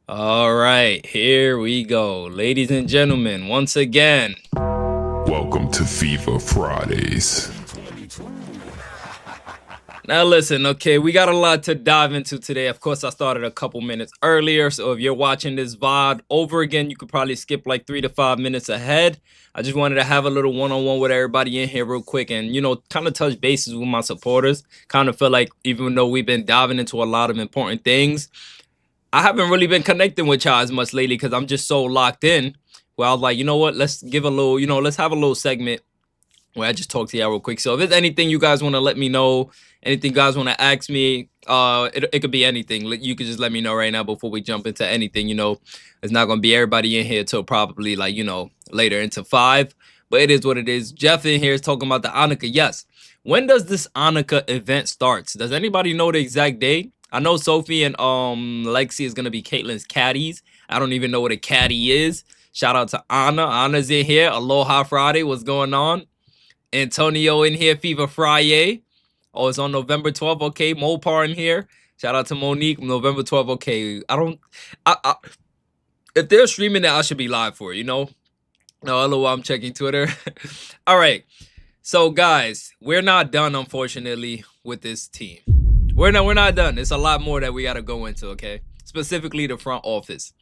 All right, here we go. Ladies and gentlemen, once again. Welcome to FIFA Fridays. Now listen, okay, we got a lot to dive into today. Of course, I started a couple minutes earlier, so if you're watching this VOD over again, you could probably skip like 3 to 5 minutes ahead. I just wanted to have a little one-on-one with everybody in here real quick and, kind of touch bases with my supporters. Kind of feel like even though we've been diving into a lot of important things, I haven't really been connecting with y'all as much lately because I'm just so locked in. Well, I was like, you know what? Let's give a little, let's have a little segment where I just talk to y'all real quick. So if there's anything you guys want to let me know, anything you guys want to ask me, it could be anything. You could just let me know right now before we jump into anything. It's not gonna be everybody in here till probably like later into 5. But it is what it is. Jeff in here is talking about the Annika. Yes. When does this Annika event starts? Does anybody know the exact date? I know Sophie and Lexi is gonna be Caitlin's caddies. I don't even know what a caddy is. Shout out to Anna. Anna's in here. Aloha Friday. What's going on? Antonio in here. FIFA Friday. Oh, it's on November 12th. Okay. Mopar in here. Shout out to Monique. November 12th. Okay. If they're streaming it, I should be live for it, No, hello, I'm checking Twitter. All right. So guys, we're not done, unfortunately, with this team. We're not done. It's a lot more that we got to go into, okay? Specifically the front office.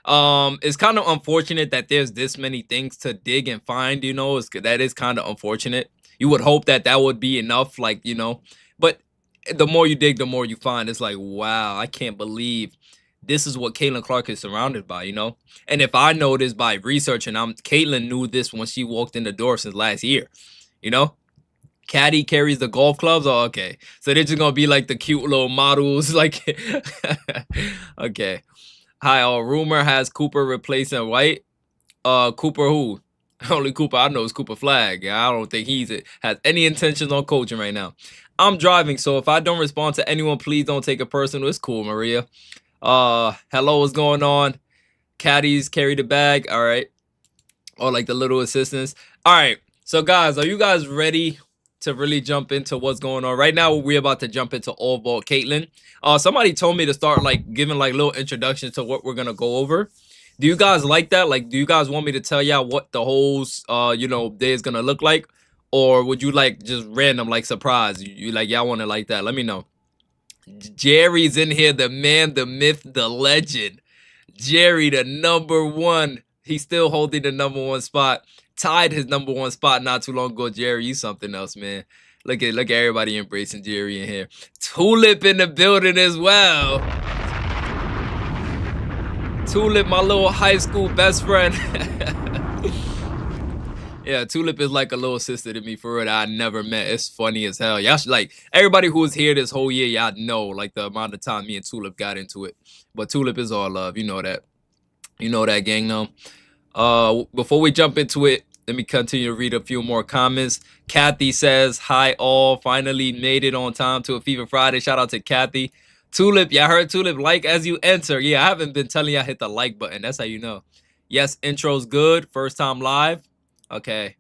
It's kind of unfortunate that there's this many things to dig and find, that is kind of unfortunate. You would hope that would be enough, but the more you dig, the more you find. It's like, wow, I can't believe this is what Caitlin Clark is surrounded by, And if I know this by researching, Caitlin knew this when she walked in the door since last year, Caddy carries the golf clubs. Oh, okay. So they're just gonna be like the cute little models. Like, okay. Hi, rumor has Cooper replacing White. Cooper who? Only Cooper I know is Cooper Flag. I don't think has any intentions on coaching right now. I'm driving, so if I don't respond to anyone, please don't take it personal. It's cool, Maria. Hello, what's going on? Caddies carry the bag. All right. Or like the little assistants. All right. So guys, are you guys ready to really jump into what's going on right now? We're about to jump into all ball Caitlin. Somebody told me to start like giving like little introductions to what we're gonna go over. Do you guys like that? Like, do you guys want me to tell y'all what the whole day is gonna look like, or would you like just random like surprise? You like y'all want it like that? Let me know. Jerry's in here, the man, the myth, the legend. Jerry, the number one. He's still holding the number one spot. Tied his number one spot not too long ago. Jerry, you something else, man. Look at everybody embracing Jerry in here. Tulip in the building as well. Tulip, my little high school best friend. Yeah, Tulip is like a little sister to me for real that I never met. It's funny as hell. Y'all should, like, everybody who was here this whole year, y'all know like the amount of time me and Tulip got into it. But Tulip is all love. You know that. You know that, gang, though. Before we jump into it, let me continue to read a few more comments. Kathy says, hi all, finally made it on time to a FIFA Friday. Shout out to Kathy. Tulip, y'all heard Tulip, like as you enter. Yeah, I haven't been telling y'all hit the like button. That's how you know. Yes, intro's good. First time live. Okay.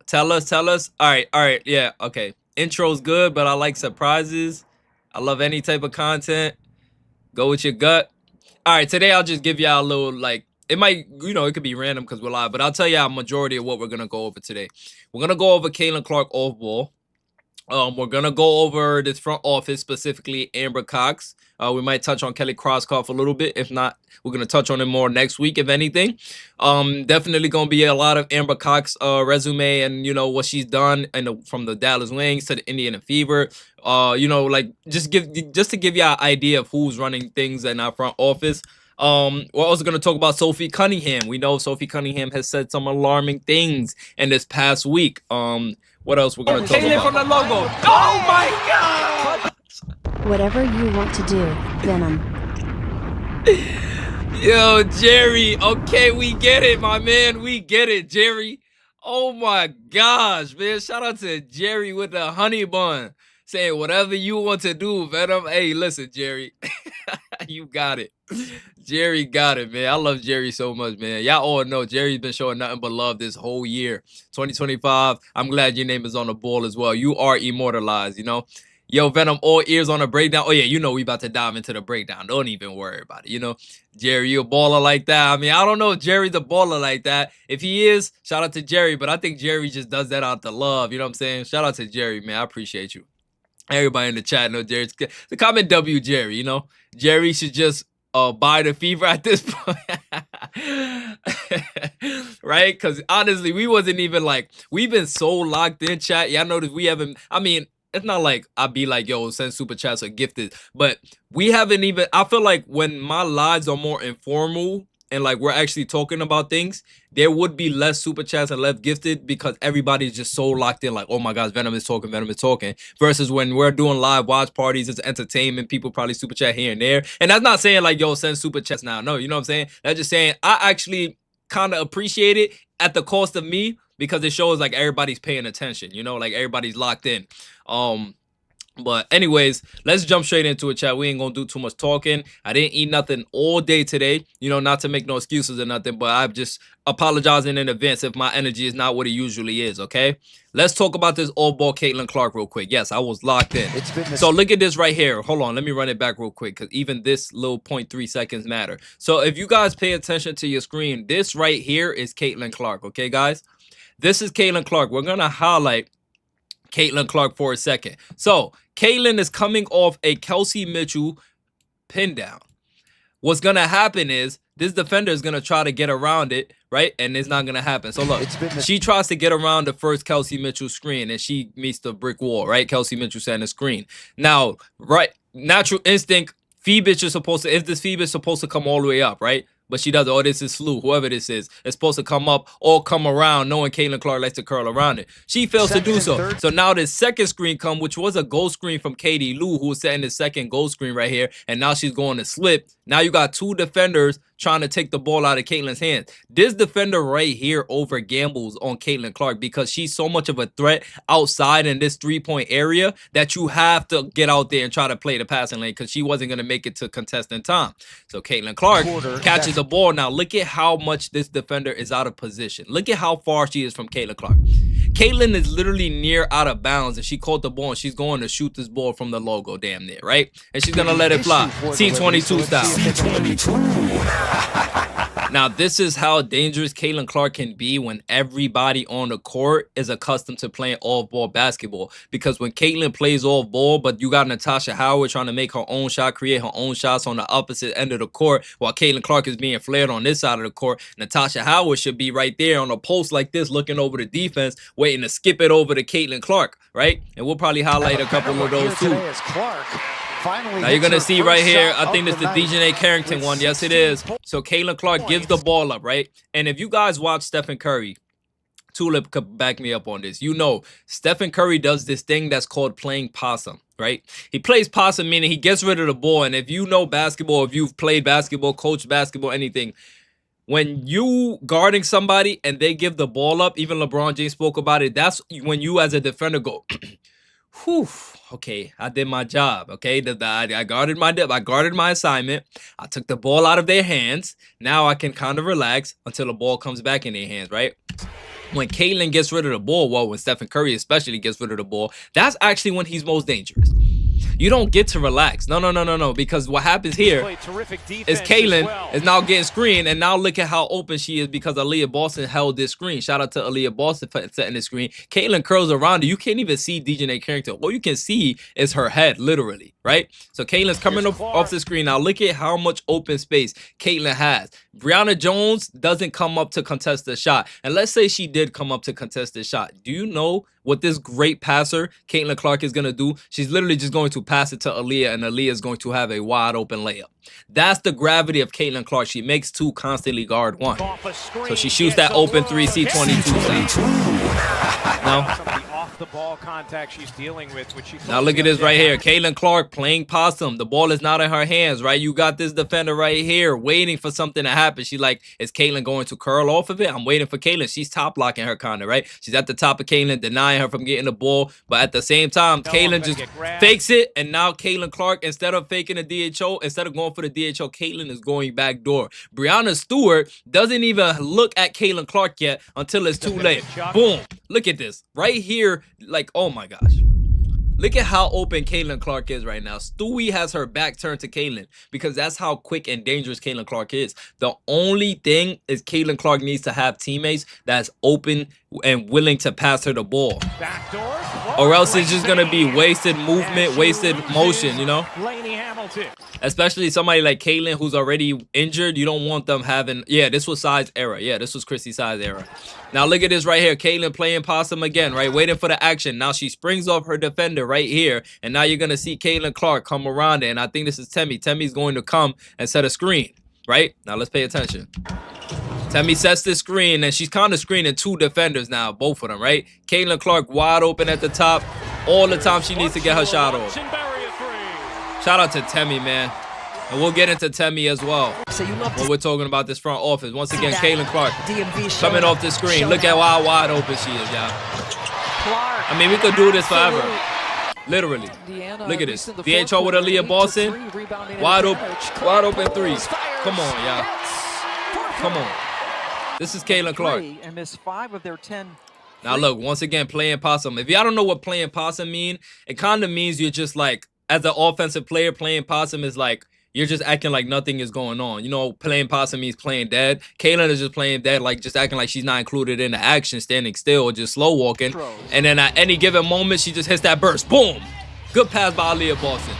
Tell us. All right, yeah, okay. Intro's good, but I like surprises. I love any type of content. Go with your gut. All right, today I'll just give y'all a little like, it might, it could be random because we're live, but I'll tell y'all a majority of what we're going to go over today. We're going to go over Caitlin Clark off ball. We're going to go over this front office, specifically Amber Cox. We might touch on Kelly Crosskoff a little bit. If not, we're going to touch on it more next week, if anything. Definitely going to be a lot of Amber Cox resume and, what she's done from the Dallas Wings to the Indiana Fever. Like just to give you an idea of who's running things in our front office. We're also going to talk about Sophie Cunningham. We know Sophie Cunningham has said some alarming things in this past week. What else we're going to talk about? From the logo. Oh my God! Whatever you want to do, Venom. Yo, Jerry. Okay, we get it, my man. We get it, Jerry. Oh my gosh, man. Shout out to Jerry with the honey bun. Saying whatever you want to do, Venom. Hey, listen, Jerry. You got it. Jerry got it, man. I love Jerry so much, man. Y'all all know Jerry's been showing nothing but love this whole year. 2025. I'm glad your name is on the ball as well. You are immortalized, Yo, Venom, all ears on a breakdown. Oh, yeah, you know we about to dive into the breakdown. Don't even worry about it, you know? Jerry, you a baller like that. I mean, I don't know if Jerry's a baller like that. If he is, shout out to Jerry, but I think Jerry just does that out the love, you know what I'm saying? Shout out to Jerry, man. I appreciate you. Everybody in the chat know Jerry's good. The comment W, Jerry, you know? Jerry should just buy the fever at this point. Right? Because honestly, we wasn't even like, we've been so locked in, chat. Y'all notice we haven't, I mean, it's not like I'd be like, yo, send super chats or gifted, but we haven't even, I feel like when my lives are more informal and like we're actually talking about things, there would be less super chats and less gifted because everybody's just so locked in, like, oh my gosh, Venom is talking, versus when we're doing live watch parties, it's entertainment, people probably super chat here and there. And that's not saying like, yo, send super chats now. No, you know what I'm saying? That's just saying I actually kind of appreciate it at the cost of me, because it shows like everybody's paying attention, you know, like everybody's locked in. But anyways, let's jump straight into it, chat. We ain't gonna do too much talking. I didn't eat nothing all day today, you know, not to make no excuses or nothing, but I'm just apologizing in advance if my energy is not what it usually is, okay? Let's talk about this old ball Caitlin Clark real quick. Yes, I was locked in. So look at this right here. Hold on, let me run it back real quick, because even this little 0.3 seconds matter. So if you guys pay attention to your screen, this right here is Caitlin Clark, okay, guys? This is Caitlin Clark. We're gonna highlight Caitlin Clark for a second. So Caitlin is coming off a Kelsey Mitchell pin down. What's gonna happen is this defender is gonna try to get around it, right? And it's not gonna happen. So look, she tries to get around the first Kelsey Mitchell screen and she meets the brick wall, right? Kelsey Mitchell sent the screen. Now, right, natural instinct, Phoebus is supposed to, if this Phoebus is supposed to come all the way up, right? But she doesn't. Oh, this is Flu, whoever this is. It's supposed to come up or come around, knowing Caitlin Clark likes to curl around it. She fails to do so. So now this second screen come, which was a goal screen from Katie Lou, who was setting the second goal screen right here. And now she's going to slip. Now you got two defenders trying to take the ball out of Caitlin's hands. This defender right here over gambles on Caitlin Clark because she's so much of a threat outside in this three-point area that you have to get out there and try to play the passing lane because she wasn't going to make it to contestant time. So Caitlin Clark catches the ball. Now look at how much this defender is out of position. Look at how far she is from Caitlin Clark. Caitlin is literally near out of bounds, and she caught the ball, and she's going to shoot this ball from the logo damn near, right? And she's going to let it fly. T22 style. Now, this is how dangerous Caitlin Clark can be when everybody on the court is accustomed to playing off-ball basketball. Because when Caitlin plays off-ball, but you got Natasha Howard trying to make her own shot, create her own shots on the opposite end of the court, while Caitlin Clark is being flared on this side of the court, Natasha Howard should be right there on a post like this, looking over the defense, waiting to skip it over to Caitlin Clark, right? And we'll probably highlight a couple of those too. Now you're going to see right here, I think it's the DJ Carrington one. Yes, it is. So Caitlin Clark gives the ball up, right? And if you guys watch Stephen Curry, Tulip could back me up on this. You know, Stephen Curry does this thing that's called playing possum, right? He plays possum, meaning he gets rid of the ball. And if you know basketball, if you've played basketball, coached basketball, anything, when you guarding somebody and they give the ball up, even LeBron James spoke about it, that's when you as a defender go, whew, okay, I did my job, okay? I guarded my assignment. I took the ball out of their hands. Now I can kind of relax until the ball comes back in their hands, right? When Caitlin gets rid of the ball, well, when Stephen Curry especially gets rid of the ball, that's actually when he's most dangerous. You don't get to relax. No. Because what happens here is Caitlin is now getting screened, and now look at how open she is because Aaliyah Boston held this screen. Shout out to Aaliyah Boston for setting this screen. Caitlin curls around it. You can't even see DJ Carrington. All you can see is her head, literally, right? So Caitlin's coming off the screen. Now look at how much open space Caitlin has. Brianna Jones doesn't come up to contest the shot. And let's say she did come up to contest the shot. Do you know what this great passer, Caitlin Clark, is going to do? She's literally just going to pass it to Aaliyah, and Aaliyah is going to have a wide open layup. That's the gravity of Caitlin Clark. She makes two, constantly guard one. So she shoots that open 3 C22 style. The ball contact she's dealing with, now look at this right here. Caitlin Clark playing possum. The ball is not in her hands, right? You got this defender right here waiting for something to happen. She's like, is Caitlin going to curl off of it? I'm waiting for Caitlin. She's top blocking her kind of, right? She's at the top of Caitlin, denying her from getting the ball. But at the same time, Caitlin just fakes it. And now Caitlin Clark, instead of faking a DHO, instead of going for the DHO, Caitlin is going back door. Brianna Stewart doesn't even look at Caitlin Clark yet until it's too late. Boom. Look at this. Right here. Like, oh my gosh. Look at how open Caitlin Clark is right now. Stewie has her back turned to Caitlin because that's how quick and dangerous Caitlin Clark is. The only thing is Caitlin Clark needs to have teammates that's open and willing to pass her the ball. Or else it's just going to be wasted movement, wasted motion, you know? Especially somebody like Caitlin who's already injured. You don't want them having... Yeah, this was Side's era. Yeah, this was Christy Side's era. Now look at this right here. Caitlin playing possum again, right? Waiting for the action. Now she springs off her defender right here. And now you're going to see Caitlin Clark come around it. And I think this is Temmie. Temmie's going to come and set a screen, right? Now let's pay attention. Temmie sets the screen, and she's kind of screening two defenders now, both of them, right? Caitlin Clark wide open at the top. All the time she needs to get her shot off. Shout out to Temmie, man. And we'll get into Temmie as well when we're talking about this front office. Once again, Caitlin Clark coming off the screen. Look at how wide open she is, y'all. I mean, we could do this forever. Literally. Look at this. DHO with Aaliyah Boston. Wide open threes. Come on, y'all. Come on. This is Caitlin Clark. And missed 5 of their 10. Now look, once again, playing possum. If y'all don't know what playing possum mean, it kind of means you're just like, as an offensive player, playing possum is like, you're just acting like nothing is going on. You know, playing possum means playing dead. Caitlin is just playing dead, like just acting like she's not included in the action, standing still, or just slow walking. And then at any given moment, she just hits that burst. Boom! Good pass by Aaliyah Boston.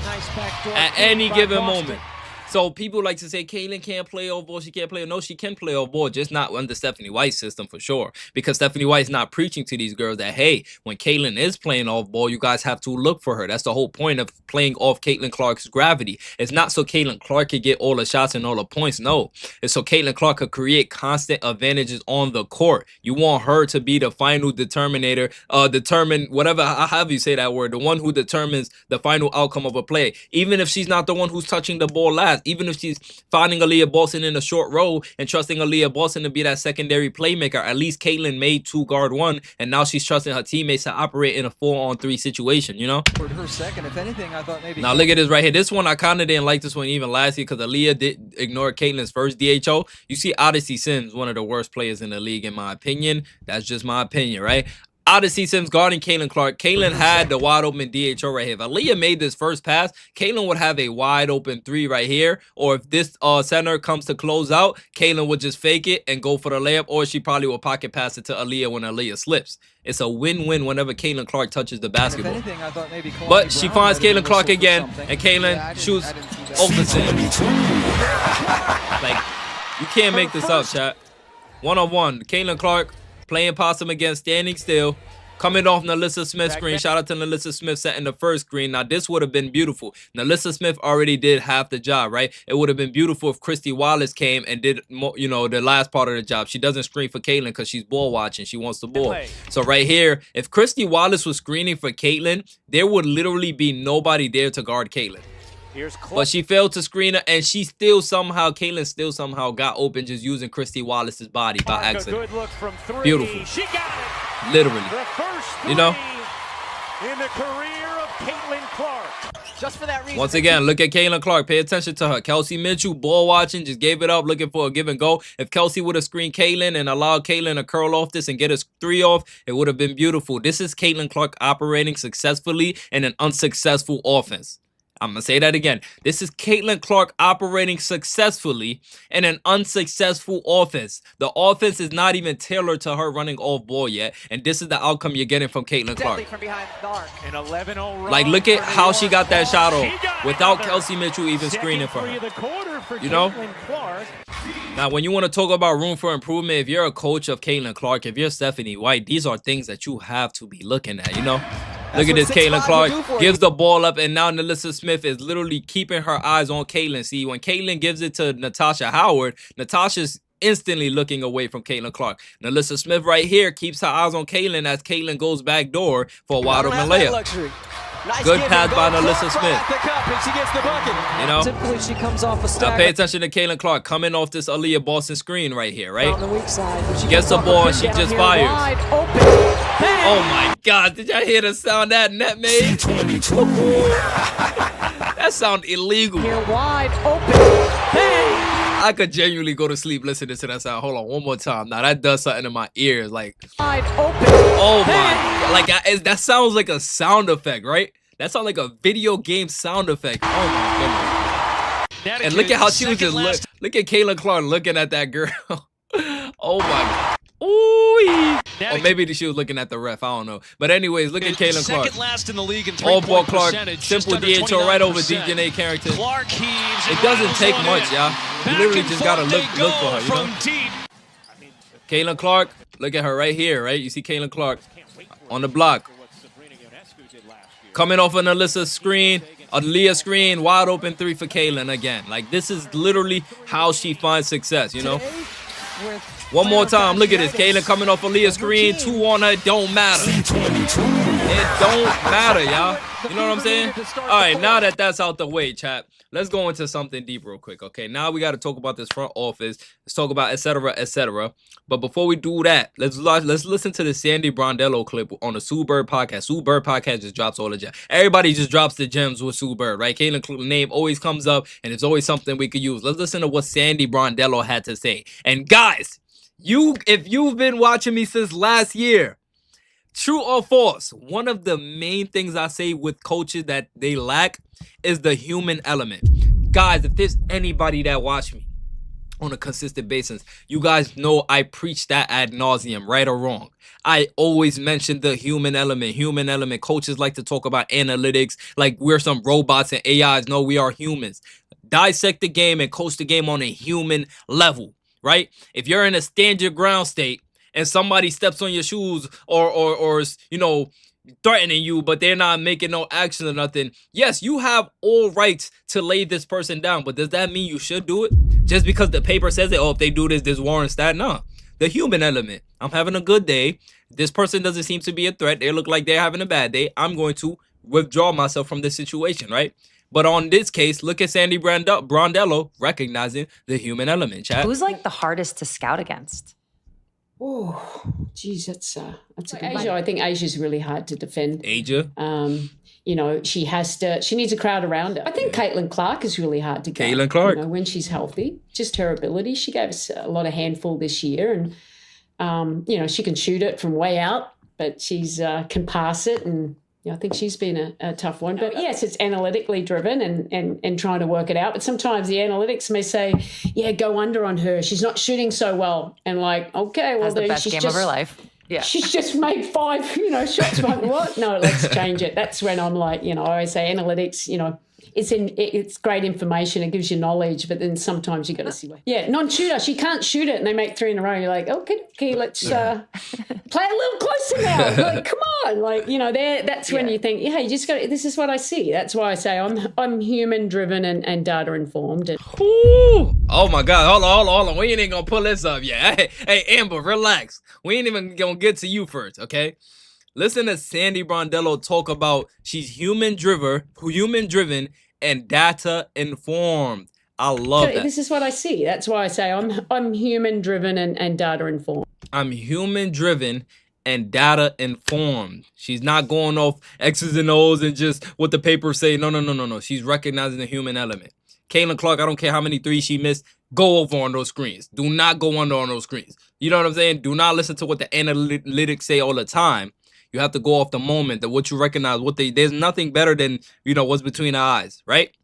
At any given moment. So people like to say Caitlin can't play off ball, she can't play. No, she can play off ball, just not under Stephanie White's system for sure. Because Stephanie White's not preaching to these girls that, hey, when Caitlin is playing off ball, you guys have to look for her. That's the whole point of playing off Caitlin Clark's gravity. It's not so Caitlin Clark could get all the shots and all the points. No, it's so Caitlin Clark could create constant advantages on the court. You want her to be the final determinator, however you say that word, the one who determines the final outcome of a play. Even if she's not the one who's touching the ball last. Even if she's finding Aaliyah Boston in a short row and trusting Aaliyah Boston to be that secondary playmaker, at least Caitlin made 2 guard 1, and now she's trusting her teammates to operate in a 4-on-3 situation, you know? For her second, if anything, I thought maybe... Now look at this right here. This one, I kind of didn't like this one even last year because Aaliyah did ignore Caitlin's first DHO. You see Odyssey Sims, one of the worst players in the league, in my opinion. That's just my opinion, right? Odyssey Sims guarding Caitlin Clark. Caitlin had the wide open DHO right here. If Aaliyah made this first pass, Caitlin would have a wide open 3 right here. Or if this center comes to close out, Caitlin would just fake it and go for the layup. Or she probably will pocket pass it to Aaliyah when Aaliyah slips. It's a win-win whenever Caitlin Clark touches the basketball. Anything, I thought maybe but she finds Caitlin Clark again, and Caitlin shoots over the sim. Like, you can't make this up, chat. 1-on-1, Caitlin Clark playing possum again, standing still, coming off Nalissa Smith's screen. Shout out to Nalissa Smith setting the first screen. Now, this would have been beautiful. Nalissa Smith already did half the job, right? It would have been beautiful if Christy Wallace came and did, you know, the last part of the job. She doesn't screen for Caitlin because she's ball watching. She wants the ball. So right here, if Christy Wallace was screening for Caitlin, there would literally be nobody there to guard Caitlin. But she failed to screen her, and Caitlin still somehow got open just using Christy Wallace's body by accident. Beautiful. She got it. Literally. The first you know? in the career of Caitlin Clark. Just for that reason. Once again, look at Caitlin Clark. Pay attention to her. Kelsey Mitchell, ball watching, just gave it up, looking for a give and go. If Kelsey would have screened Caitlin and allowed Caitlin to curl off this and get a 3 off, it would have been beautiful. This is Caitlin Clark operating successfully in an unsuccessful offense. I'm going to say that again. This is Caitlin Clark operating successfully in an unsuccessful offense. The offense is not even tailored to her running off ball yet. And this is the outcome you're getting from Caitlin Clark. From behind the arc. An 11-0 run. Like, look at how she got that shot off without Kelsey Mitchell even screening for her. You know? Now, when you want to talk about room for improvement, if you're a coach of Caitlin Clark, if you're Stephanie White, these are things that you have to be looking at, you know? Look at this, Caitlin Clark gives the ball up, and now Nalissa Smith is literally keeping her eyes on Caitlin. See, when Caitlin gives it to Natasha Howard, Natasha's instantly looking away from Caitlin Clark. Nalissa Smith right here keeps her eyes on Caitlin as Caitlin goes back door for a wide open layup. Nice good pass by Nalissa Smith. She gets the bucket. You know? Typically, she comes off a now pay attention to Caitlin Clark coming off this Aaliyah Boston screen right here, right? On the weak side, she gets the ball and she just fires. Oh my God, did y'all hear the sound that net made? That sound illegal. Here wide open. Hey! I could genuinely go to sleep listening to that sound. Hold on, one more time. Now that does something in my ears, like. Wide open. Oh my! Like that sounds like a sound effect, right? That sounds like a video game sound effect. Oh my goodness. And look at how she was just look at Caitlin Clark looking at that girl. Oh my god. Ooh. Or maybe she was looking at the ref. I don't know. But anyways, look at Caitlin Clark. Second last in the league in All ball three-point Clark, percentage, simple just under DHO right over 29%. DJNA character. Clark heaves It and doesn't rattles take on much, in. y'all. You Back literally and just gotta forth look they for her, go you know? from deep. Caitlin Clark, look at her right here, right? You see Caitlin Clark on the block. Coming off an Alyssa screen, a Leah screen, wide open three for Caitlin again. Like, this is literally how she finds success, you know? One more time, look at this. Caitlin coming off a Leah screen, 2 on her, don't matter. It don't matter, y'all. You know what I'm saying? All right, now that that's out the way, chat, let's go into something deep real quick, okay? Now we got to talk about this front office. Let's talk about et cetera, et cetera. But before we do that, let's listen to the Sandy Brondello clip on the Sue Bird podcast. Sue Bird podcast just drops all the gems. Everybody just drops the gems with Sue Bird, right? Caitlin's name always comes up, and it's always something we could use. Let's listen to what Sandy Brondello had to say. And guys, if you've been watching me since last year, true or false, one of the main things I say with coaches that they lack is the human element. Guys, if there's anybody that watch me on a consistent basis, you guys know I preach that ad nauseum, right or wrong. I always mention the human element. Human element. Coaches like to talk about analytics like we're some robots and AIs. No, we are humans. Dissect the game and coach the game on a human level, right? If you're in a stand your ground state and somebody steps on your shoes or you know, threatening you, but they're not making no action or nothing, yes, you have all rights to lay this person down, but does that mean you should do it? Just because the paper says it, oh, if they do this, this warrants that? No. The human element. I'm having a good day. This person doesn't seem to be a threat. They look like they're having a bad day. I'm going to withdraw myself from this situation, right? But on this case, look at Sandy Brondello recognizing the human element, chat. Who's like the hardest to scout against? Oh, geez, that's a good Asia. I think Asia's really hard to defend. Asia. You know, she needs a crowd around her. I think Caitlin Clark is really hard to get. Caitlin Clark. You know, when she's healthy, just her ability. She gave us a lot of handful this year, and you know, she can shoot it from way out, but she's can pass it, and I think she's been a tough one. But yes, it's analytically driven and trying to work it out. But sometimes the analytics may say, yeah, go under on her. She's not shooting so well. And like, okay, well, Has the best game of her life. Yeah. She's just made 5, shots. Like, what? No, let's change it. That's when I'm like, I always say analytics, it's great information. It gives you knowledge, but then sometimes you got to see where. Yeah, non-shooter. She can't shoot it, and they make 3 in a row. You're like, okay, let's play a little closer now. Like, come on, like that's when you think, yeah, you just got. This is what I see. That's why I say I'm human driven and data informed. Ooh. Oh my God! Hold on. We ain't gonna pull this up yet. Hey, Amber, relax. We ain't even gonna get to you first, okay? Listen to Sandy Brondello talk about she's human driven, and data informed. I love that. This is what I see. That's why I say I'm human driven and data informed. I'm human driven and data informed. She's not going off X's and O's and just what the papers say. No. She's recognizing the human element. Caitlin Clark, I don't care how many threes she missed, go over on those screens. Do not go under on those screens. You know what I'm saying? Do not listen to what the analytics say all the time. You have to go off the moment, that what you recognize, there's nothing better than, what's between our eyes, right?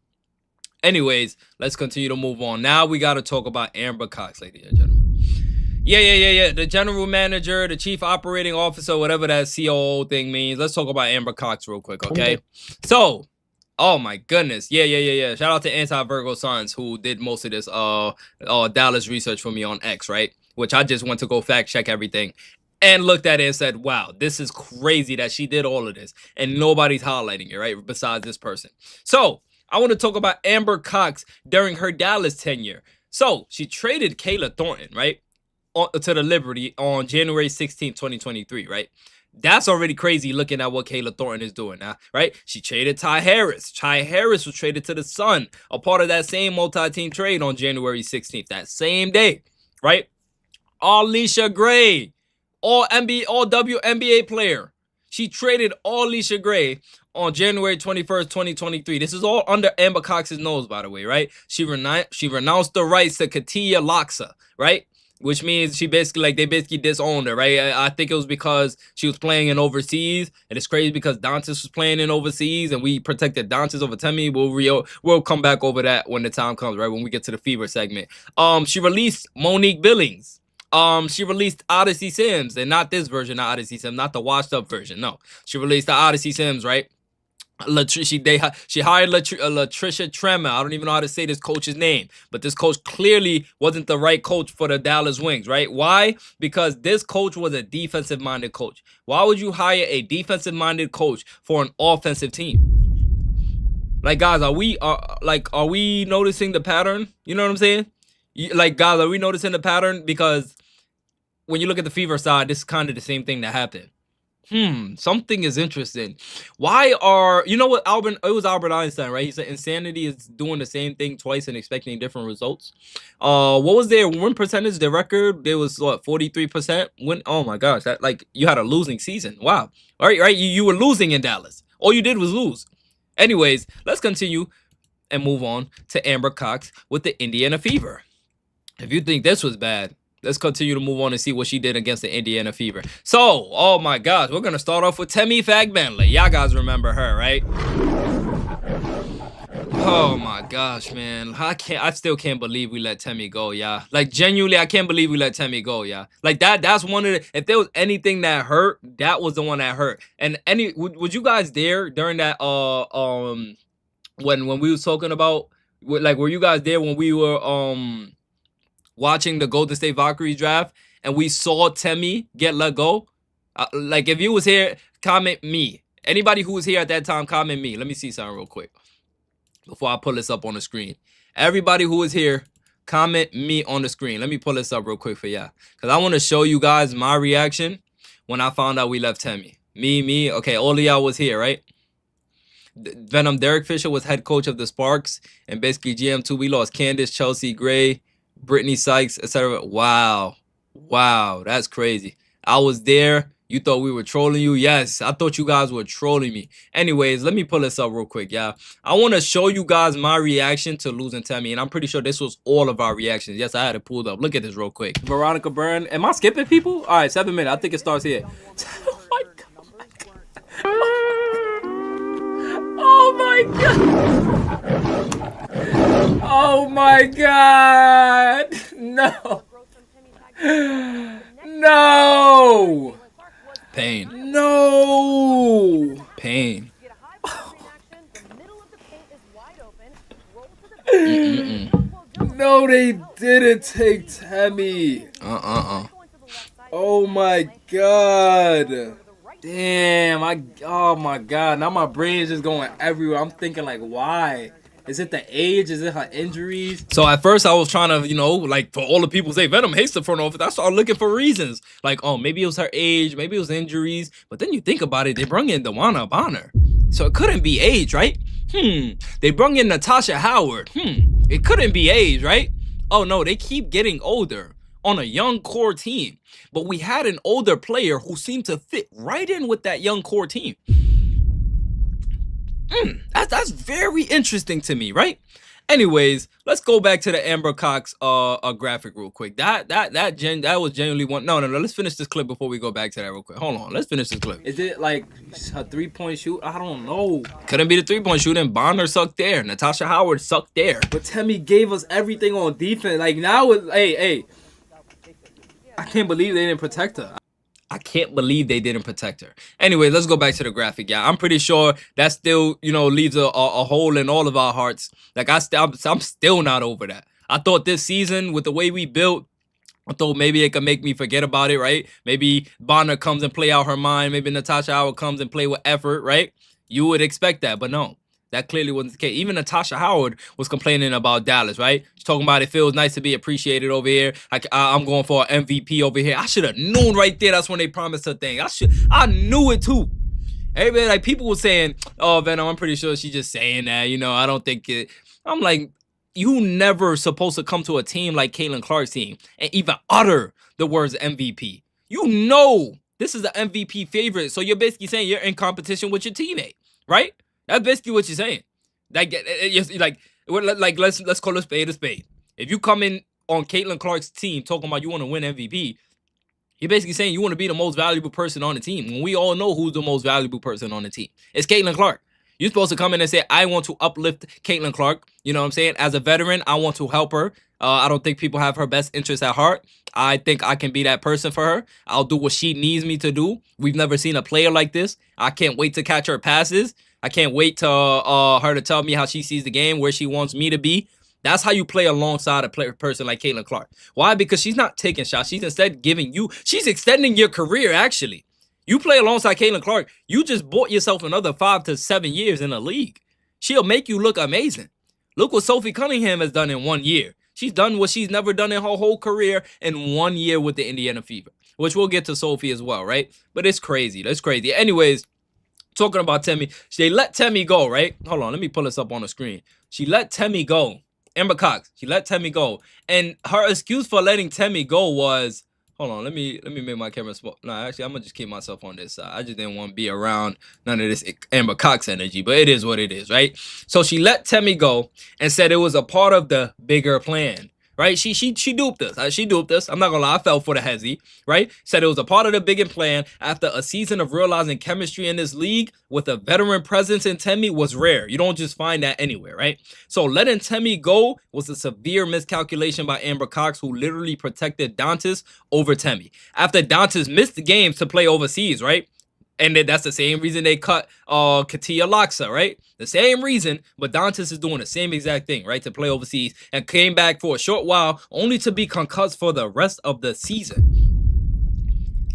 Anyways, let's continue to move on. Now we got to talk about Amber Cox, ladies and gentlemen. Yeah. The general manager, the chief operating officer, whatever that COO thing means. Let's talk about Amber Cox real quick, okay? So, oh my goodness. Yeah. Shout out to Anti-Virgo Sons who did most of this Dallas research for me on X, right? Which I just went to go fact check everything and looked at it and said, wow, this is crazy that she did all of this and nobody's highlighting it, right? Besides this person. So I want to talk about Amber Cox during her Dallas tenure. So she traded Kayla Thornton, right? To the Liberty on January 16, 2023, right? That's already crazy looking at what Kayla Thornton is doing now, right? She traded Ty Harris. Ty Harris was traded to the Sun, a part of that same multi-team trade on January 16th, that same day, right? Alicia Gray, all WNBA player. She traded Alicia Gray on January 21st, 2023. This is all under Amber Cox's nose, by the way, right? She renounced the rights to Katia Loxa, right? which means she basically they basically disowned her, right? I think it was because she was playing in overseas, and it's crazy because Dantas was playing in overseas, and we protected Dantas over Temi. We'll come back over that when the time comes, right? When we get to the Fever segment. She released Monique Billings. She released Odyssey Sims, and not this version of Odyssey Sims, not the washed up version. No, she released the Odyssey Sims, right? She hired Latricia Tremor. I don't even know how to say this coach's name, but this coach clearly wasn't the right coach for the Dallas Wings, right? Why? Because this coach was a defensive-minded coach. Why would you hire a defensive-minded coach for an offensive team? Like, guys, are we noticing the pattern? You know what I'm saying? Guys, are we noticing the pattern? Because when you look at the Fever side, this is kind of the same thing that happened. Something is interesting. Why are, you know what, it was Albert Einstein, right? He said insanity is doing the same thing twice and expecting different results. What was their win percentage? Their record, there was what, 43% win. Oh my gosh, that, you had a losing season. Wow. All right, you were losing in Dallas. All you did was lose. Anyways, let's continue and move on to Amber Cox with the Indiana Fever. If you think this was bad, let's continue to move on and see what she did against the Indiana Fever. So, oh my gosh, we're going to start off with Temi Fagbenle. Y'all guys remember her, right? Oh my gosh, man. I still can't believe we let Temi go, y'all. Like, genuinely, I can't believe we let Temi go, y'all. Like, that's one of the, if there was anything that hurt, that was the one that hurt. And would you guys there during that, when we was talking about, were you guys there when we were, watching the Golden State Valkyries draft and we saw Temi get let go? If you was here, comment me. Anybody who was here at that time, comment me. Let me see something real quick before I pull this up on the screen. Everybody who was here, comment me on the screen. Let me pull this up real quick for y'all, because I want to show you guys my reaction when I found out we left Temi. Me. Okay, all of y'all was here, right? Venom, Derek Fisher was head coach of the Sparks, and basically GM2, we lost Candace, Chelsea Gray, Brittany Sykes, etc. Wow, that's crazy. I was there. You thought we were trolling you? Yes, I thought you guys were trolling me. Anyways, let me pull this up real quick, y'all. I want to show you guys my reaction to losing Temi, and I'm pretty sure this was all of our reactions. Yes, I had it pulled up. Look at this real quick. Veronica Byrne. Am I skipping people? All right, 7 minutes. I think it starts here. Oh my god. Oh my god. No. No. Pain. No. Pain. No, they didn't take Temi. Oh my god. Damn, oh my god. Now my brain is just going everywhere. I'm thinking why? Is it the age? Is it her injuries? So at first I was trying to, for all the people say Venom hates the front office, I started looking for reasons. Oh, maybe it was her age, maybe it was injuries. But then you think about it, they brung in Dewana Bonner. So it couldn't be age, right? They brung in Natasha Howard. It couldn't be age, right? Oh no, they keep getting older on a young core team. But we had an older player who seemed to fit right in with that young core team. That's very interesting to me, right? Anyways, let's go back to the Amber Cox graphic real quick. That was genuinely one. No. Let's finish this clip before we go back to that real quick. Hold on. Let's finish this clip. Is it a 3-point shoot? I don't know. Couldn't be the 3-point shooting. Bonner sucked there. Natasha Howard sucked there. But Temi gave us everything on defense. Now it's hey. I can't believe they didn't protect her. I can't believe they didn't protect her. Anyway, let's go back to the graphic, yeah. I'm pretty sure that still, leaves a hole in all of our hearts. I'm still not over that. I thought this season, with the way we built, I thought maybe it could make me forget about it, right? Maybe Bonner comes and play out her mind. Maybe Natasha Howard comes and play with effort, right? You would expect that, but no. That clearly wasn't the case. Even Natasha Howard was complaining about Dallas, right? She's talking about it feels nice to be appreciated over here. I'm going for an MVP over here. I should have known right there. That's when they promised her thing. I knew it too. Everybody, people were saying, "Oh, Venom, I'm pretty sure she's just saying that." I don't think it. I'm like, you never supposed to come to a team like Caitlin Clark's team and even utter the words MVP. This is an MVP favorite, so you're basically saying you're in competition with your teammate, right? That's basically what you're saying. Let's call a spade a spade. If you come in on Caitlin Clark's team talking about you want to win MVP, you're basically saying you want to be the most valuable person on the team. When we all know who's the most valuable person on the team. It's Caitlin Clark. You're supposed to come in and say, I want to uplift Caitlin Clark. You know what I'm saying? As a veteran, I want to help her. I don't think people have her best interest at heart. I think I can be that person for her. I'll do what she needs me to do. We've never seen a player like this. I can't wait to catch her passes. I can't wait to her to tell me how she sees the game, where she wants me to be. That's how you play alongside a person like Caitlin Clark. Why? Because she's not taking shots. She's instead she's extending your career, actually. You play alongside Caitlin Clark, you just bought yourself another 5 to 7 years in the league. She'll make you look amazing. Look what Sophie Cunningham has done in 1 year. She's done what she's never done in her whole career in 1 year with the Indiana Fever, which we'll get to Sophie as well, right? But it's crazy. That's crazy. Anyways, talking about Temi, they let Temi go, right? Hold on, let me pull this up on the screen. She let Temi go. Amber Cox, she let Temi go. And her excuse for letting Temi go was, hold on, let me make my camera small. No, actually, I'm going to just keep myself on this side. I just didn't want to be around none of this Amber Cox energy, but it is what it is, right? So she let Temi go and said it was a part of the bigger plan, right? She duped us. She duped us. I'm not going to lie. I fell for the hezzy, right? Said it was a part of the bigger plan after a season of realizing chemistry in this league with a veteran presence in Temi was rare. You don't just find that anywhere, right? So letting Temi go was a severe miscalculation by Amber Cox, who literally protected Dantas over Temi. After Dantas missed the games to play overseas, right? And that's the same reason they cut Katia Loxa, right? The same reason, but Dantas is doing the same exact thing, right? To play overseas and came back for a short while only to be concussed for the rest of the season.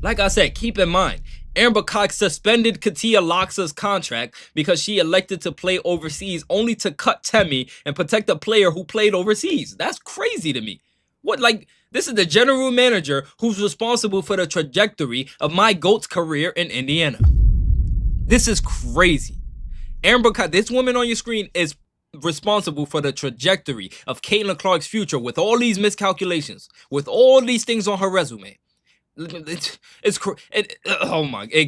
Like I said, keep in mind, Amber Cox suspended Katia Loxa's contract because she elected to play overseas only to cut Temi and protect a player who played overseas. That's crazy to me. What, like, this is the general manager who's responsible for the trajectory of my GOAT's career in Indiana. This is crazy. Amber Cox, this woman on your screen is responsible for the trajectory of Caitlin Clark's future with all these miscalculations, with all these things on her resume. It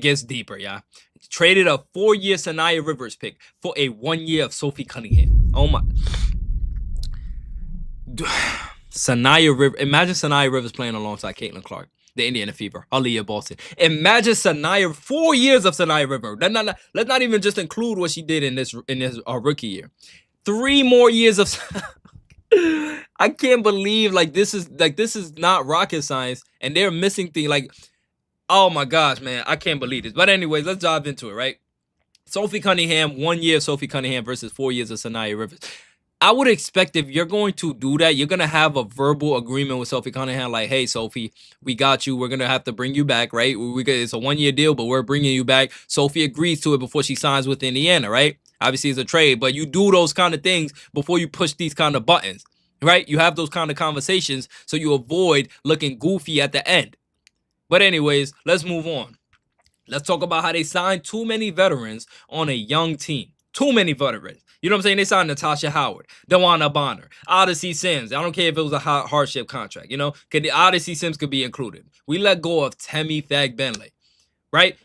gets deeper, yeah. Traded a 4-year Sanaya Rivers pick for a 1 year of Sophie Cunningham. Oh my. Sanaya Rivers. Imagine Sanaya Rivers playing alongside Caitlin Clark, the Indiana Fever, Aaliyah Boston. Imagine Sanaya, 4 years of Sanaya Rivers. Let's not even just include what she did in this rookie year. 3 more years of. I can't believe this is not rocket science, and they're missing things like, oh my gosh, man, I can't believe this. But anyways, let's dive into it, right? Sophie Cunningham, 1 year of Sophie Cunningham versus 4 years of Sanaya Rivers. I would expect if you're going to do that, you're going to have a verbal agreement with Sophie Cunningham, like, hey, Sophie, we got you. We're going to have to bring you back, right? It's a 1 year deal, but we're bringing you back. Sophie agrees to it before she signs with Indiana, right? Obviously, it's a trade, but you do those kind of things before you push these kind of buttons, right? You have those kind of conversations so you avoid looking goofy at the end. But anyways, let's move on. Let's talk about how they signed too many veterans on a young team. Too many veterans. You know what I'm saying? They signed Natasha Howard, Dewana Bonner, Odyssey Sims. I don't care if it was a hardship contract, you know? The Odyssey Sims could be included. We let go of Temi Fagbenle, right?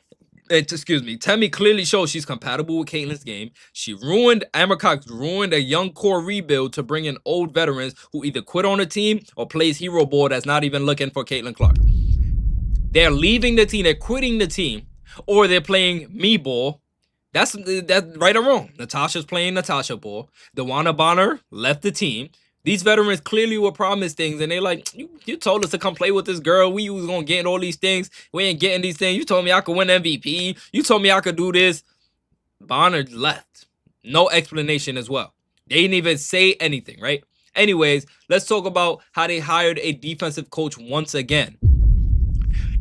Temi clearly shows she's compatible with Caitlin's game. Amber Cox ruined a young core rebuild to bring in old veterans who either quit on the team or plays hero ball that's not even looking for Caitlin Clark. They're leaving the team, they're quitting the team, or they're playing me ball. That's right or wrong. Natasha's playing Natasha ball. Dewana Bonner left the team. These veterans clearly were promised things, and they're like, you told us to come play with this girl. We was going to get all these things. We ain't getting these things. You told me I could win MVP. You told me I could do this. Bonner left. No explanation as well. They didn't even say anything, right? Anyways, let's talk about how they hired a defensive coach once again.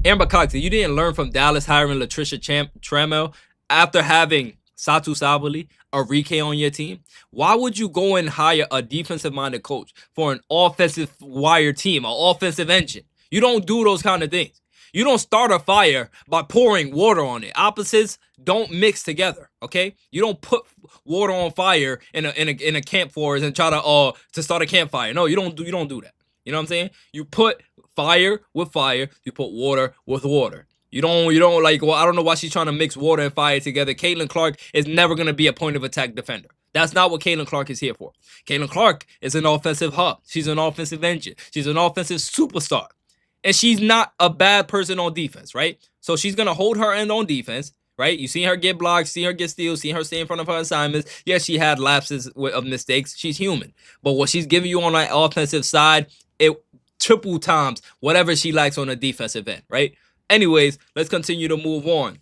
Amber Cox, you didn't learn from Dallas hiring Latricia Trammell after having Satu Sabali, Arike on your team. Why would you go and hire a defensive-minded coach for an offensive wire team, an offensive engine? You don't do those kind of things. You don't start a fire by pouring water on it. Opposites don't mix together, okay? You don't put water on fire in a camp forest and try to start a campfire. No, you don't do that. You know what I'm saying? You put fire with fire. You put water with water. You don't like, well, I don't know why she's trying to mix water and fire together. Caitlin Clark is never going to be a point of attack defender. That's not what Caitlin Clark is here for. Caitlin Clark is an offensive hub. She's an offensive engine. She's an offensive superstar. And she's not a bad person on defense, right? So she's going to hold her end on defense, right? You see her get blocked, see her get steals, see her stay in front of her assignments. Yes, she had lapses of mistakes. She's human. But what she's giving you on that offensive side, it triple times whatever she likes on the defensive end, right? Anyways, let's continue to move on.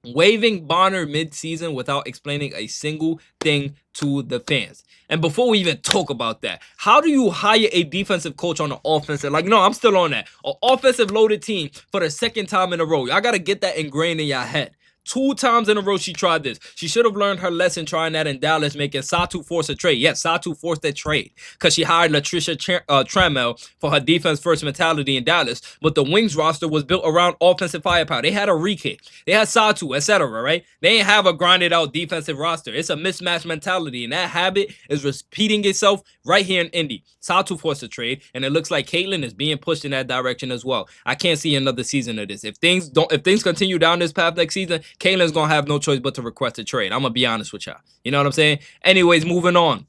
Waiving Bonner mid-season without explaining a single thing to the fans. And before we even talk about that, how do you hire a defensive coach on the offensive? Like, no, I'm still on that. An offensive loaded team for the second time in a row. Y'all got to get that ingrained in your head. 2 times in a row she tried this. She should have learned her lesson trying that in Dallas, making Satu force a trade. Yes, Satu forced that trade because she hired Latricia Trammell for her defense-first mentality in Dallas. But the Wings roster was built around offensive firepower. They had a Rike. They had Satu, etc., right? They ain't have a grinded-out defensive roster. It's a mismatch mentality, and that habit is repeating itself right here in Indy. Satu forced a trade, and it looks like Caitlin is being pushed in that direction as well. I can't see another season of this. If things continue down this path next season, Caitlin's going to have no choice but to request a trade. I'm going to be honest with y'all. You know what I'm saying? Anyways, moving on.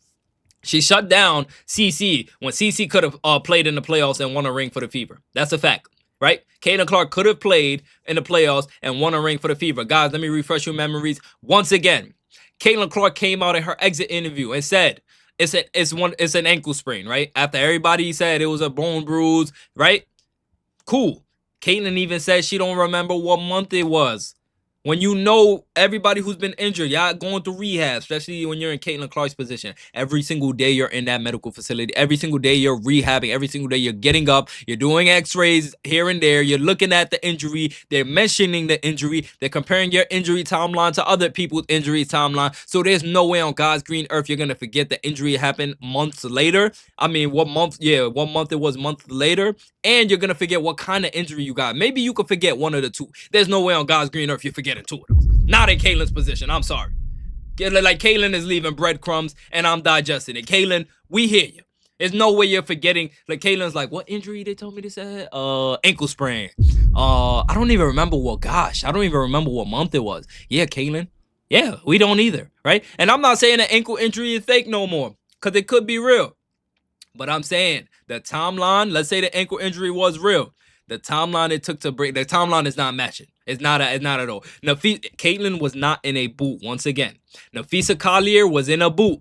She shut down CC when CC could have played in the playoffs and won a ring for the Fever. That's a fact, right? Caitlin Clark could have played in the playoffs and won a ring for the Fever. Guys, let me refresh your memories once again. Caitlin Clark came out in her exit interview and said, it's an ankle sprain, right? After everybody said it was a bone bruise, right? Cool. Caitlin even said she don't remember what month it was. When you know everybody who's been injured, y'all going through rehab, especially when you're in Caitlin Clark's position. Every single day you're in that medical facility. Every single day you're rehabbing. Every single day you're getting up. You're doing x-rays here and there. You're looking at the injury. They're mentioning the injury. They're comparing your injury timeline to other people's injury timeline. So there's no way on God's green earth you're going to forget the injury happened months later. I mean, what month it was months later. And you're going to forget what kind of injury you got. Maybe you could forget one of the two. There's no way on God's green earth you forget 2 of those. Not in Caitlin's position. I'm sorry. Like, Caitlin is leaving breadcrumbs and I'm digesting it. Caitlin, we hear you. There's no way you're forgetting. Like, Caitlin's like, what injury they told me to say? Ankle sprain. I don't even remember I don't even remember what month it was. Yeah, Caitlin. Yeah, we don't either, right? And I'm not saying an ankle injury is fake no more, because it could be real. But I'm saying the timeline, let's say the ankle injury was real. The timeline it took to break, the timeline is not matching. It's not at all. Caitlin was not in a boot once again. Nafisa Collier was in a boot.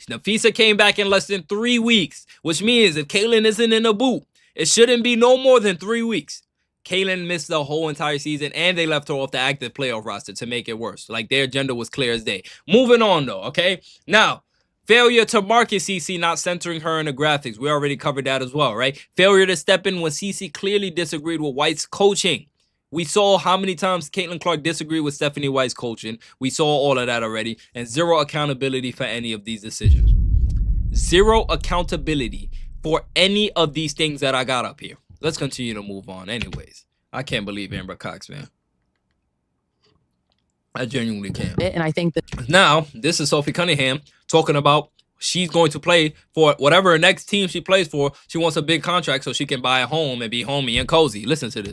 Nafisa came back in less than 3 weeks, which means if Caitlin isn't in a boot, it shouldn't be no more than 3 weeks. Caitlin missed the whole entire season, and they left her off the active playoff roster to make it worse. Like, their agenda was clear as day. Moving on, though, okay? Now, failure to market CC not centering her in the graphics. We already covered that as well, right? Failure to step in when CC clearly disagreed with White's coaching. We saw how many times Caitlin Clark disagreed with Stephanie White's coaching. We saw all of that already. And zero accountability for any of these decisions. Zero accountability for any of these things that I got up here. Let's continue to move on anyways. I can't believe Amber Cox, man. I genuinely can't. And I think that now, this is Sophie Cunningham talking about she's going to play for whatever next team she plays for. She wants a big contract so she can buy a home and be homey and cozy. Listen to this.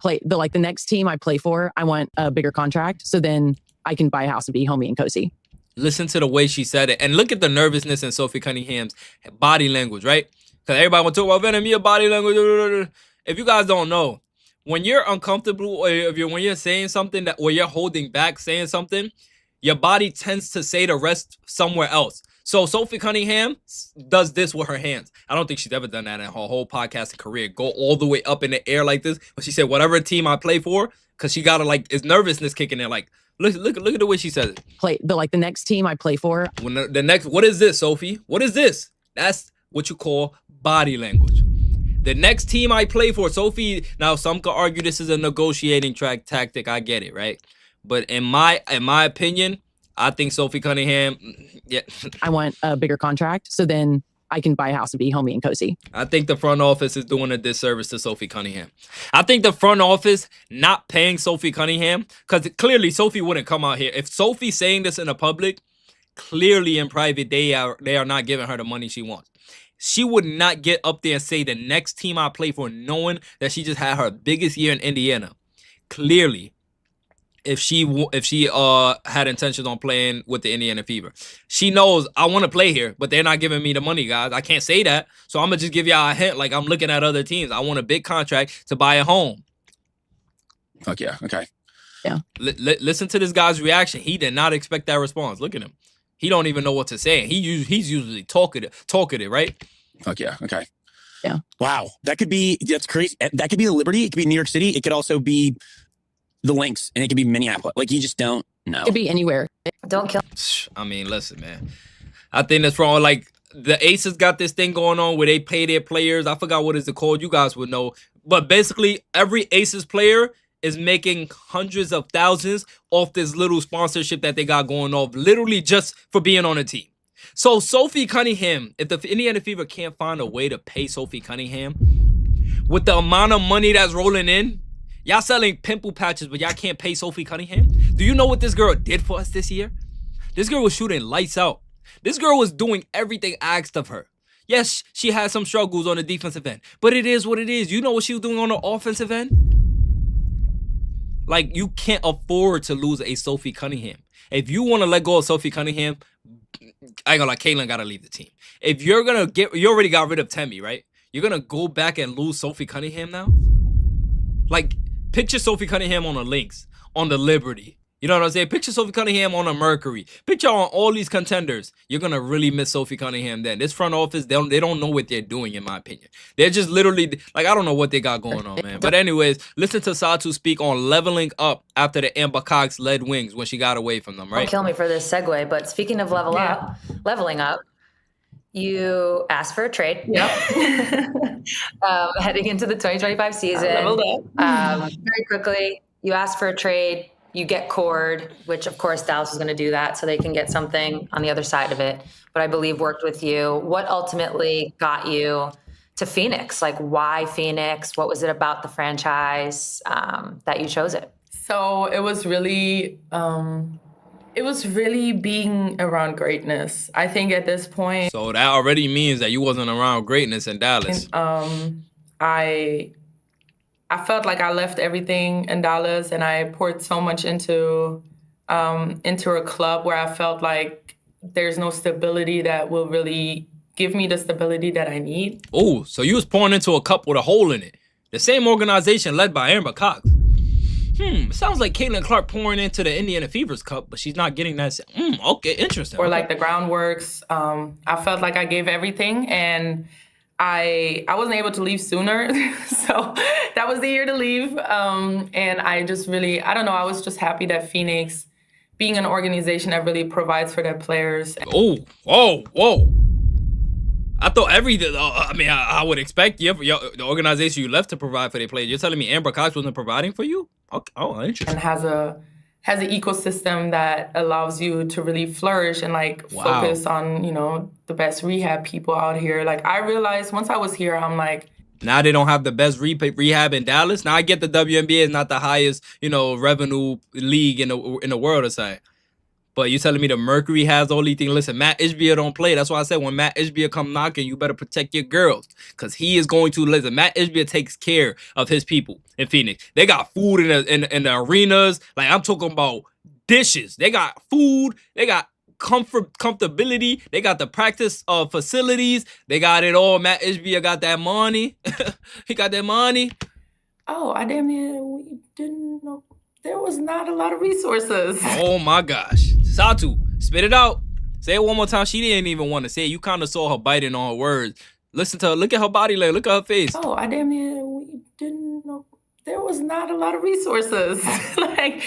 the next team I play for, I want a bigger contract so then I can buy a house and be homey and cozy. Listen to the way she said it. And look at the nervousness in Sophie Cunningham's body language, right? Because everybody want to talk about Venom, your body language. If you guys don't know, when you're uncomfortable or when you're saying something or you're holding back saying something, your body tends to say the rest somewhere else. So Sophie Cunningham does this with her hands. I don't think she's ever done that in her whole podcasting career. Go all the way up in the air like this. But she said, whatever team I play for, because she got to it's nervousness kicking in. Like, look at the way she says it. The next team I play for. When the next, what is this, Sophie? What is this? That's what you call body language. The next team I play for, Sophie. Now, some could argue this is a negotiating tactic. I get it, right? But in my opinion, I think Sophie Cunningham, yeah. I want a bigger contract so then I can buy a house and be homey and cozy. I think the front office is doing a disservice to Sophie Cunningham. I think the front office not paying Sophie Cunningham, because clearly Sophie wouldn't come out here. If Sophie's saying this in the public, clearly in private, they are not giving her the money she wants. She would not get up there and say the next team I play for, knowing that she just had her biggest year in Indiana. Clearly, if she had intentions on playing with the Indiana Fever. She knows I want to play here, but they're not giving me the money, guys. I can't say that. So I'm going to just give y'all a hint like I'm looking at other teams. I want a big contract to buy a home. Fuck yeah. Okay. Yeah. Listen to this guy's reaction. He did not expect that response. Look at him. He don't even know what to say. He's usually talkative, right? Fuck yeah. Okay. Yeah. Wow. That's crazy. That could be the Liberty. It could be New York City. It could also be the Lynx, and it could be Minneapolis. Like, you just don't know. It could be anywhere. Don't kill. I mean, listen, man. I think that's wrong. Like, the Aces got this thing going on where they pay their players. I forgot what is it called. You guys would know. But basically, every Aces player is making hundreds of thousands off this little sponsorship that they got going off, literally just for being on a team. So Sophie Cunningham, if the Indiana Fever can't find a way to pay Sophie Cunningham, with the amount of money that's rolling in, y'all selling pimple patches, but y'all can't pay Sophie Cunningham? Do you know what this girl did for us this year? This girl was shooting lights out. This girl was doing everything asked of her. Yes, she had some struggles on the defensive end, but it is what it is. You know what she was doing on the offensive end? Like, you can't afford to lose a Sophie Cunningham. If you want to let go of Sophie Cunningham, I ain't gonna lie, Caitlin gotta leave the team. If you're gonna you already got rid of Temmie, right? You're gonna go back and lose Sophie Cunningham now? Like, picture Sophie Cunningham on the Lynx, on the Liberty. You know what I'm saying? Picture Sophie Cunningham on a Mercury. Picture on all these contenders. You're going to really miss Sophie Cunningham then. This front office, they don't know what they're doing, in my opinion. They're just literally, like, I don't know what they got going on, man. But anyways, listen to Satu speak on leveling up after the Amber Cox led Wings when she got away from them, right? Don't kill me for this segue, but speaking of leveling up, you asked for a trade. Yep. Heading into the 2025 season. Leveled up. Very quickly, you asked for a trade. You get Cord, which of course Dallas was going to do that so they can get something on the other side of it. But I believe worked with you. What ultimately got you to Phoenix? Like, why Phoenix? What was it about the franchise that you chose it? So it was really being around greatness. I think at this point. So that already means that you wasn't around greatness in Dallas. I felt like I left everything in Dallas, and I poured so much into a club where I felt like there's no stability that will really give me the stability that I need. Oh, so you was pouring into a cup with a hole in it. The same organization led by Amber Cox. Sounds like Caitlin Clark pouring into the Indiana Fever's cup, but she's not getting that. Okay, interesting. Or like the groundworks. I felt like I gave everything, and I wasn't able to leave sooner. So that was the year to leave. And I just really, I don't know, I was just happy that Phoenix, being an organization that really provides for their players. Oh, whoa. I thought I would expect the organization you left to provide for their players. You're telling me Amber Cox wasn't providing for you? Okay. Oh, interesting. And has an ecosystem that allows you to really flourish and focus on, the best rehab people out here. Like, I realized once I was here, I'm like, now they don't have the best rehab in Dallas. Now I get the WNBA is not the highest, revenue league in the world or something. But you telling me the Mercury has all these things? Listen, Matt Ishbia don't play. That's why I said when Matt Ishbia come knocking, you better protect your girls. Because he is going to, listen, Matt Ishbia takes care of his people in Phoenix. They got food in the arenas. Like, I'm talking about dishes. They got food. They got comfortability. They got the practice facilities. They got it all. Matt Ishbia got that money. He got that money. Oh, I damn near we didn't know. There was not a lot of resources. Oh my gosh. Satu, spit it out. Say it one more time. She didn't even want to say it. You kind of saw her biting on her words. Listen to her. Look at her body language. Look at her face. Oh, I damn near we didn't know. There was not a lot of resources. Like,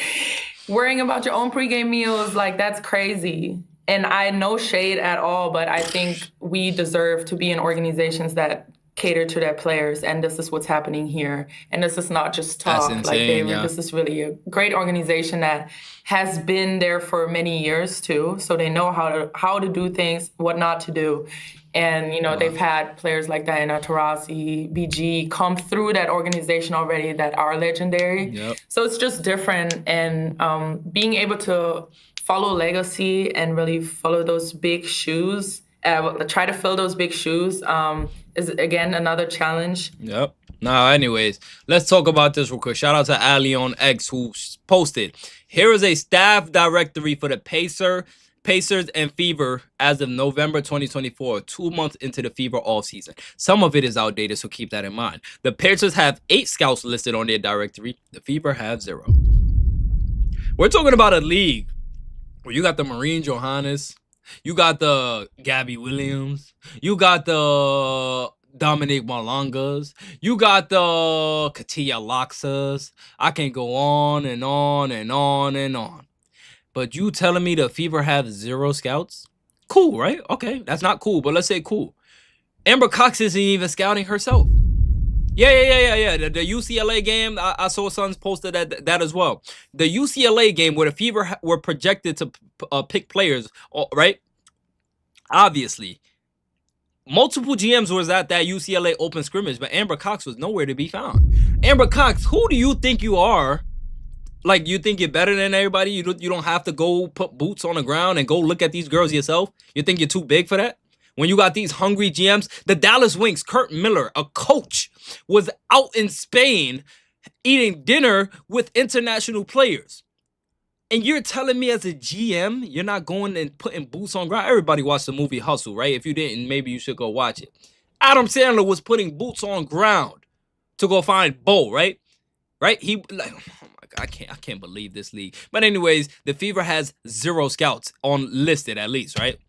worrying about your own pregame meals, like, that's crazy. And I no shade at all, but I think we deserve to be in organizations that cater to their players, and this is what's happening here. And this is not just talk. That's insane, This is really a great organization that has been there for many years too. So they know how to do things, what not to do. And they've had players like Diana Taurasi, BG come through that organization already that are legendary. Yep. So it's just different, and being able to follow legacy and really follow those big shoes. Try to fill those big shoes is, again, another challenge. Yep. Now, anyways, let's talk about this real quick. Shout out to Ali on X who posted Here is a staff directory for the Pacers and Fever as of November 2024, 2 months into the Fever offseason. Some of it is outdated, so keep that in mind. The Pacers have 8 scouts listed on their directory. The Fever have 0. We're talking about a league where you got the Marine Johannes, you got the Gabby Williams, you got the Dominic Malangas, you got the Katia Loxas. I can go on and on and on and on. But you telling me the Fever have 0 scouts? Cool, right? Okay, that's not cool, but let's say cool. Amber Cox isn't even scouting herself. Yeah. The UCLA game, I saw Sons posted that as well. The UCLA game where the Fever were projected to pick players, right? Obviously, multiple GMs was at that UCLA open scrimmage, but Amber Cox was nowhere to be found. Amber Cox, who do you think you are? Like, you think you're better than everybody? You don't have to go put boots on the ground and go look at these girls yourself? You think you're too big for that? When you got these hungry GMs, the Dallas Wings, Kurt Miller, a coach, was out in Spain eating dinner with international players. And you're telling me as a GM, you're not going and putting boots on ground? Everybody watched the movie Hustle, right? If you didn't, maybe you should go watch it. Adam Sandler was putting boots on ground to go find Bo, right? Right? He like, oh my God, I can't believe this league. But anyways, the Fever has 0 scouts on listed at least, right?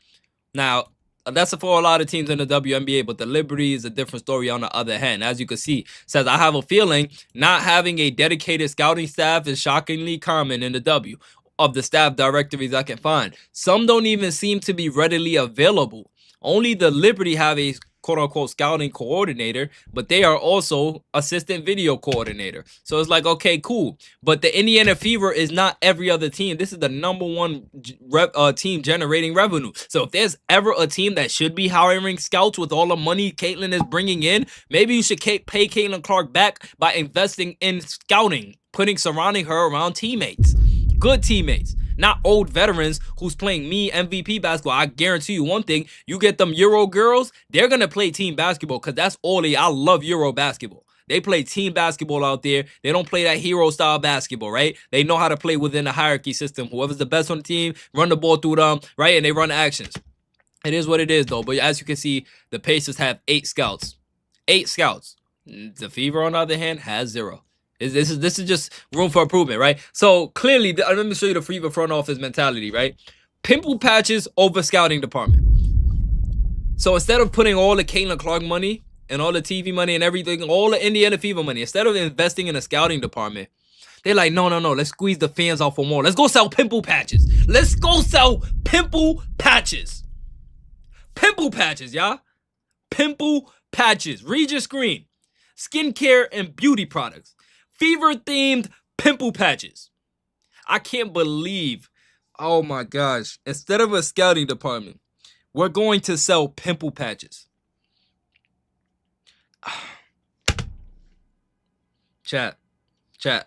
Now, that's for a lot of teams in the WNBA, but the Liberty is a different story on the other hand. As you can see, says, I have a feeling not having a dedicated scouting staff is shockingly common in the W of the staff directories I can find. Some don't even seem to be readily available. Only the Liberty have a quote-unquote scouting coordinator, but they are also assistant video coordinator. So it's like, okay, cool. But the Indiana Fever is not every other team. This is the #1 team generating revenue. So if there's ever a team that should be hiring scouts with all the money Caitlin is bringing in, maybe you should pay Caitlin Clark back by investing in scouting, surrounding her around teammates, good teammates. Not old veterans who's playing me MVP basketball. I guarantee you one thing, you get them Euro girls, they're going to play team basketball because that's all I love Euro basketball. They play team basketball out there. They don't play that hero style basketball, right? They know how to play within the hierarchy system. Whoever's the best on the team, run the ball through them, right? And they run actions. It is what it is though. But as you can see, the Pacers have 8 scouts. 8 scouts. The Fever, on the other hand, has 0. This is just room for improvement, right? So clearly, let me show you the Fever front office mentality, right? Pimple patches over scouting department. So instead of putting all the Caitlin Clark money and all the TV money and everything, all the Indiana Fever money, instead of investing in a scouting department, they're like, no, let's squeeze the fans out for more. Let's go sell pimple patches. Let's go sell pimple patches. Pimple patches, y'all. Pimple patches. Read your screen. Skincare and beauty products. Fever-themed pimple patches. I can't believe, oh my gosh, instead of a scouting department, we're going to sell pimple patches. Chat,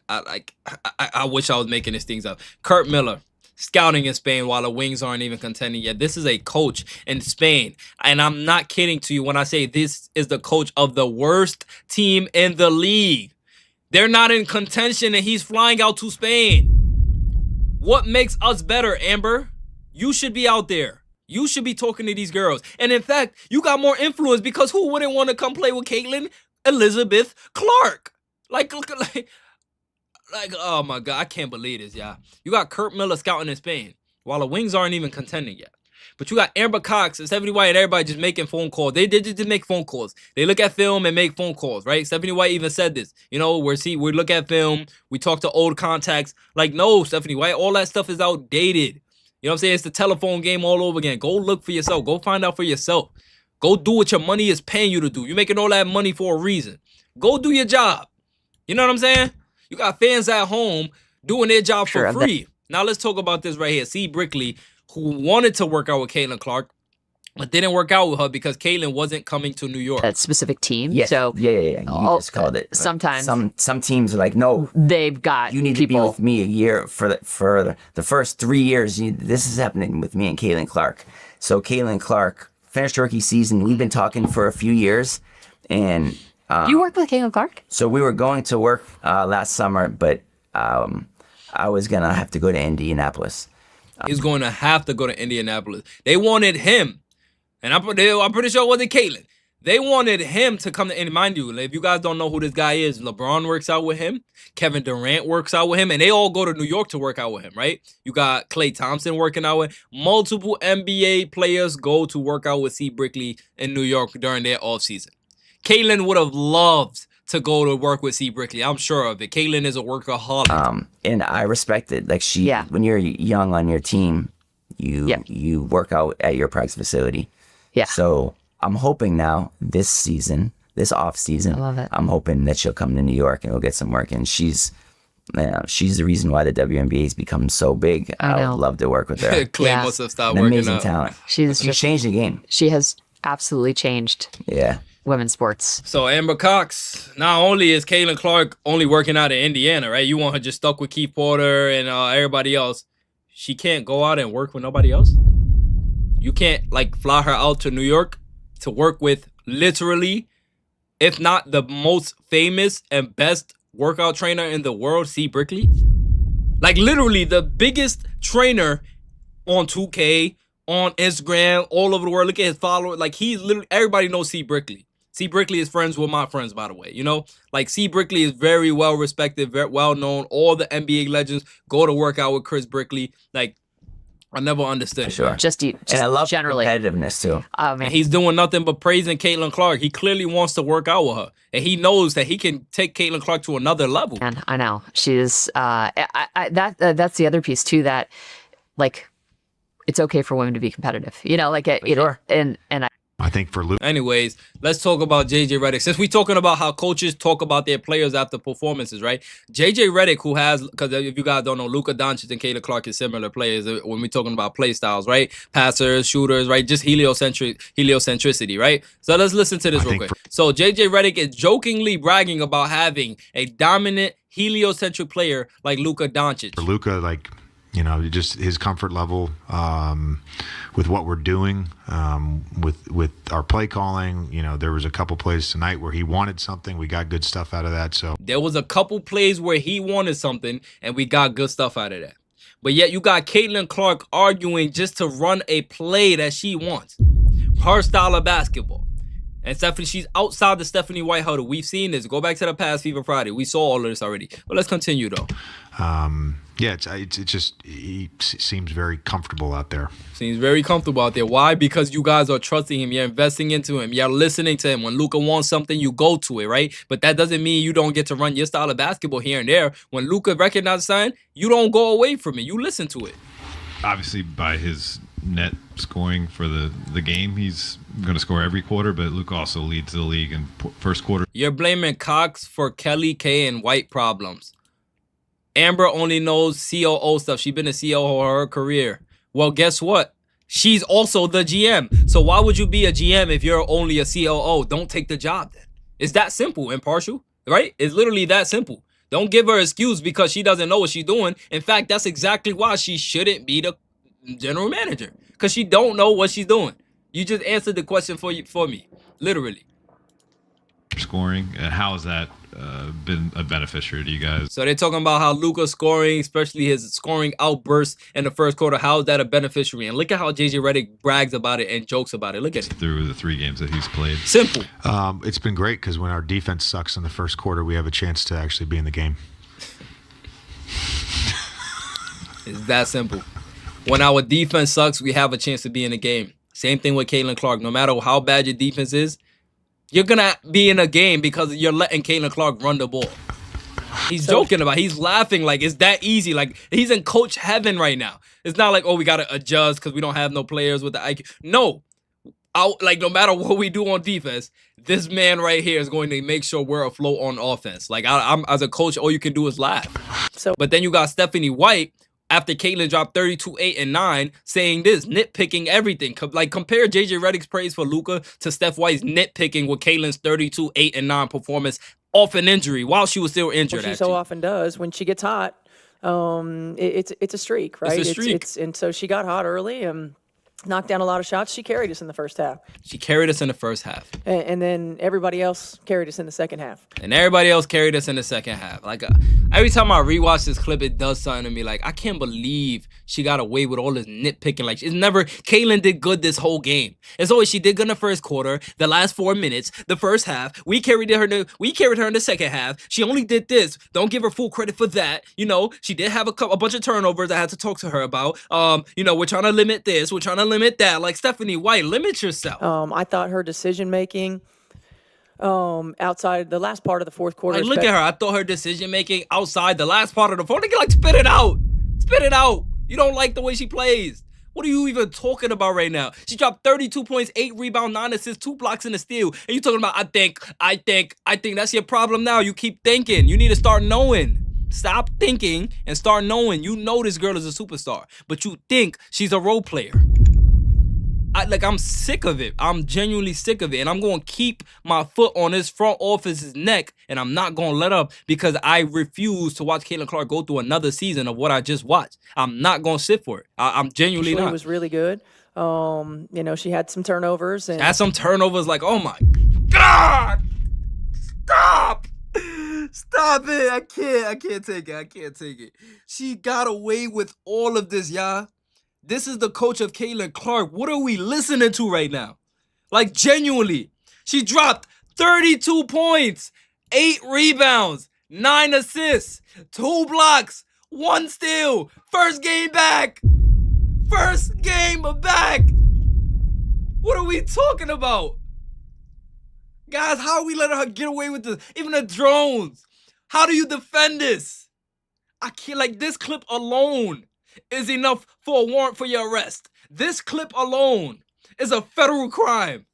I wish I was making these things up. Kurt Miller, scouting in Spain while the Wings aren't even contending yet. This is a coach in Spain. And I'm not kidding to you when I say this is the coach of the worst team in the league. They're not in contention and he's flying out to Spain. What makes us better, Amber? You should be out there. You should be talking to these girls. And in fact, you got more influence because who wouldn't want to come play with Caitlin Elizabeth Clark? Like, oh my God, I can't believe this, y'all. You got Kurt Miller scouting in Spain while the Wings aren't even contending yet. But you got Amber Cox and Stephanie White and everybody just making phone calls. They just make phone calls. They look at film and make phone calls, right? Stephanie White even said this. You know, we look at film, we talk to old contacts. Like, no, Stephanie White, all that stuff is outdated. You know what I'm saying? It's the telephone game all over again. Go look for yourself. Go find out for yourself. Go do what your money is paying you to do. You're making all that money for a reason. Go do your job. You know what I'm saying? You got fans at home doing their job for free. Now let's talk about this right here. C. Brickley, who wanted to work out with Caitlin Clark, but didn't work out with her because Caitlin wasn't coming to New York. That specific team? Yes. So, yeah. You just called it. Sometimes. Some teams are like, no. They've got you need people. to be with me a year for the first 3 years. This is happening with me and Caitlin Clark. So Caitlin Clark finished her rookie season. We've been talking for a few years. And you worked with Caitlin Clark? So we were going to work last summer, but I was gonna have to go to Indianapolis. He's going to have to go to Indianapolis. They wanted him, and I'm pretty sure it wasn't Caitlin. They wanted him to come to Indy. Mind you, if you guys don't know who this guy is, LeBron works out with him. Kevin Durant works out with him, and they all go to New York to work out with him, right? You got Klay Thompson working out with multiple NBA players go to work out with C. Brickley in New York during their offseason. Caitlin would have loved to go to work with C. Brickley. I'm sure of it. Caitlin is a workaholic. And I respect it. Like when you're young on your team, you work out at your practice facility. Yeah. So I'm hoping now this off season, I love it. I'm hoping that she'll come to New York and we'll get some work. And she's the reason why the WNBA's become so big. I would love to work with her. Clay must have stopped An working amazing out. talent. She's changed the game. She has absolutely changed. Yeah. Women's sports. So Amber Cox, not only is Caitlin Clark only working out in Indiana, right? You want her just stuck with Keith Porter and everybody else. She can't go out and work with nobody else. You can't fly her out to New York to work with literally, if not the most famous and best workout trainer in the world, C. Brickley. Literally the biggest trainer on 2K, on Instagram, all over the world. Look at his followers. He's literally, everybody knows C. Brickley. C. Brickley is friends with my friends, by the way. You know, C. Brickley is very well respected, very well known. All the NBA legends go to work out with Chris Brickley. I never understood it. Sure. And I love generally competitiveness too. Oh man, and he's doing nothing but praising Caitlin Clark. He clearly wants to work out with her, and he knows that he can take Caitlin Clark to another level. And I know she's that's the other piece too. That it's okay for women to be competitive. You know, Sure. And I think for Luke. Anyways, let's talk about JJ Redick. Since we're talking about how coaches talk about their players after performances, right? JJ Redick, who has, because if you guys don't know, Luka Doncic and Caitlin Clark are similar players when we're talking about play styles, right? Passers, shooters, right? Just heliocentricity, right? So let's listen to this real quick. So JJ Redick is jokingly bragging about having a dominant heliocentric player like Luka Doncic. For Luka, just his comfort level with what we're doing, with our play calling. There was a couple plays tonight where he wanted something. We got good stuff out of that. So there was a couple plays where he wanted something, and we got good stuff out of that. But yet you got Caitlin Clark arguing just to run a play that she wants, her style of basketball. And Stephanie, she's outside the Stephanie White huddle. We've seen this. Go back to the past FIFA Friday. We saw all of this already. But let's continue, though. It's just he seems very comfortable out there. Seems very comfortable out there. Why? Because you guys are trusting him. You're investing into him. You're listening to him. When Luka wants something, you go to it, right? But that doesn't mean you don't get to run your style of basketball here and there. When Luka recognizes something, you don't go away from it. You listen to it. Obviously, by his net scoring for the game, he's going to score every quarter, but Luka also leads the league in first quarter. You're blaming Cox for Kelly K and White problems. Amber only knows COO stuff. She's been a COO her career. Well, guess what? She's also the GM. So why would you be a GM if you're only a COO? Don't take the job then. It's that simple, impartial, right? It's literally that simple. Don't give her an excuse because she doesn't know what she's doing. In fact, that's exactly why she shouldn't be the general manager, because she don't know what she's doing. You just answered the question for me, literally. Scoring, and how has that been a beneficiary to you guys? So they're talking about how Luka's scoring, especially his scoring outbursts in the first quarter, how is that a beneficiary? And look at how JJ Redick brags about it and jokes about it. Look at it. Through the 3 games that he's played. Simple. It's been great because when our defense sucks in the first quarter, we have a chance to actually be in the game. It's that simple. When our defense sucks, we have a chance to be in the game. Same thing with Caitlin Clark. No matter how bad your defense is, you're going to be in a game because you're letting Caitlin Clark run the ball. He's joking about it. He's laughing like it's that easy. Like he's in coach heaven right now. It's not like, oh, we got to adjust because we don't have no players with the IQ. No. No matter what we do on defense, this man right here is going to make sure we're afloat on offense. I'm as a coach, all you can do is laugh. But then you got Stephanie White, after Caitlin dropped 32, 8, and 9, saying this, nitpicking everything. Compare JJ Redick's praise for Luka to Steph White's nitpicking with Caitlin's 32, 8, and 9 performance off an injury while she was still injured. Well, she so often does when she gets hot. It's a streak, right? It's a streak. And so she got hot early, and knocked down a lot of shots. She carried us in the first half. She carried us in the first half. And then everybody else carried us in the second half. And everybody else carried us in the second half. Like, every time I rewatch this clip, it does something to me. Like, I can't believe she got away with all this nitpicking. Like, it's never, Caitlyn did good this whole game. It's always, she did good in the first quarter, the last 4 minutes, the first half. We carried her in the second half. She only did this. Don't give her full credit for that. You know, she did have a bunch of turnovers I had to talk to her about. You know, we're trying to limit this. We're trying to limit that. Like, Stephanie White, limit yourself. I thought her decision making outside the last part of the fourth quarter. Like, look at her. I thought her decision making outside the last part of the fourth. Like, spit it out. Spit it out. You don't like the way she plays. What are you even talking about right now? She dropped 32 points, 8 rebounds, 9 assists, 2 blocks, and a steal. And you talking about, I think. That's your problem now. You keep thinking. You need to start knowing. Stop thinking and start knowing. You know this girl is a superstar, but you think she's a role player. I'm sick of it. I'm genuinely sick of it. And I'm going to keep my foot on this front office's neck, and I'm not going to let up because I refuse to watch Caitlin Clark go through another season of what I just watched. I'm not going to sit for it. I'm genuinely not. She was really good. You know, she had some turnovers. And had some turnovers like, oh my God. Stop. Stop it. I can't take it. She got away with all of this, y'all. This is the coach of Caitlin Clark. What are we listening to right now? Like, genuinely. She dropped 32 points, 8 rebounds, 9 assists, 2 blocks, 1 steal. First game back. First game back. What are we talking about? Guys, how are we letting her get away with this? Even the drones. How do you defend this? I can't, like, this clip alone is enough for a warrant for your arrest. This clip alone is a federal crime.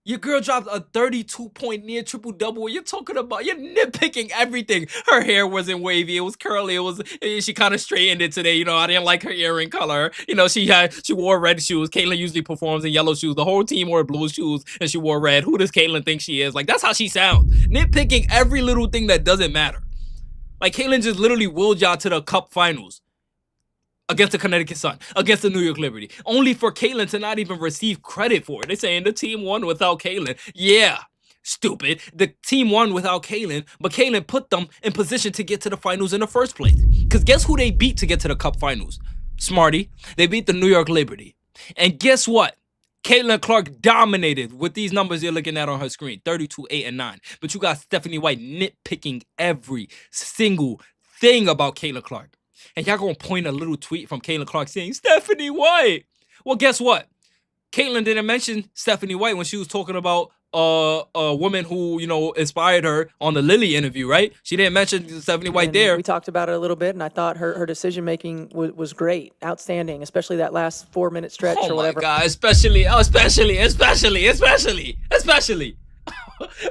Your girl dropped a 32-point near triple-double. You're talking about, you're nitpicking everything. Her hair wasn't wavy. It was curly. She kind of straightened it today. You know, I didn't like her earring color. You know, she wore red shoes. Caitlyn usually performs in yellow shoes. The whole team wore blue shoes, and she wore red. Who does Caitlyn think she is? Like, that's how she sounds. Nitpicking every little thing that doesn't matter. Like, Caitlyn just literally willed y'all to the Cup Finals. Against the Connecticut Sun, against the New York Liberty, only for Caitlyn to not even receive credit for it. They're saying the team won without Caitlyn. Yeah, stupid. The team won without Caitlyn, but Caitlyn put them in position to get to the finals in the first place. Because guess who they beat to get to the Cup Finals? Smarty. They beat the New York Liberty. And guess what? Caitlin Clark dominated with these numbers you're looking at on her screen, 32, 8, and 9. But you got Stephanie White nitpicking every single thing about Caitlin Clark. And y'all gonna point a little tweet from Caitlin Clark saying, Stephanie White. Well, guess what? Caitlin didn't mention Stephanie White when she was talking about a woman who, you know, inspired her on the Lily interview, right? She didn't mention Stephanie White there. We talked about it a little bit, and I thought her decision-making was great, outstanding, especially that last 4-minute stretch or whatever. Oh, my God, especially.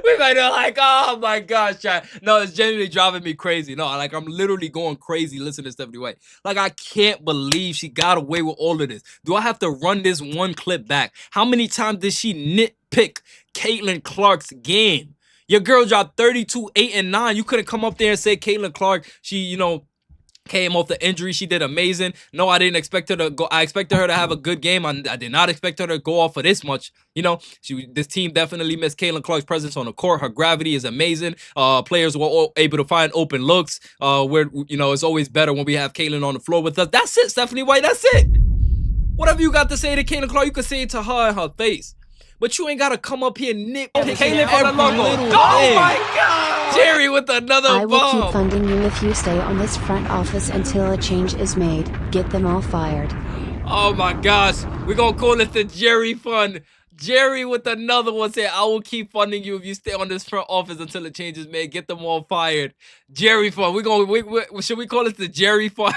We might have like, oh my gosh, chat. No, it's genuinely driving me crazy. No, like, I'm literally going crazy listening to Stephanie White. Like, I can't believe she got away with all of this. Do I have to run this one clip back? How many times did she nitpick Caitlin Clark's game? Your girl dropped 32, 8, and 9. You couldn't come up there and say Caitlin Clark, she, you know, came off the injury. She did amazing. No, I didn't expect her to go. I expected her to have a good game. I did not expect her to go off for this much. You know, this team definitely missed Caitlin Clark's presence on the court. Her gravity is amazing. Players were all able to find open looks. Where, you know, it's always better when we have Caitlin on the floor with us. That's it, Stephanie White. That's it. Whatever you got to say to Caitlin Clark, you could say it to her in her face. But you ain't got to come up here nitpicking Caitlin for the logo. Oh my God! Jerry with another bomb. I will keep funding you if you stay on this front office until a change is made. Get them all fired. Oh my gosh. We're going to call it the Jerry Fund. Jerry with another one said, I will keep funding you if you stay on this front office until a change is made. Get them all fired. Jerry Fund. Should we call it the Jerry Fund?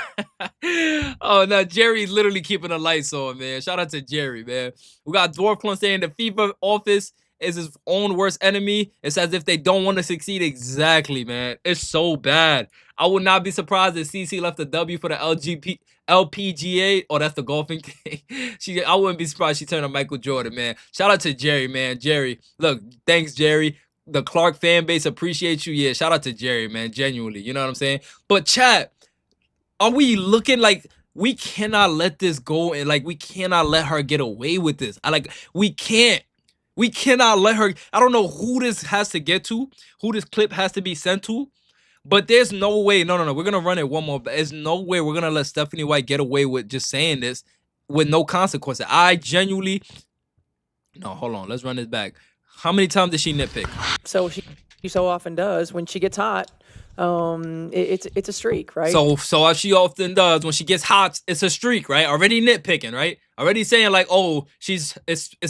Oh, no. Jerry's literally keeping the lights on, man. Shout out to Jerry, man. We got Dwarf Clone saying the FIFA office is his own worst enemy. It's as if they don't want to succeed. Exactly, man. It's so bad. I would not be surprised if CC left a W for the LPGA. Oh, that's the golfing thing. I wouldn't be surprised she turned to Michael Jordan, man. Shout out to Jerry, man. Jerry, look, thanks, Jerry. The Clark fan base appreciates you. Yeah, shout out to Jerry, man. Genuinely, you know what I'm saying? But chat, are we looking like we cannot let this go, and like we cannot let her get away with this. We can't. We cannot let her. I don't know who this has to get to, who this clip has to be sent to, but there's no way. No. We're gonna run it one more. There's no way we're gonna let Stephanie White get away with just saying this with no consequences. I genuinely. No, hold on. Let's run this back. How many times did she nitpick? So she so often does when she gets hot. It's a streak, right? So as she often does when she gets hot, it's a streak, right? Already nitpicking, right? Already saying like, oh, it's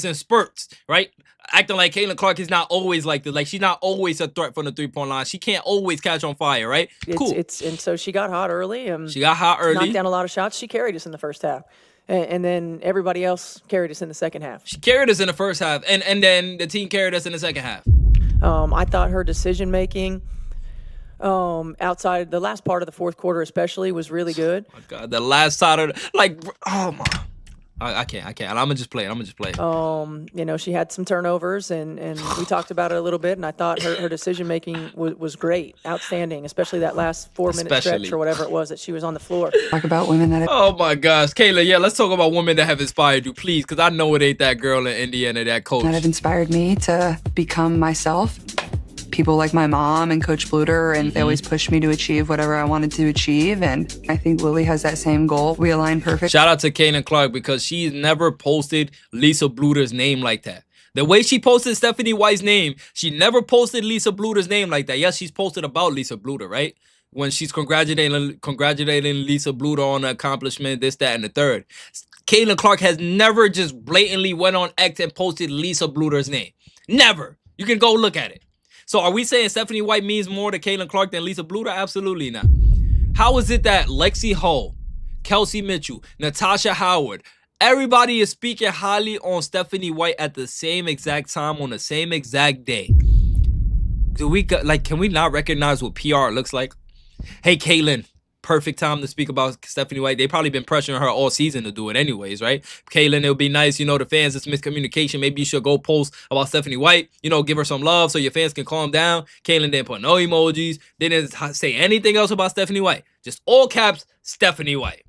in spurts, right? Acting like Caitlin Clark is not always like this. Like she's not always a threat from the 3-point line. She can't always catch on fire, right? Cool. And so she got hot early. She got hot early. Knocked down a lot of shots. She carried us in the first half. And then everybody else carried us in the second half. She carried us in the first half, and then the team carried us in the second half. I thought her decision making, outside the last part of the fourth quarter especially, was really good. Oh my God, the last side of oh my, I can't. I'm gonna just play it. She had some turnovers, and we talked about it a little bit. And I thought her decision making was great, outstanding, especially that last 4-minute stretch or whatever it was that she was on the floor. Talk about women that. Oh my gosh, Kayla. Yeah, let's talk about women that have inspired you, please, because I know it ain't that girl in Indiana, that coach That have inspired me to become myself. People like my mom and Coach Bluter, and they always pushed me to achieve whatever I wanted to achieve. And I think Lily has that same goal. We align perfect. Shout out to Caitlin Clark, because she's never posted Lisa Bluter's name like that. The way she posted Stephanie White's name, she never posted Lisa Bluter's name like that. Yes, she's posted about Lisa Bluter, right? When she's congratulating Lisa Bluter on the accomplishment, this, that, and the third. Caitlin Clark has never just blatantly went on X and posted Lisa Bluter's name. Never. You can go look at it. So are we saying Stephanie White means more to Caitlin Clark than Lisa Bluter? Absolutely not. How is it that Lexi Hull, Kelsey Mitchell, Natasha Howard, everybody is speaking highly on Stephanie White at the same exact time on the same exact day? Can we not recognize what PR looks like? Hey, Caitlin, perfect time to speak about Stephanie White. They probably been pressuring her all season to do it anyways, right? Caitlin, it would be nice, the fans, it's miscommunication. Maybe you should go post about Stephanie White, give her some love so your fans can calm down. Caitlin didn't put no emojis, didn't say anything else about Stephanie White. Just all caps, Stephanie White.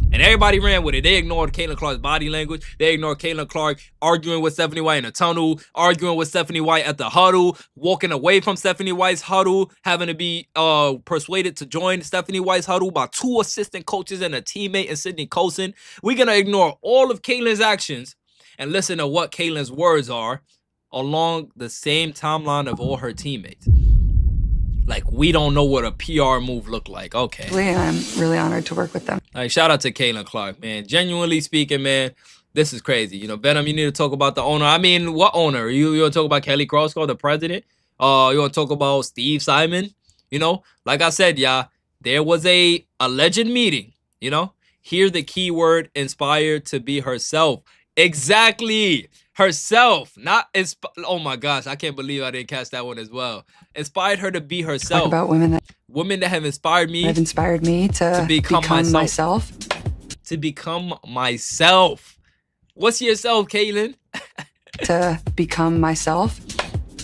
And everybody ran with it. They ignored Caitlin Clark's body language. They ignored Caitlin Clark arguing with Stephanie White in the tunnel, arguing with Stephanie White at the huddle, walking away from Stephanie White's huddle, having to be persuaded to join Stephanie White's huddle by 2 assistant coaches and a teammate in Sydney Colson. We're going to ignore all of Caitlin's actions and listen to what Caitlin's words are along the same timeline of all her teammates. Like, we don't know what a PR move looked like. Okay. I'm really honored to work with them. Like, shout out to Caitlin Clark, man. Genuinely speaking, man, this is crazy. Venom, you need to talk about the owner. I mean, what owner? You want to talk about Kelly Crossco, the president? You want to talk about Steve Simon? Like I said, there was a alleged meeting, Here the key word, inspired to be herself. Exactly. Herself, not oh my gosh, I can't believe I didn't catch that one as well. Inspired her to be herself. Talk about women that have inspired me. Have inspired me to become myself. To become myself. What's yourself, Caitlin? To become myself.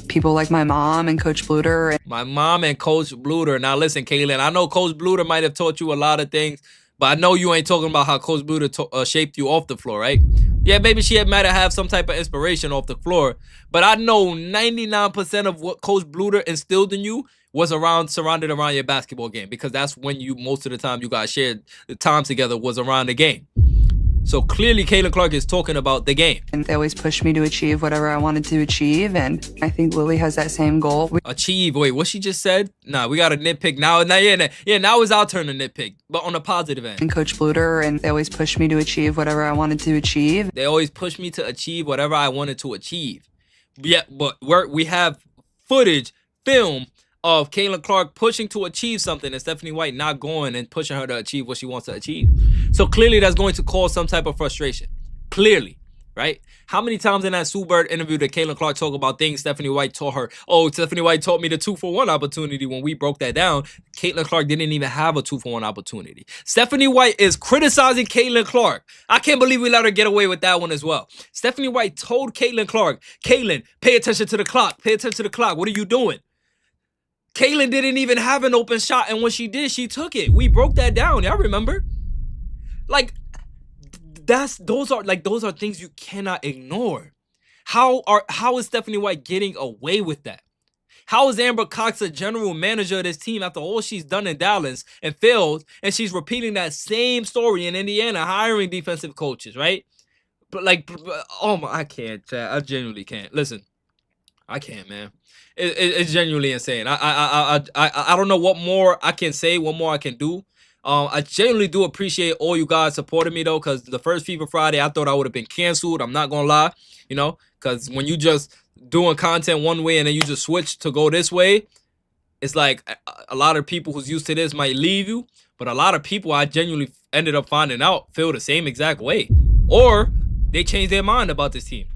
People like my mom and Coach Bluter. My mom and Coach Bluter. Now listen, Caitlin, I know Coach Bluter might have taught you a lot of things, but I know you ain't talking about how Coach Bluter shaped you off the floor, right? Yeah, maybe she might have some type of inspiration off the floor, but I know 99% of what Coach Bluter instilled in you was surrounded around your basketball game, because that's when most of the time you guys shared the time together was around the game. So clearly, Caitlin Clark is talking about the game. And they always pushed me to achieve whatever I wanted to achieve, and I think Lily has that same goal. Achieve? Wait, what she just said? Nah, we got to nitpick now. Now it's our turn to nitpick, but on a positive end. And Coach Bluter, and they always pushed me to achieve whatever I wanted to achieve. They always pushed me to achieve whatever I wanted to achieve. Yeah, but we have footage, film, of Caitlin Clark pushing to achieve something and Stephanie White not going and pushing her to achieve what she wants to achieve. So clearly that's going to cause some type of frustration. Clearly, right? How many times in that Sue Bird interview did Caitlin Clark talk about things Stephanie White taught her? Oh, Stephanie White taught me the 2-for-1 opportunity. When we broke that down, Caitlin Clark didn't even have a 2-for-1 opportunity. Stephanie White is criticizing Caitlin Clark. I can't believe we let her get away with that one as well. Stephanie White told Caitlin Clark, Caitlin, pay attention to the clock. Pay attention to the clock. What are you doing? Caitlin didn't even have an open shot, and when she did, she took it. We broke that down. Y'all remember? Like, those are things you cannot ignore. How is Stephanie White getting away with that? How is Amber Cox a general manager of this team after all she's done in Dallas and failed, and she's repeating that same story in Indiana, hiring defensive coaches, right? But oh my, I can't, Chad. I genuinely can't. Listen, I can't, man. It's genuinely insane. I don't know what more I can say, what more I can do. I genuinely do appreciate all you guys supporting me though, because the first FIFA Friday, I thought I would have been canceled. I'm not gonna lie, because when you just doing content one way and then you just switch to go this way, it's like a lot of people who's used to this might leave you, but a lot of people I genuinely ended up finding out feel the same exact way, or they changed their mind about this team.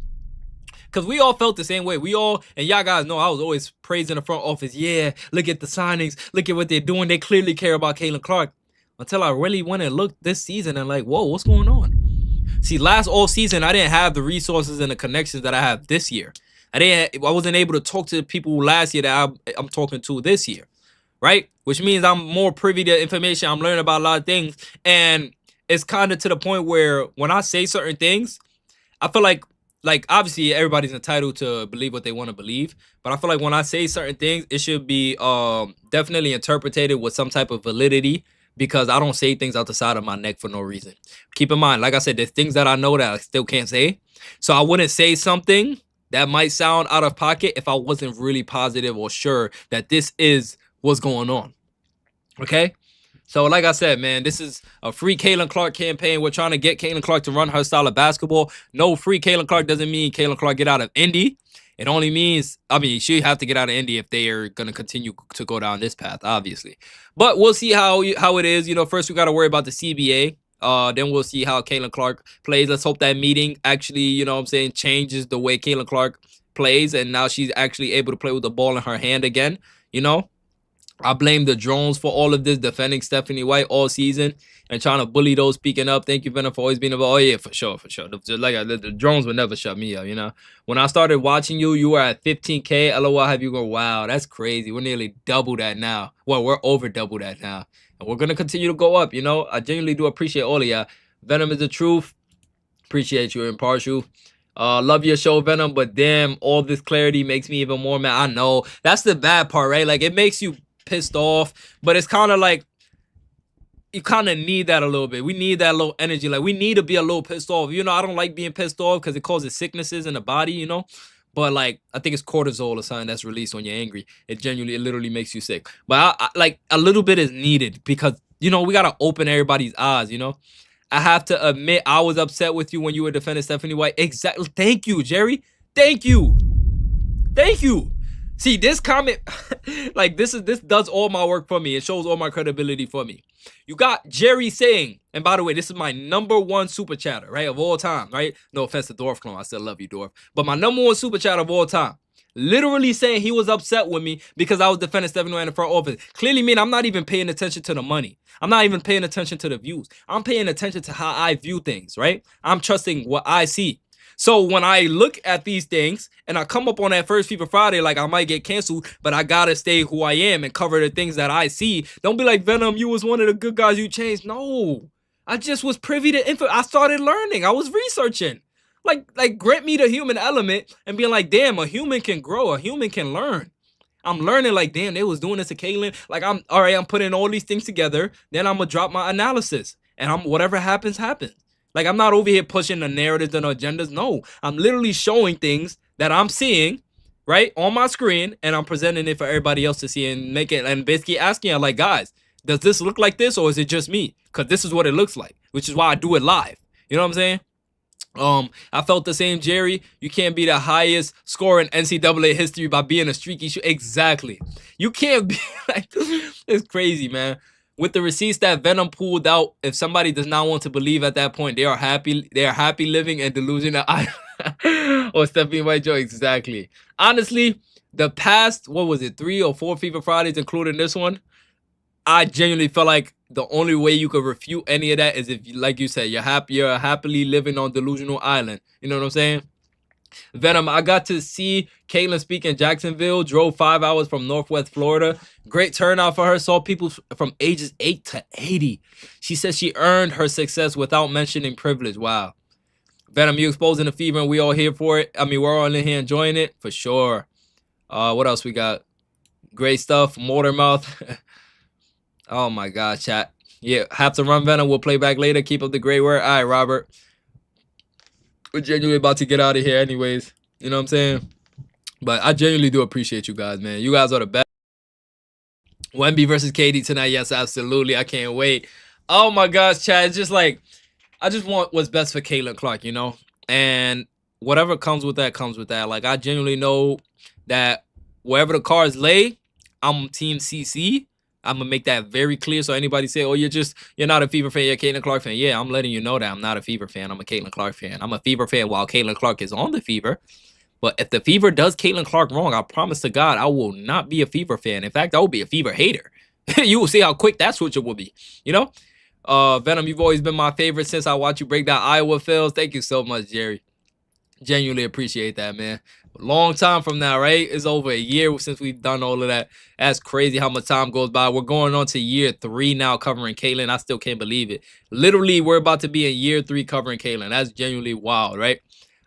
Because we all felt the same way. We all, and y'all guys know I was always praising the front office. Yeah, look at the signings. Look at what they're doing. They clearly care about Caitlin Clark. Until I really went and looked this season and like, whoa, what's going on? See, last all season, I didn't have the resources and the connections that I have this year. I wasn't able to talk to the people last year that I'm talking to this year, right? Which means I'm more privy to information. I'm learning about a lot of things. And it's kind of to the point where when I say certain things, I feel like obviously everybody's entitled to believe what they want to believe, but I feel like when I say certain things, it should be definitely interpreted with some type of validity, because I don't say things out the side of my neck for no reason. Keep in mind, like I said, there's things that I know that I still can't say. So I wouldn't say something that might sound out of pocket if I wasn't really positive or sure that this is what's going on. Okay? So like I said, man, this is a free Caitlin Clark campaign. We're trying to get Caitlin Clark to run her style of basketball. No, free Caitlin Clark doesn't mean Caitlin Clark get out of Indy. It only means, she have to get out of Indy if they are going to continue to go down this path, obviously. But we'll see how it is. First we got to worry about the CBA. Then we'll see how Caitlin Clark plays. Let's hope that meeting actually, changes the way Caitlin Clark plays. And now she's actually able to play with the ball in her hand again, I blame the drones for all of this, defending Stephanie White all season and trying to bully those speaking up. Thank you, Venom, for always being about. Oh, yeah, for sure. The drones would never shut me up, When I started watching you, you were at 15K. LOL, have you go, wow, that's crazy. We're nearly double that now. Well, we're over double that now. And we're going to continue to go up, I genuinely do appreciate all of y'all. Venom is the truth. Appreciate you, Impartial. Love your show, Venom, but damn, all this clarity makes me even more mad. I know. That's the bad part, right? Like, it makes you pissed off, but it's kind of like you kind of need that a little bit. We need that little energy. Like, we need to be a little pissed off. I don't like being pissed off because it causes sicknesses in the body, but like, I think it's cortisol or something that's released when you're angry. It literally makes you sick. But I like, a little bit is needed because we got to open everybody's eyes. I have to admit, I was upset with you when you were defending Stephanie White. Exactly. Thank you, Jerry. Thank you. See, this comment, like, this does all my work for me. It shows all my credibility for me. You got Jerry saying, and by the way, this is my #1 super chatter, right, of all time, right? No offense to Dorf Clone, I still love you, Dorf. But my #1 super chatter of all time, literally saying he was upset with me because I was defending Stephanie White in the front office. Clearly mean I'm not even paying attention to the money. I'm not even paying attention to the views. I'm paying attention to how I view things, right? I'm trusting what I see. So when I look at these things and I come up on that first FIFA Friday, like, I might get canceled, but I gotta stay who I am and cover the things that I see. Don't be like, Venom, you was one of the good guys, you changed. No, I just was privy to info. I started learning. I was researching. Like grant me the human element and being like, damn, a human can grow. A human can learn. I'm learning like, damn, they was doing this to Caitlin. Like, I'm putting all these things together. Then I'm gonna drop my analysis and whatever happens, happens. Like, I'm not over here pushing the narratives and agendas. No, I'm literally showing things that I'm seeing, right, on my screen, and I'm presenting it for everybody else to see and make it, and basically asking, like, guys, does this look like this or is it just me? Because this is what it looks like, which is why I do it live. You know what I'm saying? I felt the same, Jerry. You can't be the highest scorer in NCAA history by being a streaky shooter. Exactly. You can't be like, it's crazy, man. With the receipts that Venom pulled out, if somebody does not want to believe at that point, they are happy living and delusional. Or Stephanie White joke, exactly. Honestly, the past, 3 or 4 FIFA Fridays, including this one, I genuinely felt like the only way you could refute any of that is if, like you said, you're happily living on delusional island. You know what I'm saying? Venom, I got to see Caitlyn speak in Jacksonville, drove 5 hours from Northwest Florida. Great turnout for her, saw people from ages 8 to 80. She says she earned her success without mentioning privilege. Wow. Venom, you exposing the fever and we all here for it. I mean, we're all in here enjoying it, for sure. What else we got? Great stuff, Motormouth. Oh my God, chat. Yeah, have to run, Venom. We'll play back later. Keep up the great work. All right, Robert. We're genuinely about to get out of here anyways. You know what I'm saying? But I genuinely do appreciate you guys, man. You guys are the best. Wemby versus KD tonight. Yes, absolutely. I can't wait. Oh my gosh, Chad. It's just like, I just want what's best for Caitlin Clark, you know? And whatever comes with that, comes with that. Like, I genuinely know that wherever the cards lay, I'm Team CC. I'm gonna make that very clear. So anybody say, "Oh, you're not a Fever fan, you're a Caitlin Clark fan." Yeah, I'm letting you know that I'm not a Fever fan. I'm a Caitlin Clark fan. I'm a Fever fan while Caitlin Clark is on the Fever. But if the Fever does Caitlin Clark wrong, I promise to God, I will not be a Fever fan. In fact, I will be a Fever hater. You will see how quick that switcher will be. You know, Venom, you've always been my favorite since I watched you break down Iowa Phils. Thank you so much, Jerry. Genuinely appreciate that, man. Long time from now, right? It's over a year since we've done all of that. That's crazy how much time goes by. We're going on to year 3 now covering Caitlyn. I still can't believe it. Literally, we're about to be in year 3 covering Caitlyn. That's genuinely wild, right?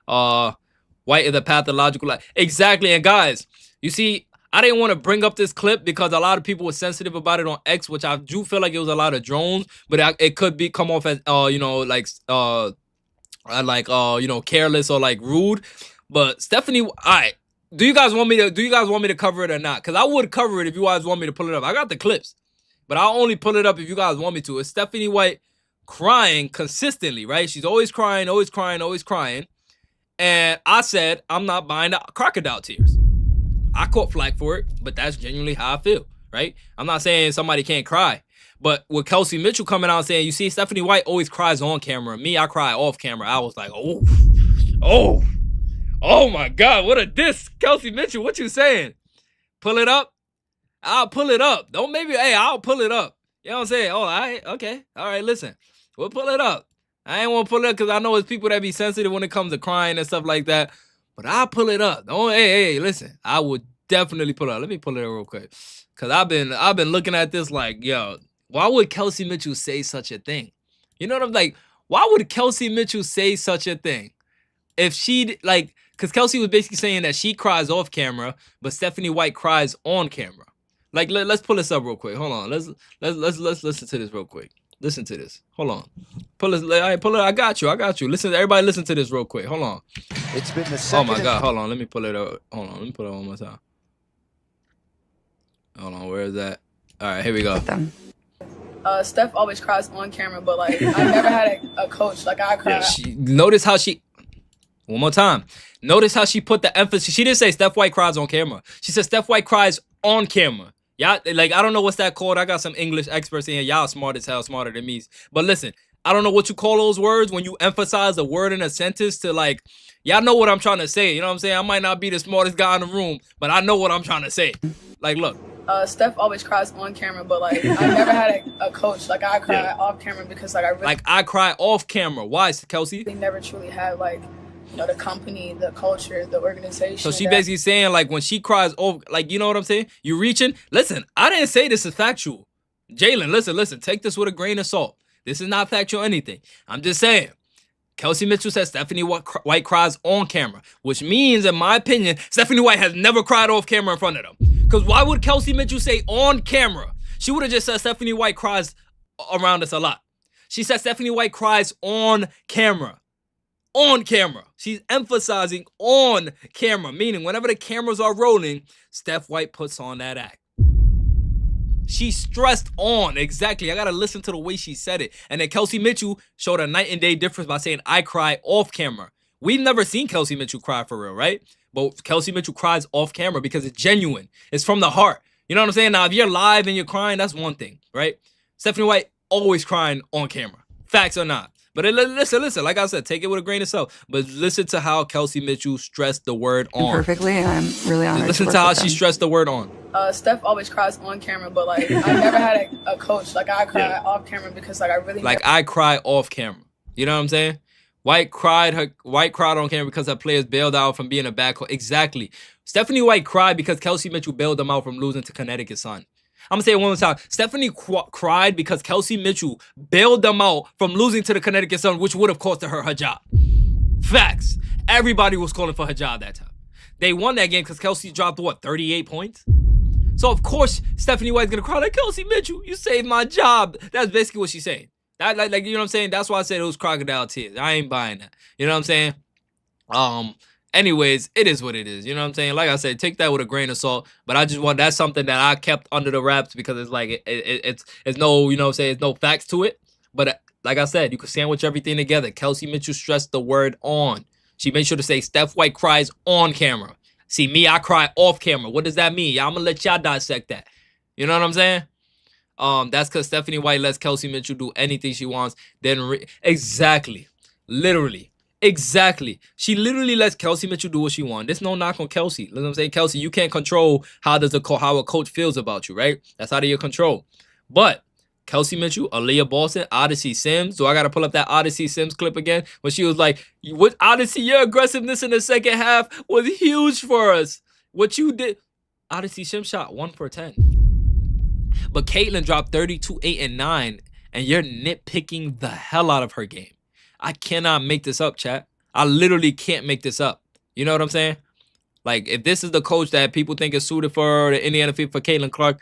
White is the pathological. Exactly. And guys, you see, I didn't want to bring up this clip because a lot of people were sensitive about it on X, which I do feel like it was a lot of drones, but it could be come off as, you know, careless or like rude. But Stephanie, all right. Do you guys want me to cover it or not? Because I would cover it if you guys want me to pull it up. I got the clips, but I'll only pull it up if you guys want me to. It's Stephanie White crying consistently, right? She's always crying, always crying, always crying. And I said, I'm not buying the crocodile tears. I caught flack for it, but that's genuinely how I feel, right? I'm not saying somebody can't cry. But with Kelsey Mitchell coming out saying, you see, Stephanie White always cries on camera. Me, I cry off camera. I was like, oh my God, what a diss. Kelsey Mitchell, what you saying? Pull it up? I'll pull it up. Don't maybe, hey, I'll pull it up. You know what I'm saying? Oh, all right, okay. All right, listen. We'll pull it up. I ain't want to pull it up because I know it's people that be sensitive when it comes to crying and stuff like that. But I'll pull it up. Don't, hey, listen. I would definitely pull it up. Let me pull it up real quick. Because I've been looking at this like, yo, why would Kelsey Mitchell say such a thing? You know what I'm like? Why would Kelsey Mitchell say such a thing? If she, like, because Kelsey was basically saying that she cries off camera, but Stephanie White cries on camera. Like, let's pull this up real quick. Hold on. Let's listen to this real quick. Listen to this. Hold on. Pull it. I got you. Listen, everybody listen to this real quick. Hold on. It's been the second. Oh my God. Hold on. Let me pull it up. Hold on. Let me pull it up one more time. Hold on. Where is that? All right, here we go. Steph always cries on camera, but like I never had a coach like I cry. Yeah, notice how she. One more time. Notice how she put the emphasis. She didn't say Steph White cries on camera. She said Steph White cries on camera. Y'all, like, I don't know what's that called. I got some English experts in here. Y'all smart as hell, smarter than me. But listen, I don't know what you call those words when you emphasize a word in a sentence to like, y'all know what I'm trying to say. You know what I'm saying? I might not be the smartest guy in the room, but I know what I'm trying to say. Like, look. Steph always cries on camera, but like I never had a coach like I cry off camera because like I really I cry off camera. Why, Kelsey? They never truly had like, you know, the company, the culture, the organization. So she basically saying like when she cries off, like, you know what I'm saying? You reaching? Listen, I didn't say this is factual. Jalen, listen, take this with a grain of salt. This is not factual or anything. I'm just saying. Kelsey Mitchell says Stephanie White cries on camera, which means, in my opinion, Stephanie White has never cried off camera in front of them. Because why would Kelsey Mitchell say on camera? She would have just said Stephanie White cries around us a lot. She said Stephanie White cries on camera. On camera. She's emphasizing on camera, meaning whenever the cameras are rolling, Steph White puts on that act. She stressed on, exactly. I got to listen to the way she said it. And then Kelsey Mitchell showed a night and day difference by saying, I cry off camera. We've never seen Kelsey Mitchell cry for real, right? But Kelsey Mitchell cries off camera because it's genuine. It's from the heart. You know what I'm saying? Now, if you're live and you're crying, that's one thing, right? Stephanie White always crying on camera. Facts or not. But listen, like I said, take it with a grain of salt. But listen to how Kelsey Mitchell stressed the word on. Perfectly, and I'm really honored. Listen to how she stressed the word on. Steph always cries on camera, but like I never had a coach like I cry off camera because like I really I cry off camera. You know what I'm saying? White cried on camera because her players bailed out from being a bad coach. Exactly. Stephanie White cried because Kelsey Mitchell bailed them out from losing to Connecticut Sun. I'm going to say it one more time. Stephanie cried because Kelsey Mitchell bailed them out from losing to the Connecticut Sun, which would have cost her job. Facts. Everybody was calling for her job that time. They won that game because Kelsey dropped, 38 points? So, of course, Stephanie White's going to cry like, Kelsey Mitchell, you saved my job. That's basically what she's saying. That, like, you know what I'm saying? That's why I said it was crocodile tears. I ain't buying that. You know what I'm saying? Anyways, it is what it is. You know what I'm saying? Like I said, take that with a grain of salt. But I just want, that's something that I kept under the wraps because it's like, it's no, you know what I'm saying? It's no facts to it. But like I said, you can sandwich everything together. Kelsey Mitchell stressed the word on. She made sure to say Steph White cries on camera. See, me, I cry off camera. What does that mean? I'm going to let y'all dissect that. You know what I'm saying? That's because Stephanie White lets Kelsey Mitchell do anything she wants. Exactly. Literally. Exactly. She literally lets Kelsey Mitchell do what she wants. There's no knock on Kelsey. You know what I'm saying? Kelsey, you can't control how a coach feels about you, right? That's out of your control. But Kelsey Mitchell, Aaliyah Boston, Odyssey Sims. Do I got to pull up that Odyssey Sims clip again? When she was like, "What Odyssey, your aggressiveness in the second half was huge for us. What you did." Odyssey Sims shot 1 for 10. But Caitlin dropped 32, 8, and 9, and you're nitpicking the hell out of her game. I cannot make this up, chat. I literally can't make this up. You know what I'm saying? Like, if this is the coach that people think is suited for the Indiana Fever for Caitlin Clark,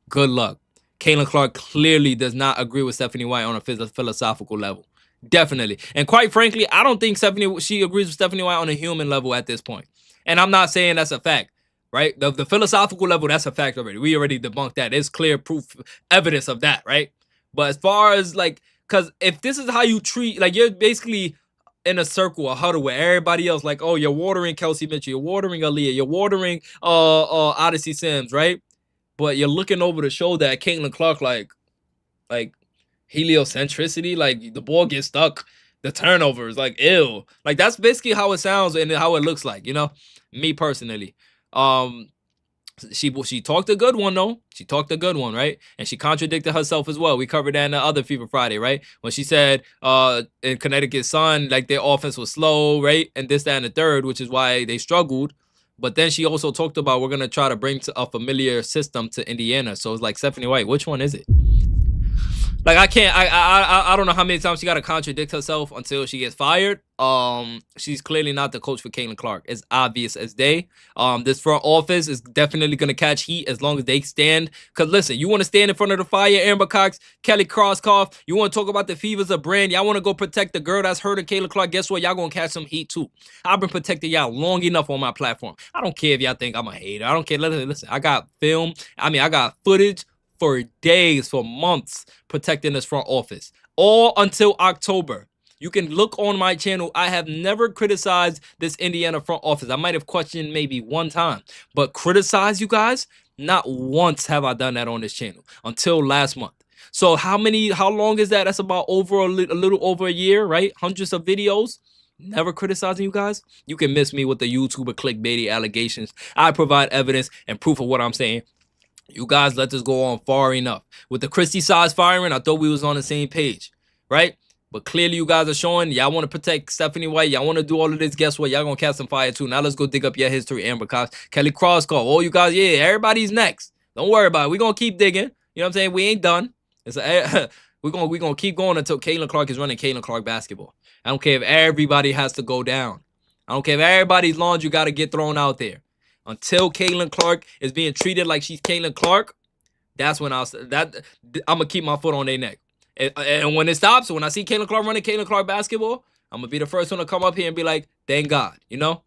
good luck. Caitlin Clark clearly does not agree with Stephanie White on a philosophical level. Definitely. And quite frankly, I don't think she agrees with Stephanie White on a human level at this point. And I'm not saying that's a fact, right? The philosophical level, that's a fact already. We already debunked that. There's clear proof, evidence of that, right? But as far as like, because if this is how you treat, like you're basically in a circle, a huddle with everybody else, like, oh, you're watering Kelsey Mitchell, you're watering Aaliyah, you're watering Odyssey Sims, right? But you're looking over the shoulder at Caitlin Clark like heliocentricity, like the ball gets stuck, the turnovers, like ew. Like that's basically how it sounds and how it looks like, you know? Me personally. She talked a good one though. She talked a good one, right? And she contradicted herself as well. We covered that in the other Fever Friday, right? When she said in Connecticut Sun, like their offense was slow, right? And this, that, and the third, which is why they struggled. But then she also talked about we're going to try to bring a familiar system to Indiana. So it's like, Stephanie White, which one is it? Like, I don't know how many times she got to contradict herself until she gets fired. She's clearly not the coach for Caitlin Clark. It's obvious as day. This front office is definitely going to catch heat as long as they stand. Because listen, you want to stand in front of the fire, Amber Cox, Kelly Crosskoff. You want to talk about the Fevers of brand. Y'all want to go protect the girl that's hurting Caitlin Clark. Guess what? Y'all going to catch some heat too. I've been protecting y'all long enough on my platform. I don't care if y'all think I'm a hater. I don't care. Listen, I got film. I got footage for days, for months, protecting this front office. All until October. You can look on my channel. I have never criticized this Indiana front office. I might have questioned maybe one time. But criticize you guys? Not once have I done that on this channel. Until last month. So how long is that? That's about a little over a year, right? Hundreds of videos. Never criticizing you guys. You can miss me with the YouTuber clickbaity allegations. I provide evidence and proof of what I'm saying. You guys let this go on far enough. With the Christie size firing, I thought we was on the same page, right? But clearly you guys are showing y'all want to protect Stephanie White. Y'all want to do all of this. Guess what? Y'all going to catch some fire too. Now let's go dig up your history, Amber Cox. Kelly Crosskoff. Oh, you guys, yeah, everybody's next. Don't worry about it. We're going to keep digging. You know what I'm saying? We ain't done. We're going to keep going until Caitlin Clark is running Caitlin Clark basketball. I don't care if everybody has to go down. I don't care if everybody's laundry got to get thrown out there. Until Caitlin Clark is being treated like she's Caitlin Clark, that's when I'm gonna keep my foot on their neck. And when it stops, when I see Caitlin Clark running Caitlin Clark basketball, I'm gonna be the first one to come up here and be like, thank God, you know?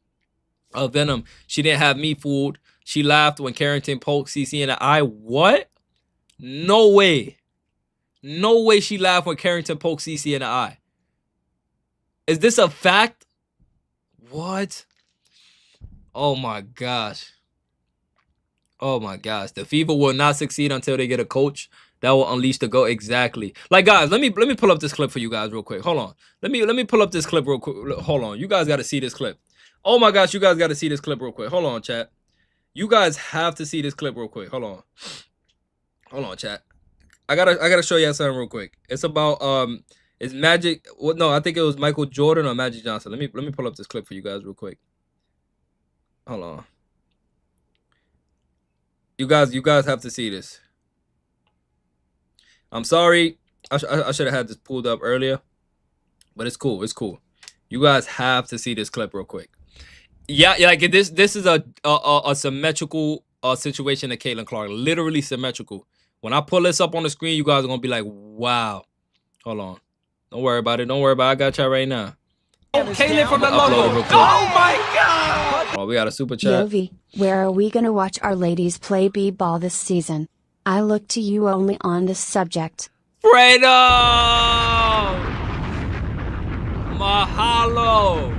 Venom, she didn't have me fooled. She laughed when Carrington poked CC in the eye. What? No way. No way she laughed when Carrington poked CC in the eye. Is this a fact? What? Oh my gosh. Oh my gosh. The Fever will not succeed until they get a coach that will unleash the GOAT. Exactly. Like, guys, let me pull up this clip for you guys real quick. Hold on. Let me pull up this clip real quick. Hold on. You guys got to see this clip. Oh my gosh, you guys got to see this clip real quick. Hold on, chat. You guys have to see this clip real quick. Hold on. Hold on, chat. I gotta show you something real quick. It's about Is Magic? Well, no, I think it was Michael Jordan or Magic Johnson. Let me pull up this clip for you guys real quick. Hold on. You guys have to see this. I'm sorry. I should have had this pulled up earlier, but it's cool. It's cool. You guys have to see this clip real quick. Yeah, like this is a symmetrical situation to Caitlin Clark. Literally symmetrical. When I pull this up on the screen, you guys are gonna be like, wow. Hold on. Don't worry about it. Don't worry about it. I got y'all right now. Oh, Caitlin from the logo. Oh my God! Oh, we got a super chat. Yovi, where are we gonna watch our ladies play b-ball this season? I look to you only on this subject. Fredo! Mahalo!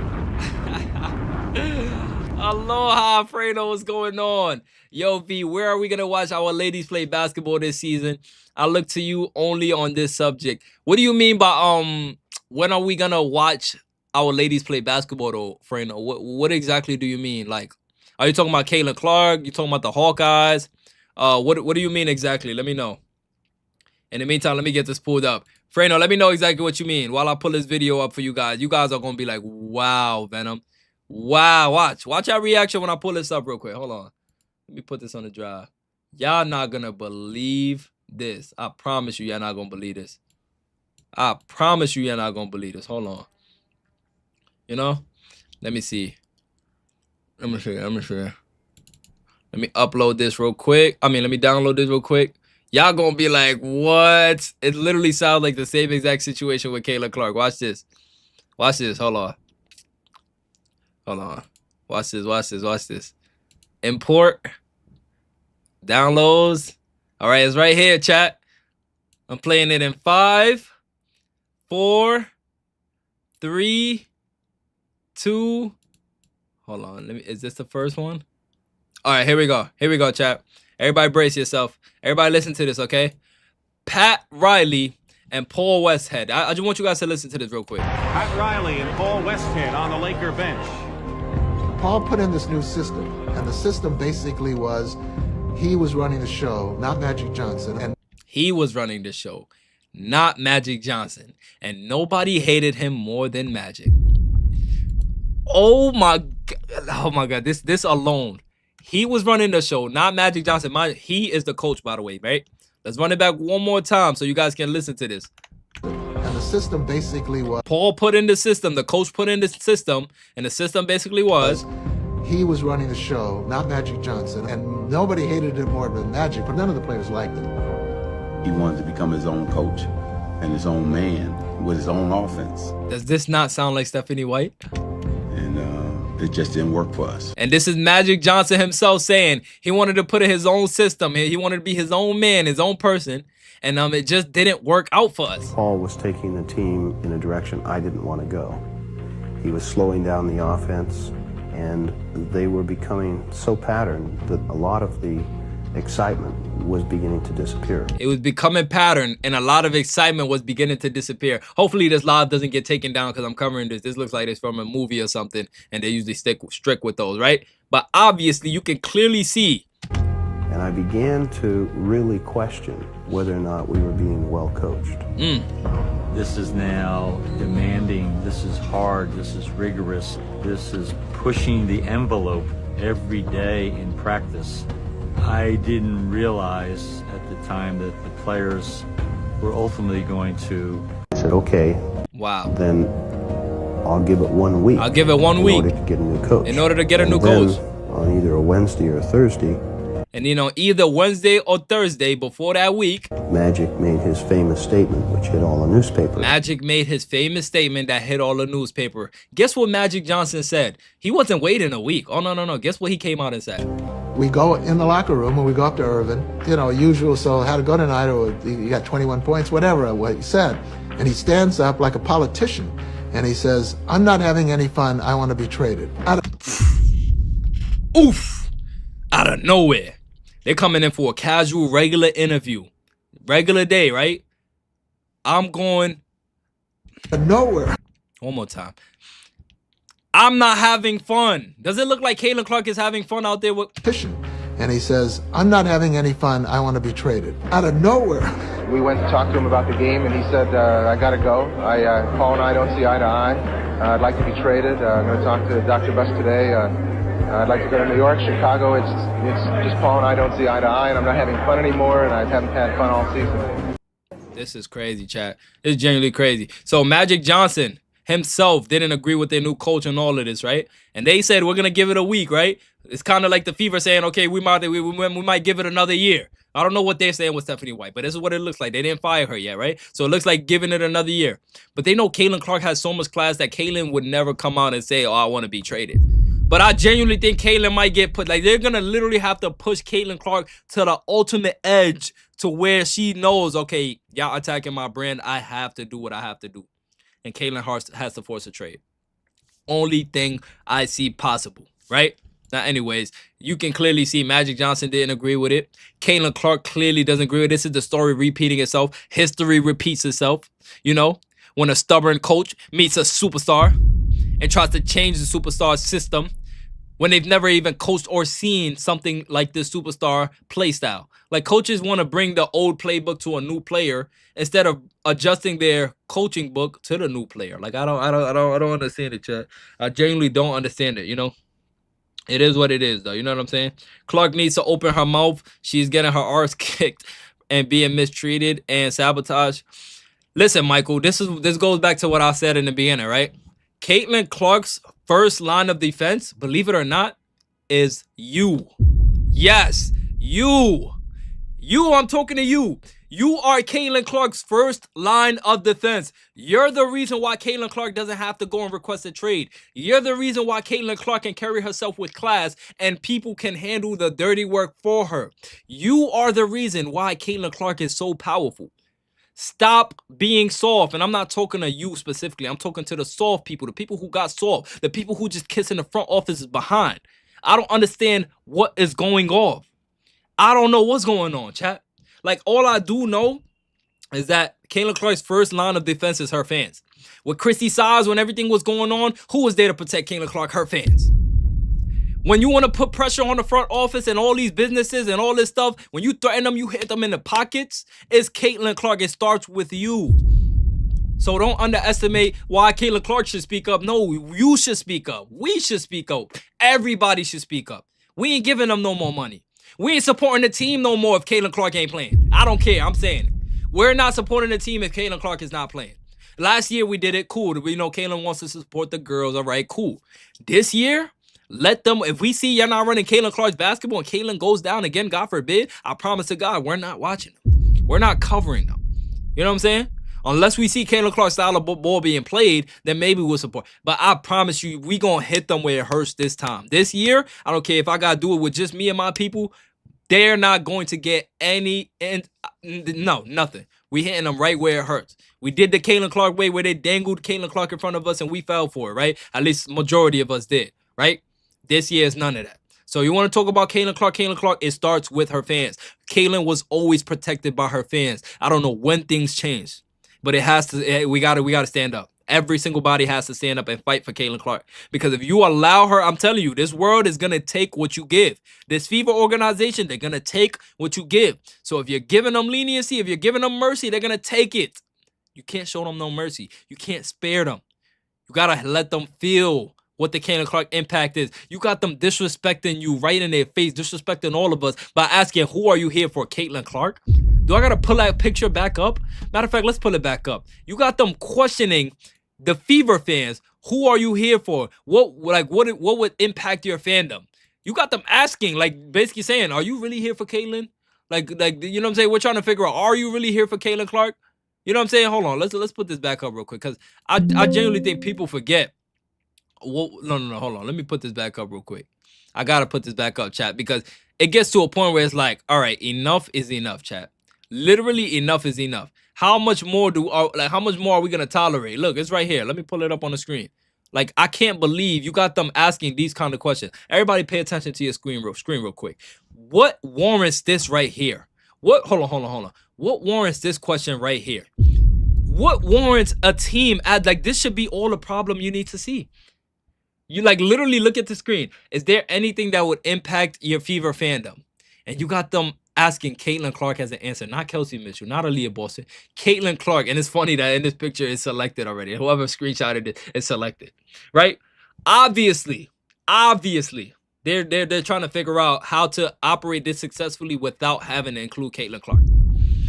Aloha, Fredo, what's going on? Yo, V, where are we gonna watch our ladies play basketball this season? I look to you only on this subject. What do you mean by when are we gonna watch our ladies play basketball though, Fredo? What exactly do you mean? Like, are you talking about Caitlin Clark? You talking about the Hawkeyes? What do you mean exactly? Let me know. In the meantime, let me get this pulled up. Fredo, let me know exactly what you mean while I pull this video up for you guys. You guys are gonna be like, wow, Venom. Wow, watch our reaction when I pull this up real quick. Hold on. Let me put this on the drive. Y'all not gonna believe this. I promise you, y'all not gonna believe this. I promise you, y'all not gonna believe this. Hold on. You know? Let me see. Let me show you. Let me upload this real quick. Let me download this real quick. Y'all gonna be like, what? It literally sounds like the same exact situation with Caitlin Clark. Watch this. Watch this. Hold on. Watch this. Import. Downloads. All right, it's right here, chat. I'm playing it in 5, 4, 3, 2. Hold on. Is this the first one? All right, here we go. Here we go, chat. Everybody brace yourself. Everybody listen to this, okay? Pat Riley and Paul Westhead. I just want you guys to listen to this real quick. Pat Riley and Paul Westhead on the Laker bench. Paul put in this new system, and the system basically was he was running the show, not Magic Johnson. And he was running the show, not Magic Johnson. And nobody hated him more than Magic. Oh my God. This alone. He was running the show, not Magic Johnson. He is the coach, by the way, right? Let's run it back one more time so you guys can listen to this. And the system basically was Paul put in the system, the coach put in the system, and the system basically was he was running the show, not Magic Johnson. And nobody hated him more than Magic, but none of the players liked him. He wanted to become his own coach and his own man with his own offense. Does this not sound like Stephanie White? It just didn't work for us. And this is Magic Johnson himself saying he wanted to put in his own system. He wanted to be his own man, his own person. And it just didn't work out for us. Paul was taking the team in a direction I didn't want to go. He was slowing down the offense, and they were becoming so patterned that a lot of the excitement was beginning to disappear. It was becoming pattern, and a lot of excitement was beginning to disappear. Hopefully this live doesn't get taken down because I'm covering this. This looks like it's from a movie or something, and they usually stick strict with those, right? But obviously you can clearly see. And I began to really question whether or not we were being well coached. This is now demanding, this is hard, this is rigorous, this is pushing the envelope every day in practice. I didn't realize at the time that the players were ultimately going to... I said, okay, wow. Then I'll give it 1 week. I'll give it 1 week. In order to get a new coach. In order to get a new then, coach. On either a Wednesday or a Thursday. And either Wednesday or Thursday before that week, Magic made his famous statement, which hit all the newspapers. Magic made his famous statement that hit all the newspaper. Guess what Magic Johnson said? He wasn't waiting a week. Oh, no. Guess what he came out and said? We go in the locker room and we go up to Irvin, usual, so how to go tonight, or you got 21 points, whatever, what he said. And he stands up like a politician and he says, I'm not having any fun, I want to be traded. Oof! Out of nowhere. They're coming in for a casual, regular interview. Regular day, right? I'm going... nowhere. One more time. I'm not having fun. Does it look like Caitlin Clark is having fun out there with... And he says, I'm not having any fun. I want to be traded. Out of nowhere. We went to talk to him about the game, and he said, I got to go. Paul and I don't see eye to eye. I'd like to be traded. I'm going to talk to Dr. Buss today. I'd like to go to New York, Chicago. It's just Paul and I don't see eye to eye, and I'm not having fun anymore, and I haven't had fun all season. This is crazy, chat. This is genuinely crazy. So Magic Johnson himself didn't agree with their new coach and all of this, right? And they said, we're going to give it a week, right? It's kind of like the Fever saying, okay, we might give it another year. I don't know what they're saying with Stephanie White, but this is what it looks like. They didn't fire her yet, right? So it looks like giving it another year. But they know Caitlin Clark has so much class that Caitlin would never come out and say, oh, I want to be traded. But I genuinely think Caitlin might get put, like, they're going to literally have to push Caitlin Clark to the ultimate edge to where she knows, okay, y'all attacking my brand. I have to do what I have to do. And Caitlin Hart has to force a trade. Only thing I see possible, right? Now, anyways, you can clearly see Magic Johnson didn't agree with it. Caitlin Clark clearly doesn't agree with it. This is the story repeating itself. History repeats itself. You know, when a stubborn coach meets a superstar and tries to change the superstar system when they've never even coached or seen something like this superstar play style. Like, coaches want to bring the old playbook to a new player instead of adjusting their coaching book to the new player. Like, I don't understand it, chat. I genuinely don't understand it, you know? It is what it is, though. You know what I'm saying? Clark needs to open her mouth. She's getting her arse kicked and being mistreated and sabotaged. Listen, Michael, this goes back to what I said in the beginning, right? Caitlin Clark's first line of defense, believe it or not, is you. Yes, you. I'm talking to you. You are Caitlin Clark's first line of defense. You're the reason why Caitlin Clark doesn't have to go and request a trade. You're the reason why Caitlin Clark can carry herself with class and people can handle the dirty work for her. You are the reason why Caitlin Clark is so powerful. Stop being soft. And I'm not talking to you specifically. I'm talking to the soft people, the people who got soft, the people who just kissing the front office behind. I don't understand what is going on. I don't know what's going on, chat. Like, all I do know is that Caitlin Clark's first line of defense is her fans. With Christy Size, when everything was going on, who was there to protect Caitlin Clark? Her fans. When you want to put pressure on the front office and all these businesses and all this stuff, when you threaten them, you hit them in the pockets, it's Caitlin Clark. It starts with you. So don't underestimate why Caitlin Clark should speak up. No, you should speak up. We should speak up. Everybody should speak up. We ain't giving them no more money. We ain't supporting the team no more if Caitlin Clark ain't playing. I don't care. I'm saying it. We're not supporting the team if Caitlin Clark is not playing. Last year we did it. Cool. We know Caitlin wants to support the girls. All right, cool. This year, let them. If we see you're not running Caitlin Clark's basketball and Caitlin goes down again, God forbid, I promise to God, we're not watching them. We're not covering them. You know what I'm saying? Unless we see Caitlin Clark's style of ball being played, then maybe we'll support. But I promise you, we going to hit them where it hurts this time. This year, I don't care if I got to do it with just me and my people. They're not going to get nothing. We hitting them right where it hurts. We did the Caitlin Clark way where they dangled Caitlin Clark in front of us and we fell for it, right? At least majority of us did, right? This year is none of that. So you want to talk about Caitlin Clark, it starts with her fans. Caitlin was always protected by her fans. I don't know when things changed, but it has to. We gotta stand up. Every single body has to stand up and fight for Caitlin Clark. Because if you allow her, I'm telling you, this world is going to take what you give. This Fever organization, they're going to take what you give. So if you're giving them leniency, if you're giving them mercy, they're going to take it. You can't show them no mercy. You can't spare them. You got to let them feel what the Caitlin Clark impact is. You got them disrespecting you right in their face, disrespecting all of us by asking, who are you here for, Caitlin Clark? Do I got to pull that picture back up? Matter of fact, let's pull it back up. You got them questioning the Fever fans. Who are you here for? What would impact your fandom? You got them asking, like, basically saying, are you really here for Caitlin? Like, you know what I'm saying? We're trying to figure out, are you really here for Caitlin Clark? You know what I'm saying? Hold on, let's put this back up real quick, because I genuinely think people forget. Well, no, hold on. Let me put this back up real quick. I gotta put this back up, chat, because it gets to a point where it's like, all right, enough is enough, chat. Literally, enough is enough. How much more are we gonna tolerate? Look, it's right here. Let me pull it up on the screen. Like, I can't believe you got them asking these kind of questions. Everybody pay attention to your screen real quick. What warrants this right here? Hold on. What warrants this question right here? What warrants a team like this? Should be all the problem you need to see. You like literally look at the screen. Is there anything that would impact your Fever fandom? And you got them asking Caitlin Clark as an answer, not Kelsey Mitchell, not Aaliyah Boston, Caitlin Clark. And it's funny that in this picture it's selected already. Whoever screenshotted it is selected, right? Obviously, they're trying to figure out how to operate this successfully without having to include Caitlin Clark.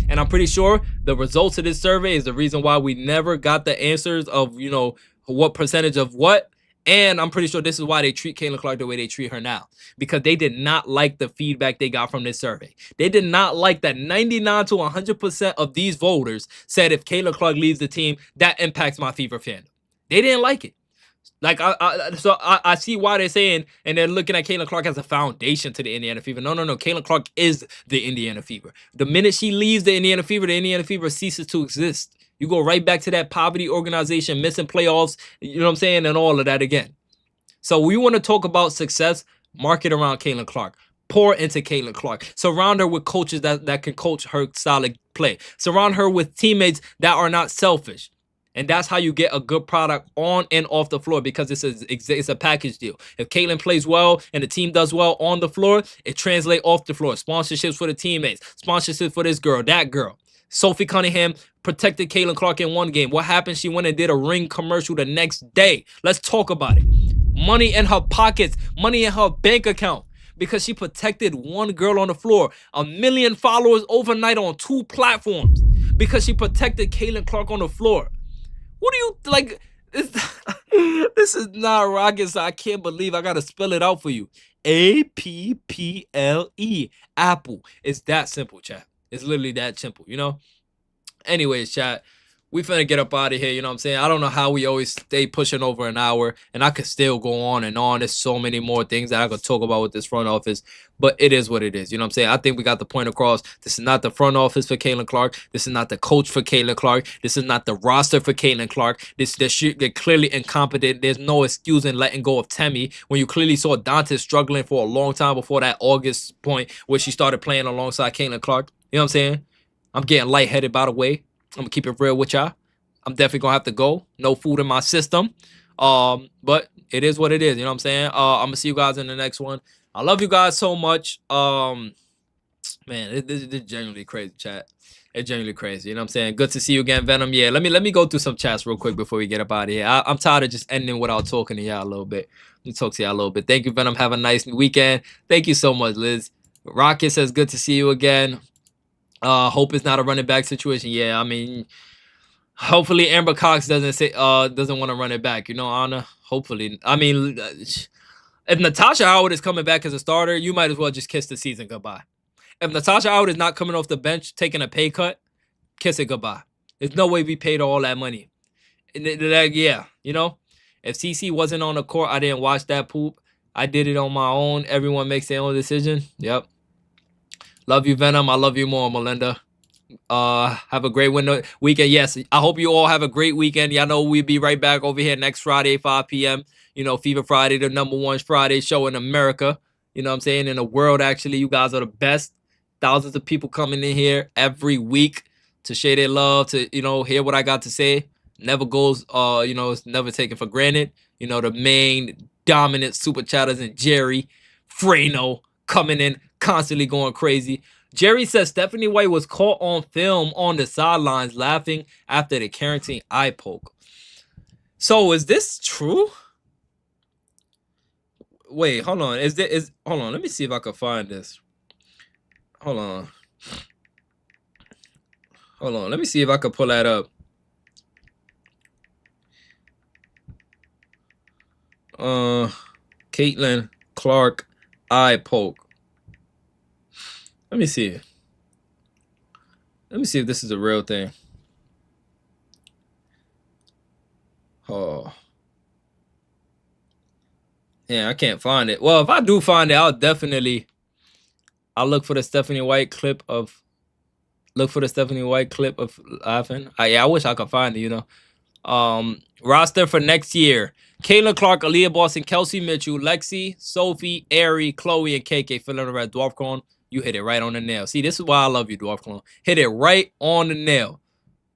And I'm pretty sure the results of this survey is the reason why we never got the answers of, you know, what percentage of what. And I'm pretty sure this is why they treat Caitlin Clark the way they treat her now. Because they did not like the feedback they got from this survey. They did not like that 99 to 100% of these voters said if Caitlin Clark leaves the team, that impacts my Fever fandom. They didn't like it. Like, I see why they're saying, and they're looking at Caitlin Clark as a foundation to the Indiana Fever. No. Caitlin Clark is the Indiana Fever. The minute she leaves the Indiana Fever ceases to exist. You go right back to that poverty organization, missing playoffs, you know what I'm saying, and all of that again. So we want to talk about success, market around Caitlin Clark. Pour into Caitlin Clark. Surround her with coaches that can coach her style of play. Surround her with teammates that are not selfish. And that's how you get a good product on and off the floor, because it's a package deal. If Caitlin plays well and the team does well on the floor, it translates off the floor. Sponsorships for the teammates. Sponsorships for this girl, that girl. Sophie Cunningham protected Caitlin Clark in one game. What happened? She went and did a ring commercial the next day. Let's talk about it. Money in her pockets. Money in her bank account. Because she protected one girl on the floor. 1 million followers overnight on 2 platforms. Because she protected Caitlin Clark on the floor. What do you, like, this is not rocket, so I can't believe I got to spell it out for you. APPLE. Apple. It's that simple, chat. It's literally that simple, you know? Anyways, chat, we finna get up out of here, you know what I'm saying? I don't know how we always stay pushing over an hour, and I could still go on and on. There's so many more things that I could talk about with this front office, but it is what it is, you know what I'm saying? I think we got the point across. This is not the front office for Caitlin Clark. This is not the coach for Caitlin Clark. This is not the roster for Caitlin Clark. They're clearly incompetent. There's no excuse in letting go of Temi when you clearly saw Dante struggling for a long time before that August point where she started playing alongside Caitlin Clark. You know what I'm saying? I'm getting lightheaded, by the way. I'm going to keep it real with y'all. I'm definitely going to have to go. No food in my system. But it is what it is. You know what I'm saying? I'm going to see you guys in the next one. I love you guys so much. Man, this is genuinely crazy, chat. It's genuinely crazy. You know what I'm saying? Good to see you again, Venom. Yeah, let me go through some chats real quick before we get up out of here. I'm tired of just ending without talking to y'all a little bit. Let me talk to y'all a little bit. Thank you, Venom. Have a nice weekend. Thank you so much, Liz. Rocket says, good to see you again. Hope it's not a running back situation. Yeah, I mean, hopefully Amber Cox doesn't want to run it back. You know, Anna. Hopefully. I mean, if Natasha Howard is coming back as a starter, you might as well just kiss the season goodbye. If Natasha Howard is not coming off the bench, taking a pay cut, kiss it goodbye. There's no way we paid all that money. Yeah, you know, if CC wasn't on the court, I didn't watch that poop. I did it on my own. Everyone makes their own decision. Yep. Love you, Venom. I love you more, Melinda. Have a great weekend. Yes, I hope you all have a great weekend. Y'all know we'll be right back over here next Friday, 5 p.m. You know, Fever Friday, the #1 Friday show in America. You know what I'm saying? In the world, actually. You guys are the best. Thousands of people coming in here every week to share their love, to, you know, hear what I got to say. Never goes, you know, it's never taken for granted. You know, the main dominant super chatters and Jerry, Freno coming in, constantly going crazy. Jerry says Stephanie White was caught on film on the sidelines laughing after the Carrington eye poke. So is this true? Wait, hold on. Hold on. Let me see if I can find this. Hold on. Let me see if I can pull that up. Caitlin Clark eye poke. Let me see. Let me see if this is a real thing. Oh. Yeah, I can't find it. Well, if I do find it, I'll look for the Stephanie White clip of laughing. I wish I could find it, you know. Roster for next year. Caitlin Clark, Aaliyah Boston, Kelsey Mitchell, Lexi, Sophie, Ari, Chloe, and KK filling the red. Dwarf Clone, you hit it right on the nail. See, this is why I love you, Dwarf Clone. Hit it right on the nail.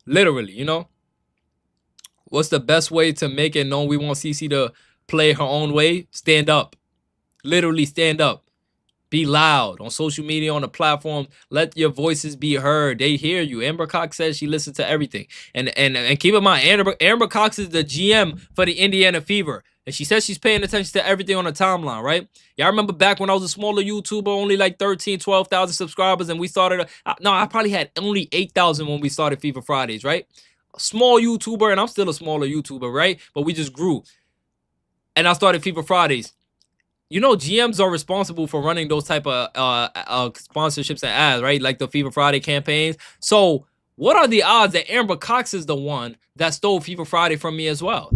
Literally, you know. What's the best way to make it known we want CC to play her own way, stand up. Literally stand up. Be loud on social media, on the platform. Let your voices be heard. They hear you. Amber Cox says she listens to everything. And keep in mind, Amber Cox is the GM for the Indiana Fever. And she says she's paying attention to everything on the timeline, right? Y'all remember back when I was a smaller YouTuber, only like 13, 12,000 subscribers, and we started, I probably had only 8,000 when we started Fever Fridays, right? A small YouTuber, and I'm still a smaller YouTuber, right? But we just grew. And I started Fever Fridays. You know, GMs are responsible for running those type of sponsorships and ads, right? Like the Fever Friday campaigns. So what are the odds that Amber Cox is the one that stole Fever Friday from me as well?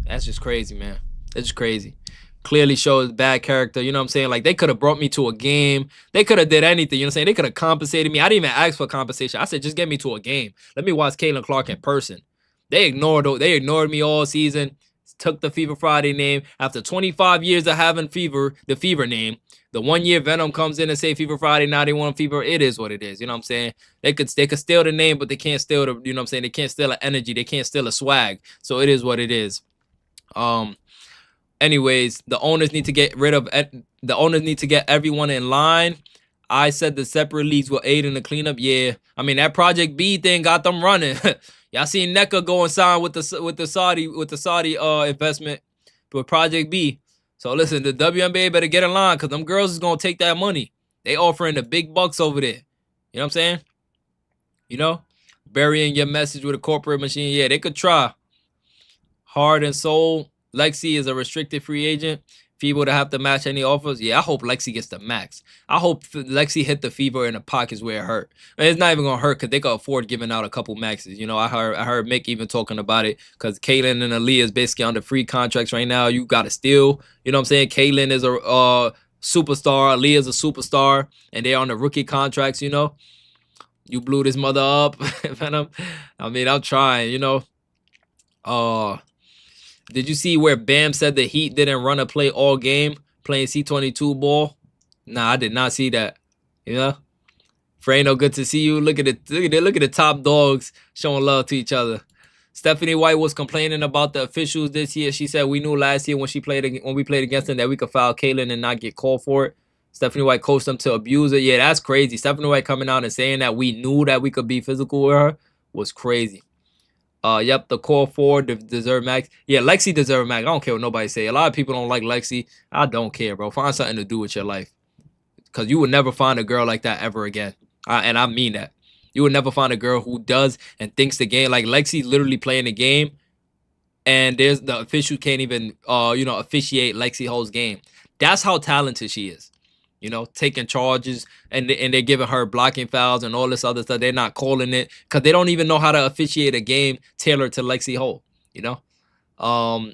That's just crazy, man. That's just crazy. Clearly shows bad character. You know what I'm saying? Like, they could have brought me to a game. They could have did anything. You know what I'm saying? They could have compensated me. I didn't even ask for compensation. I said, just get me to a game. Let me watch Caitlin Clark in person. They ignored me all season. Took the Fever Friday name. After 25 years of having Fever, the Fever name, the 1 year Venom comes in and say Fever Friday, now they want Fever. It is what it is. You know what I'm saying? They could steal the name, but they can't steal the, you know what I'm saying? They can't steal the energy. They can't steal the swag. So it is what it is. Anyways, the owners need to get everyone in line. I said the separate leagues will aid in the cleanup. Yeah. I mean, that Project B thing got them running. Y'all seen NECA go and sign with the Saudi investment with Project B. So listen, the WNBA better get in line, because them girls is gonna take that money. They offering the big bucks over there. You know what I'm saying? You know? Burying your message with a corporate machine. Yeah, they could try. Heart and soul. Lexi is a restricted free agent. Fever to have to match any offers. Yeah, I hope Lexi gets the max. I hope Lexi hit the Fever in the pockets where it hurt. And it's not even gonna hurt because they can afford giving out a couple maxes. You know, I heard Mick even talking about it, because Kaylin and Aaliyah is basically under free contracts right now. You gotta steal. You know what I'm saying? Kaylin is a superstar. Aaliyah is a superstar, and they're on the rookie contracts. You know, you blew this mother up, Venom. I mean, I'm trying. You know, did you see where Bam said the Heat didn't run a play all game playing C22 ball? Nah, I did not see that. You know? Frano, good to see you. Look at it. Look at the top dogs showing love to each other. Stephanie White was complaining about the officials this year. She said we knew last year when we played against them that we could foul Kaylin and not get called for it. Stephanie White coached them to abuse her. Yeah, that's crazy. Stephanie White coming out and saying that we knew that we could be physical with her was crazy. Yep, the core four deserve max. Yeah, Lexi deserve max. I don't care what nobody say. A lot of people don't like Lexi. I don't care, bro. Find something to do with your life, because you would never find a girl like that ever again. And I mean that. You would never find a girl who does and thinks the game. Like, Lexi's literally playing the game, and the official can't even officiate Lexi Hull's game. That's how talented she is. You know, taking charges, and they're giving her blocking fouls and all this other stuff. They're not calling it because they don't even know how to officiate a game tailored to Lexi Hull, you know?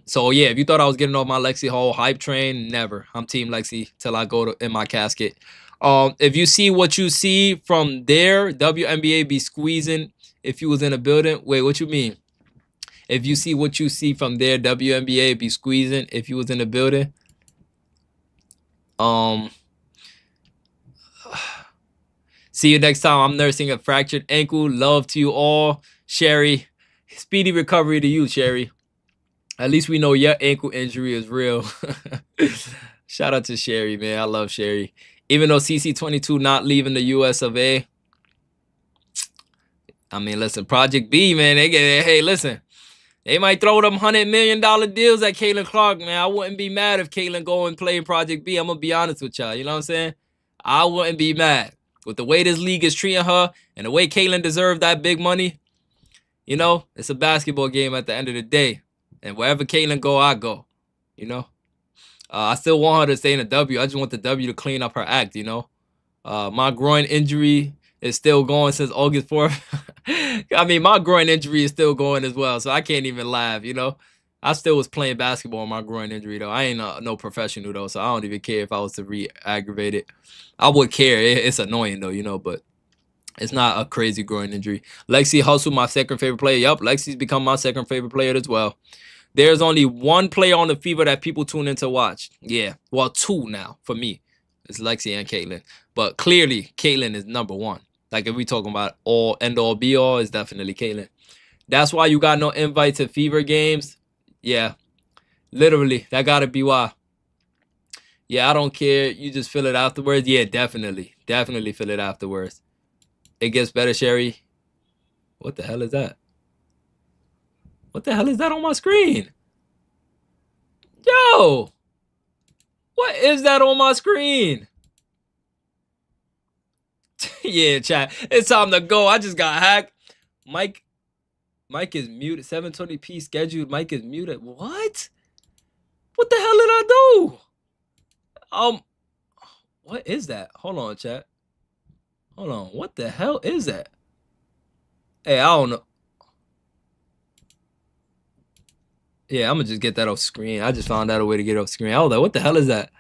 So, yeah, if you thought I was getting off my Lexi Hull hype train, never. I'm Team Lexi till I go in my casket. If you see what you see from there, WNBA be squeezing if you was in a building. Wait, what you mean? If you see what you see from there, WNBA be squeezing if you was in a building. See you next time. I'm nursing a fractured ankle. Love to you all. Sherry, speedy recovery to you, Sherry. At least we know your ankle injury is real. Shout out to Sherry, man. I love Sherry. Even though CC22 not leaving the US of A. I mean, listen, Project B, man. Hey, listen. They might throw them $100 million deals at Caitlin Clark, man. I wouldn't be mad if Caitlin go and play in Project B. I'm going to be honest with y'all. You know what I'm saying? I wouldn't be mad. With the way this league is treating her and the way Caitlin deserved that big money, you know, it's a basketball game at the end of the day. And wherever Caitlin go, I go, you know. I still want her to stay in a W. I just want the W to clean up her act, you know. My groin injury is still going since August 4th. I mean, my groin injury is still going as well, so I can't even laugh, you know. I still was playing basketball on my groin injury, though. I ain't no professional, though, so I don't even care if I was to re-aggravate it. I would care. It's annoying, though, you know, but it's not a crazy groin injury. Lexi Hustle, my second favorite player. Yup, Lexi's become my second favorite player as well. There's only one player on the Fever that people tune in to watch. Yeah, well, two now for me. It's Lexi and Caitlin. But clearly, Caitlin is number one. Like, if we talking about end-all, be-all, it's definitely Caitlin. That's why you got no invite to Fever games. Yeah. Literally, that gotta be why. Yeah, I don't care. You just feel it afterwards. Yeah, definitely. Definitely feel it afterwards. It gets better, Sherry. What the hell is that? What the hell is that on my screen? Yo! What is that on my screen? Yeah, chat. It's time to go. I just got hacked. Mike is muted. 720p scheduled. Mike is muted. What? What the hell did I do? What is that? Hold on, chat. Hold on. What the hell is that? Hey, I don't know. Yeah, I'm gonna just get that off screen. I just found out a way to get it off screen. I was like, what the hell is that?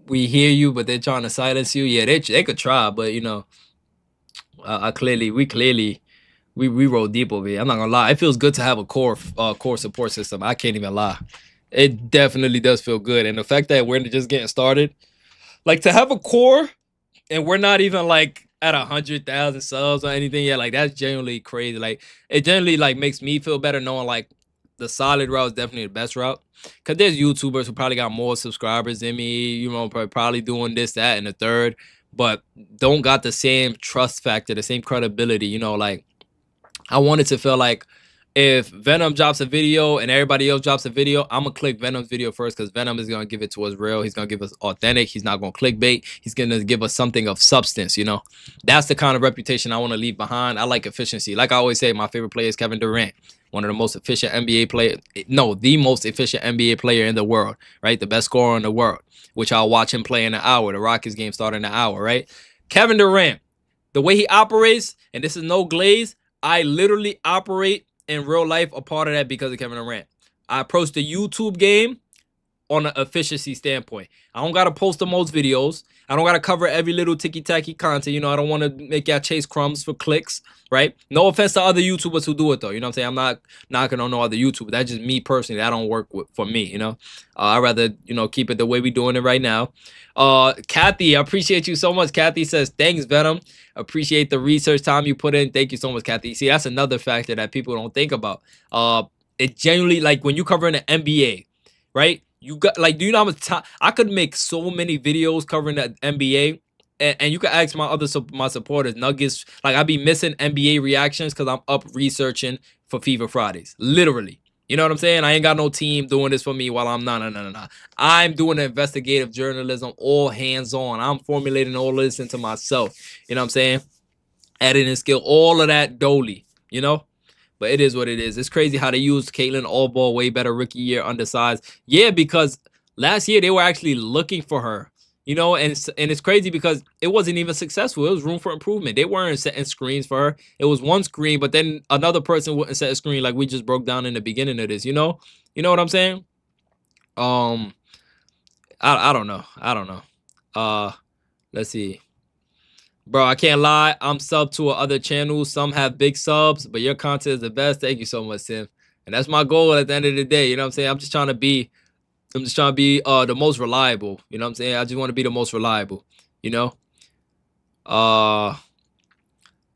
We hear you, but they're trying to silence you. Yeah, they could try, but you know, we roll deep over here. I'm not gonna lie. It feels good to have a core support system. I can't even lie. It definitely does feel good. And the fact that we're just getting started, like to have a core and we're not even like at 100,000 subs or anything yet, like that's genuinely crazy. Like it generally like makes me feel better knowing like the solid route is definitely the best route. Cause there's YouTubers who probably got more subscribers than me, you know, probably doing this, that, and the third, but don't got the same trust factor, the same credibility, you know, like I wanted to feel like if Venom drops a video and everybody else drops a video, I'm gonna click Venom's video first because Venom is gonna give it to us real. He's gonna give us authentic. He's not gonna clickbait. He's gonna give us something of substance, you know? That's the kind of reputation I want to leave behind. I like efficiency. Like I always say, my favorite player is Kevin Durant, one of the most efficient NBA players. No, the most efficient NBA player in the world, right? The best scorer in the world, which I'll watch him play in an hour. The Rockets game started in an hour, right? Kevin Durant, the way he operates, and this is no glaze, I literally operate in real life a part of that because of Kevin Durant. I approach the YouTube game on an efficiency standpoint. I don't gotta post the most videos. I don't gotta cover every little ticky-tacky content. You know, I don't want to make y'all chase crumbs for clicks, right? No offense to other YouTubers who do it though. You know what I'm saying? I'm not knocking on no other YouTuber. That's just me personally. That don't work for me, you know? I'd rather, you know, keep it the way we doing it right now. Kathy, I appreciate you so much. Kathy says, thanks, Venom. Appreciate the research time you put in. Thank you so much, Kathy. See, that's another factor that people don't think about. It genuinely, like when you covering the NBA, right? You got like, do you know how much time I could make so many videos covering the NBA, and you can ask my supporters, Nuggets. Like I be missing NBA reactions because I'm up researching for Fever Fridays, literally. You know what I'm saying? I ain't got no team doing this for me while I'm no. I'm doing the investigative journalism, all hands on. I'm formulating all this into myself. You know what I'm saying? Editing skill, all of that dolly, you know? But it is what it is. It's crazy how they used Caitlin all ball, way better rookie year, undersized. Yeah, because last year they were actually looking for her. You know, and it's crazy because it wasn't even successful. It was room for improvement. They weren't setting screens for her. It was one screen, but then another person wouldn't set a screen like we just broke down in the beginning of this, you know? You know what I'm saying? I don't know. Let's see. Bro, I can't lie. I'm sub to other channels. Some have big subs, but your content is the best. Thank you so much, Sim. And that's my goal at the end of the day. You know what I'm saying? I'm just trying to be the most reliable. You know what I'm saying? I just want to be the most reliable, you know?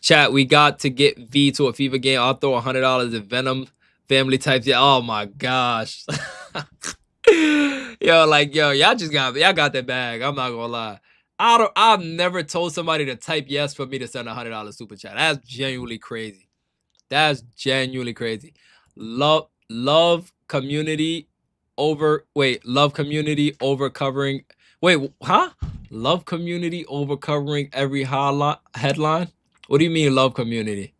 Chat, we got to get V to a Fever game. I'll throw $100 if Venom family types. Yeah, oh my gosh. Yo, y'all got that bag. I'm not gonna lie. I've never told somebody to type yes for me to send $100 super chat. That's genuinely crazy. That's genuinely crazy. Love community over covering. Wait, huh? Love community over covering every headline? What do you mean love community?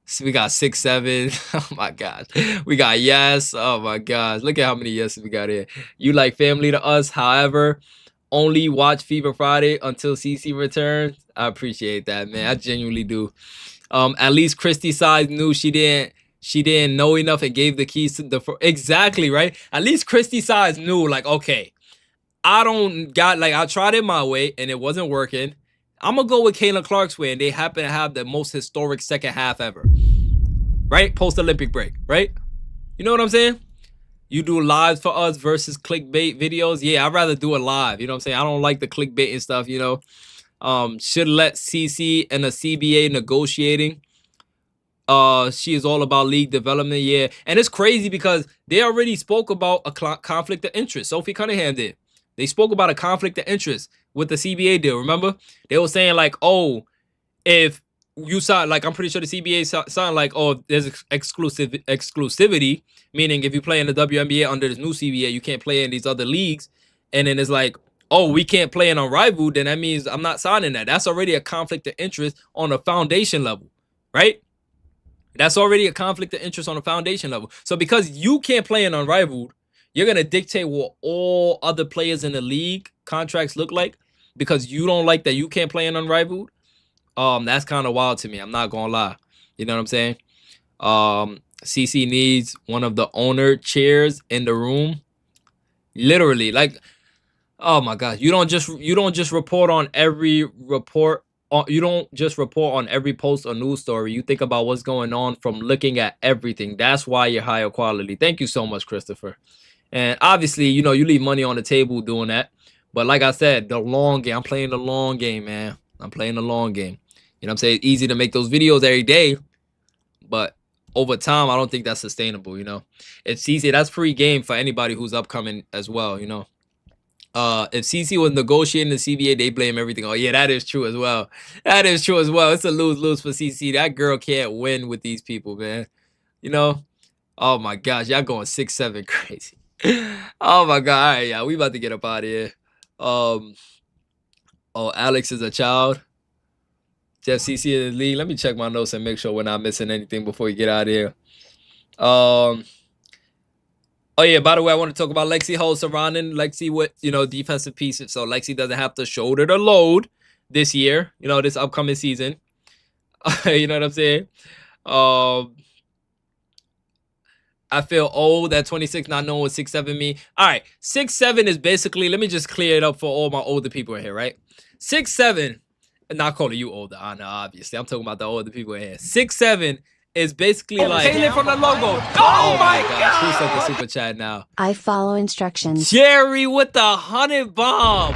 So we got 6, 7. Oh my gosh. We got yes. Oh my gosh. Look at how many yeses we got here. You like family to us. However, only watch Fever Friday until CC returns. I appreciate that, man. I genuinely do. At least Christy Size knew she didn't know enough and gave the keys to the exactly, right? At least Christy Size knew, like, okay, I tried it my way and it wasn't working. I'm gonna go with Caitlin Clark's way, and they happen to have the most historic second half ever, right? Post-Olympic break, right? You know what I'm saying? You do lives for us versus clickbait videos. Yeah, I'd rather do it live. You know what I'm saying? I don't like the clickbait and stuff, you know. Should let CC and the CBA negotiating. She is all about league development. Yeah, and it's crazy because they already spoke about a conflict of interest. Sophie Cunningham did. They spoke about a conflict of interest with the CBA deal. Remember, they were saying like, oh, if you sign, like, I'm pretty sure the CBA signed like, oh, there's exclusivity, meaning if you play in the WNBA under this new CBA, you can't play in these other leagues. And then it's like, oh, we can't play in Unrivaled, then that means I'm not signing that. That's already a conflict of interest on a foundation level, right? That's already a conflict of interest on a foundation level. So because you can't play in Unrivaled, you're going to dictate what all other players in the league contracts look like because you don't like that you can't play in Unrivaled. That's kind of wild to me. I'm not going to lie. You know what I'm saying? CC needs one of the owner chairs in the room. Literally, like, oh my God. You don't just report on every report. You don't just report on every post or news story. You think about what's going on from looking at everything. That's why you're higher quality. Thank you so much, Christopher. And obviously, you know, you leave money on the table doing that. But like I said, the long game. I'm playing the long game, man. I'm playing the long game. You know what I'm saying? It's easy to make those videos every day. But over time, I don't think that's sustainable, you know. It's easy. That's free game for anybody who's upcoming as well, you know. If CC was negotiating the CBA, they blame everything. Oh, yeah, that is true as well. That is true as well. It's a lose-lose for CC. That girl can't win with these people, man. You know? Oh, my gosh. Y'all going 6-7 crazy. Oh, my God. All right, yeah. We about to get up out of here. Oh, Alex is a child. Jeff CC in the league. Let me check my notes and make sure we're not missing anything before we get out of here. Oh, yeah, by the way, I want to talk about Lexi Hull surrounding Lexi with, you know, defensive pieces. So Lexi doesn't have to shoulder the load this year, you know, this upcoming season. You know what I'm saying? I feel old at 26, not knowing what 6'7" mean. All right, 6'7" is basically, let me just clear it up for all my older people in here, right? 6'7", not calling you older, I know, obviously. I'm talking about the older people in here. 6'7" is basically like Kaylin from the logo. Oh my God! Who sent the super chat now? I follow instructions. Jerry with the 100 bomb.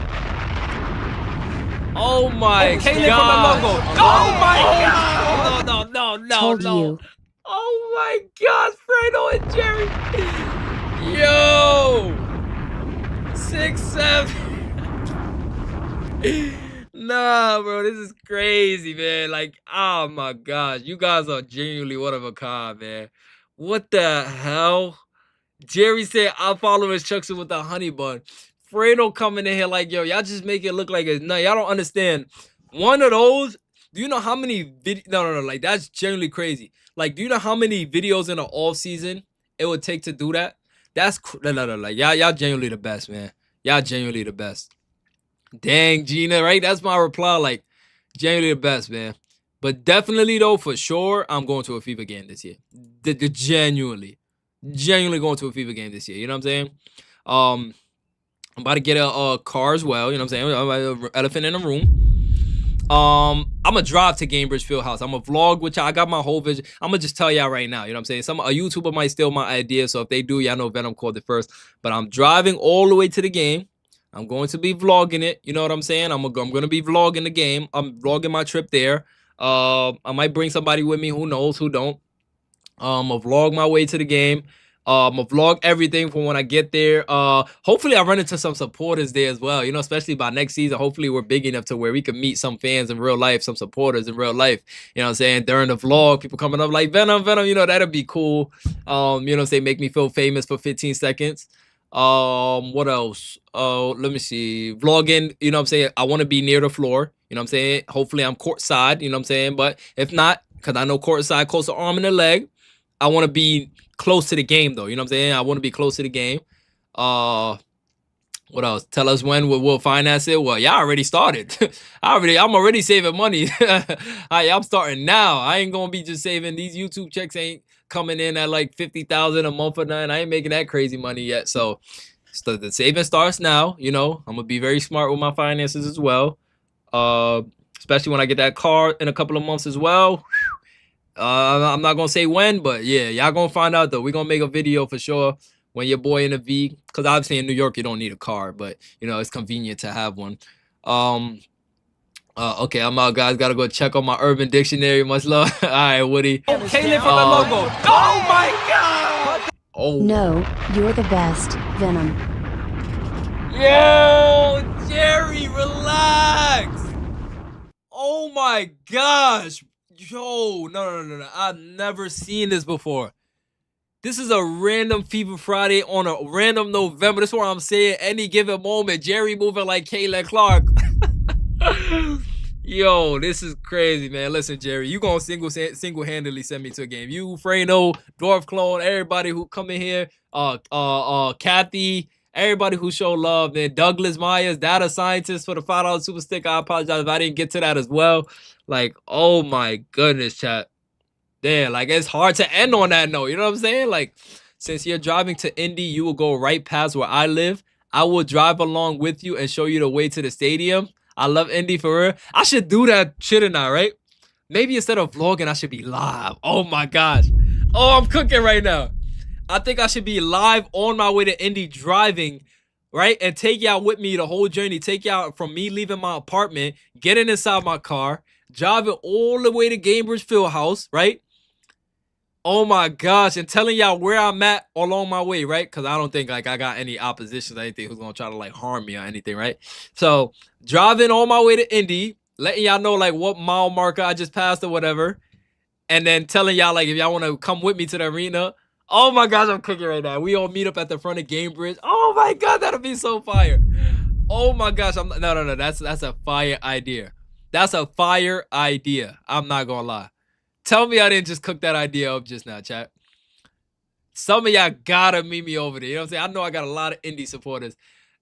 Oh my God! Kaylin from the logo. Oh my God! No! Told you. Oh my God, Fredo and Jerry. Yo, 6'7". Nah, bro, this is crazy, man. Like, oh my gosh, you guys are genuinely one of a kind, man. What the hell? Jerry said, I'll follow instructions with the honey bun. Fredo coming in here like, yo, y'all just make it look like it's nothing. Y'all don't understand. One of those, do you know how many videos? No, like, that's genuinely crazy. Like, do you know how many videos in the off season it would take to do that? That's, no, like, y'all genuinely the best, man. Y'all genuinely the best. Dang, Gina, right? That's my reply. Like, genuinely the best, man. But definitely, though, for sure, I'm going to a FIFA game this year. Genuinely going to a FIFA game this year. You know what I'm saying? I'm about to get a car as well. You know what I'm saying? Elephant in the room. I'm gonna drive to Gainbridge Fieldhouse. I'm gonna vlog, which I got my whole vision. I'm gonna just tell y'all right now. You know what I'm saying? A YouTuber might steal my idea. So if they do, y'all know Venom called it first. But I'm driving all the way to the game. I'm going to be vlogging it. You know what I'm saying? I'm going to be vlogging the game. I'm vlogging my trip there. I might bring somebody with me. Who knows? Who don't? I'm going to vlog my way to the game. I'm going to vlog everything from when I get there. Hopefully, I run into some supporters there as well. You know, especially by next season. Hopefully, we're big enough to where we can meet some fans in real life, some supporters in real life. You know what I'm saying? During the vlog, people coming up like, Venom, you know, that'd be cool. You know what I'm saying? Make me feel famous for 15 seconds. What else? Let me see. Vlogging, you know what I'm saying? I want to be near the floor. You know what I'm saying? Hopefully I'm courtside, you know what I'm saying? But if not, because I know courtside, close to arm and the leg, I want to be close to the game though. You know what I'm saying? I want to be close to the game. What else? Tell us when we'll finance it. Well, y'all already started. I'm already saving money. I'm starting now. I ain't gonna be just saving. These YouTube checks ain't coming in at like 50,000 a month or nothing. I ain't making that crazy money yet. So the saving starts now. You know, I'm gonna be very smart with my finances as well. Especially when I get that car in a couple of months as well. I'm not gonna say when, but yeah, y'all gonna find out though. We're gonna make a video for sure when your boy in a V, because obviously in New York you don't need a car, but you know it's convenient to have one. Okay, I'm out, guys. Gotta go check on my Urban Dictionary. Much love. All right, Woody. Kaylin from the logo. Oh my God! Oh. No, you're the best, Venom. Yo, Jerry, relax. Oh my gosh. Yo, no. I've never seen this before. This is a random Fever Friday on a random November. That's what I'm saying. Any given moment, Jerry moving like Kaylin Clark. Yo, this is crazy, man. Listen, Jerry, you gonna single-handedly send me to a game. You, Frano, Dwarf Clone, everybody who come in here, Kathy, everybody who show love, man. Douglas Myers, data scientist for the $5 super stick. I apologize if I didn't get to that as well. Like, oh my goodness, chat. Damn, like it's hard to end on that note. You know what I'm saying? Like, since you're driving to Indy, you will go right past where I live. I will drive along with you and show you the way to the stadium. I love Indy for real. I should do that shit or not, right? Maybe instead of vlogging, I should be live. Oh my gosh. Oh, I'm cooking right now. I think I should be live on my way to Indy driving, right? And take y'all with me the whole journey. Take y'all from me leaving my apartment, getting inside my car, driving all the way to Gainbridge Fieldhouse, right? Oh my gosh, and telling y'all where I'm at along my way, right? Because I don't think like I got any opposition or anything who's gonna try to like harm me or anything, right? So driving on my way to Indy, letting y'all know like what mile marker I just passed or whatever, and then telling y'all like if y'all want to come with me to the arena. Oh my gosh, I'm cooking right now. We all meet up at the front of Gamebridge. Oh my god, that'll be so fire. Oh my gosh, no. That's a fire idea. That's a fire idea. I'm not gonna lie. Tell me I didn't just cook that idea up just now, chat. Some of y'all gotta meet me over there. You know what I'm saying? I know I got a lot of indie supporters.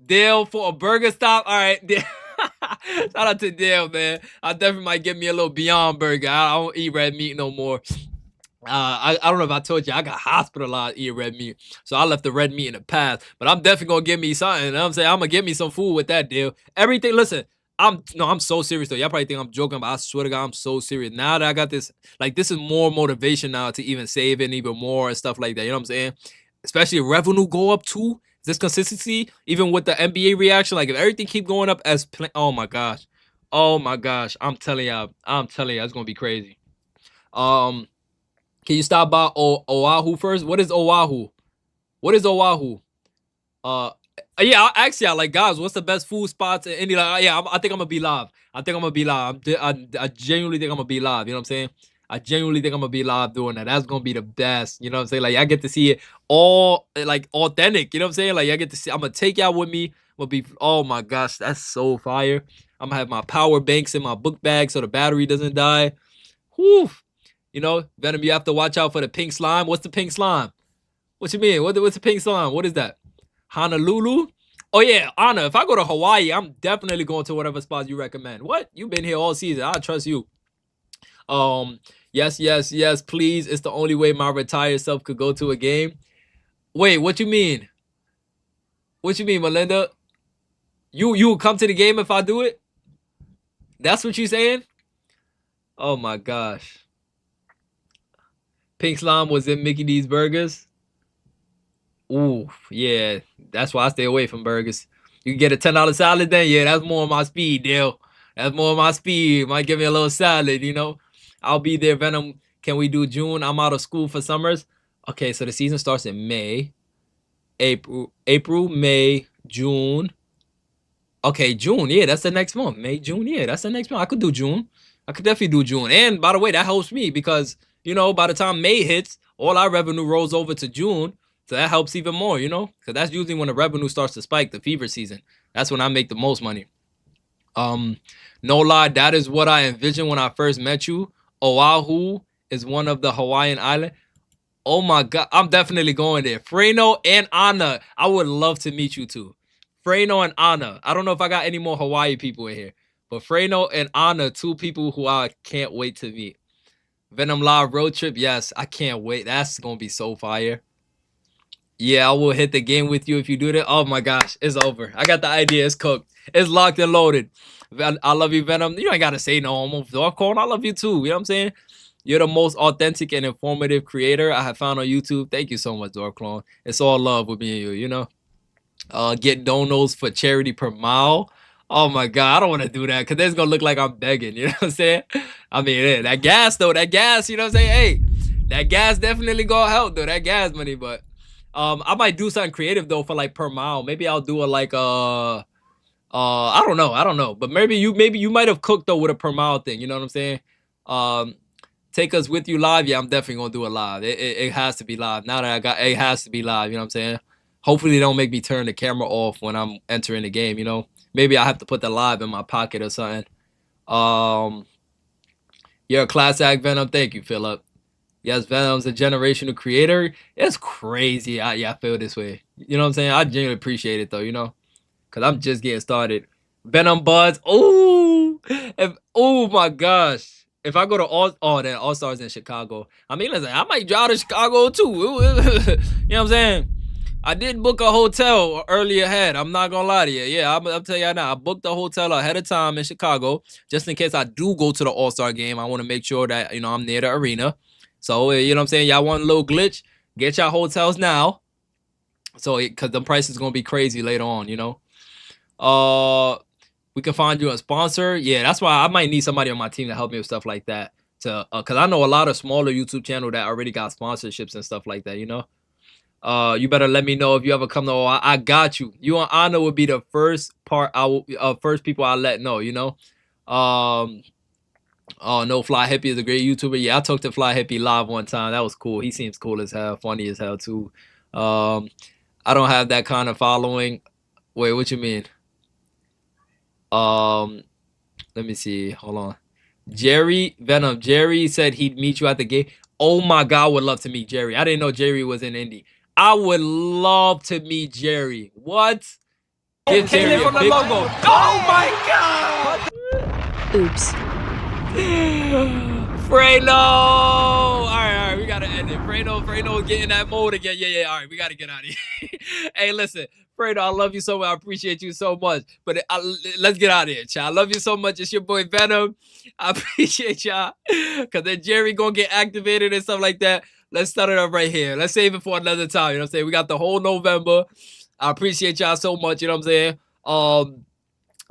Dale for a burger stop. All right. Shout out to Dale, man. I definitely might get me a little Beyond Burger. I don't eat red meat no more. I don't know if I told you, I got hospitalized eating red meat. So I left the red meat in the past. But I'm definitely going to give me something. You know what I'm saying? I'm going to get me some food with that deal. Everything, listen. I'm so serious though. Y'all probably think I'm joking, but I swear to God, I'm so serious. Now that I got this, like this is more motivation now to even save it even more and stuff like that. You know what I'm saying? Especially if revenue go up too. This consistency, even with the NBA reaction, like if everything keep going up as oh my gosh. I'm telling y'all, it's gonna be crazy. Can you stop by Oahu first? What is Oahu? Yeah, I'll ask y'all, like, guys, what's the best food spots in Indy? Like, yeah, I think I'm gonna be live. I genuinely think I'm gonna be live. You know what I'm saying? I genuinely think I'm gonna be live doing that. That's gonna be the best. You know what I'm saying? Like, I get to see it all, like, authentic. You know what I'm saying? Like, I get to see. I'm gonna take y'all with me. Oh my gosh, that's so fire. I'm gonna have my power banks in my book bag so the battery doesn't die. Whew. You know, Venom, you have to watch out for the pink slime. What's the pink slime? What you mean? What's the pink slime? What is that? Honolulu? Oh yeah, Anna, if I go to Hawaii, I'm definitely going to whatever spot you recommend. What? You've been here all season. I trust you. Yes, please. It's the only way my retired self could go to a game. Wait, what you mean? What you mean, Melinda? You will come to the game if I do it? That's what you saying? Oh my gosh. Pink slime was in Mickey D's Burgers. Ooh, yeah. That's why I stay away from burgers. You can get a $10 salad then? Yeah, that's more of my speed, Dale. That's more of my speed. Might give me a little salad, you know? I'll be there, Venom. Can we do June? I'm out of school for summers. Okay, so the season starts in May. April, May, June. Okay, June. Yeah, that's the next month. May, June. Yeah, that's the next month. I could do June. I could definitely do June. And by the way, that helps me because, you know, by the time May hits, all our revenue rolls over to June. So that helps even more, you know, because that's usually when the revenue starts to spike, the fever season. That's when I make the most money. No lie, that is what I envisioned when I first met you. Oahu is one of the Hawaiian islands. Oh my God, I'm definitely going there. Freno and Anna, I would love to meet you too. Freno and Anna. I don't know if I got any more Hawaii people in here, but Freno and Anna, two people who I can't wait to meet. Venom Live road trip, yes, I can't wait. That's gonna be so fire. Yeah, I will hit the game with you if you do that. Oh my gosh, it's over. I got the idea. It's cooked. It's locked and loaded. I love you, Venom. You ain't got to say no. I love you too. You know what I'm saying? You're the most authentic and informative creator I have found on YouTube. Thank you so much, Dwarf Clone. It's all love with me and you know? Get donos for charity per mile. Oh my God, I don't want to do that because it's gonna look like I'm begging. You know what I'm saying? I mean, that gas though, that gas. You know what I'm saying? Hey, that gas definitely gonna help though. That gas money, but I might do something creative though for like per mile. Maybe I'll do a like I don't know, but maybe you might have cooked though with a per mile thing. You know what I'm saying? Um, take us with you live. Yeah, I'm definitely gonna do it live. It has to be live. Now that it has to be live. You know what I'm saying? Hopefully they don't make me turn the camera off when I'm entering the game. You know, maybe I have to put the live in my pocket or something. You're a class act, Venom. Thank you, Philip. Yes, Venom's a generational creator. It's crazy. I feel this way. You know what I'm saying? I genuinely appreciate it though. You know, cause I'm just getting started. Venom Buds. Oh my gosh. If I go to All Stars in Chicago. I mean, listen, I might drive to Chicago too. You know what I'm saying? I did book a hotel early ahead. I'm not gonna lie to you. Yeah, I'll tell you now. I booked the hotel ahead of time in Chicago just in case I do go to the All Star game. I want to make sure that I'm near the arena. So you know what I'm saying. Y'all want a little glitch? Get y'all hotels now. So because the price is gonna be crazy later on. We can find you a sponsor. Yeah, that's why I might need somebody on my team to help me with stuff like that. Because I know a lot of smaller YouTube channels that already got sponsorships and stuff like that. You better let me know if you ever come to. I got you. You and Anna would be the first first people I let know. Oh no, Fly Hippie is a great YouTuber. Yeah, I talked to Fly Hippie live one time. That was cool. He seems cool as hell, funny as hell too. I don't have that kind of following. Wait, what you mean? Let me see. Hold on. Venom. Jerry said he'd meet you at the gate. Oh my God, I would love to meet Jerry. I didn't know Jerry was in Indy. I would love to meet Jerry. What? Give Jerry a big logo. Oh my God! Oops. Freno! All right, we gotta end it. Freno, get in that mode again. Yeah. All right, we gotta get out of here. Hey, listen, Freno, I love you so much. I appreciate you so much. But let's get out of here, child. I love you so much. It's your boy Venom. I appreciate y'all. Cause then Jerry gonna get activated and stuff like that. Let's start it up right here. Let's save it for another time. You know what I'm saying? We got the whole November. I appreciate y'all so much. You know what I'm saying?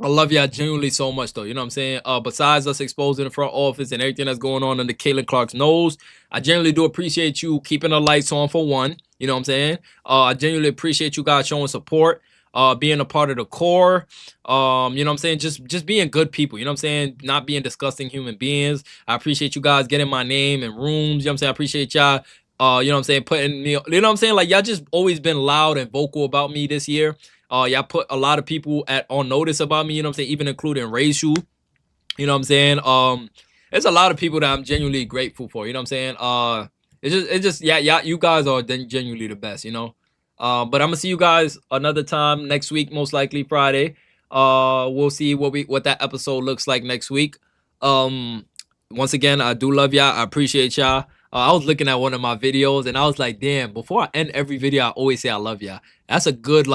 I love y'all genuinely so much, though. You know what I'm saying? Besides us exposing the front office and everything that's going on under Caitlin Clark's nose, I genuinely do appreciate you keeping the lights on for one. You know what I'm saying? I genuinely appreciate you guys showing support, being a part of the core. You know what I'm saying? Just being good people. You know what I'm saying? Not being disgusting human beings. I appreciate you guys getting my name in rooms. You know what I'm saying? I appreciate y'all. You know what I'm saying? Putting me. You know what I'm saying? Like y'all just always been loud and vocal about me this year. Y'all put a lot of people on notice about me, you know what I'm saying, even including Rachel. You know what I'm saying? There's a lot of people that I'm genuinely grateful for, you know what I'm saying? It's just yeah, you guys are genuinely the best, but I'm gonna see you guys another time next week, most likely Friday. We'll see what that episode looks like next week. Once again, I do love y'all. I appreciate y'all. I was looking at one of my videos and I was like, damn, before I end every video, I always say I love y'all. That's a good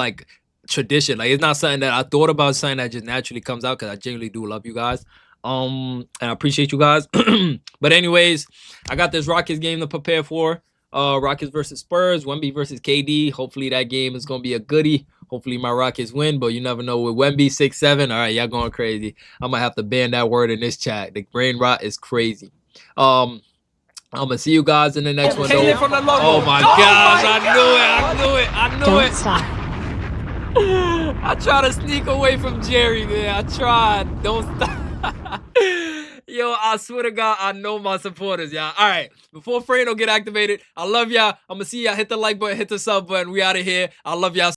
tradition. It's not something that I thought about, something that just naturally comes out because I genuinely do love you guys. And I appreciate you guys. But anyways, I got this Rockets game to prepare for. Rockets versus Spurs, Wemby versus KD. Hopefully that game is gonna be a goodie. Hopefully my Rockets win, but you never know with Wemby 6'7". All right, y'all going crazy. I might have to ban that word in this chat. The brain rot is crazy. I'm gonna see you guys in the next one. Oh my gosh, I knew it. Don't stop. I tried to sneak away from Jerry, man. I tried. Don't stop. Yo, I swear to God, I know my supporters, y'all. All right, before Freno get activated, I love y'all. I'm gonna see y'all. Hit the like button, hit the sub button. We out of here. I love y'all.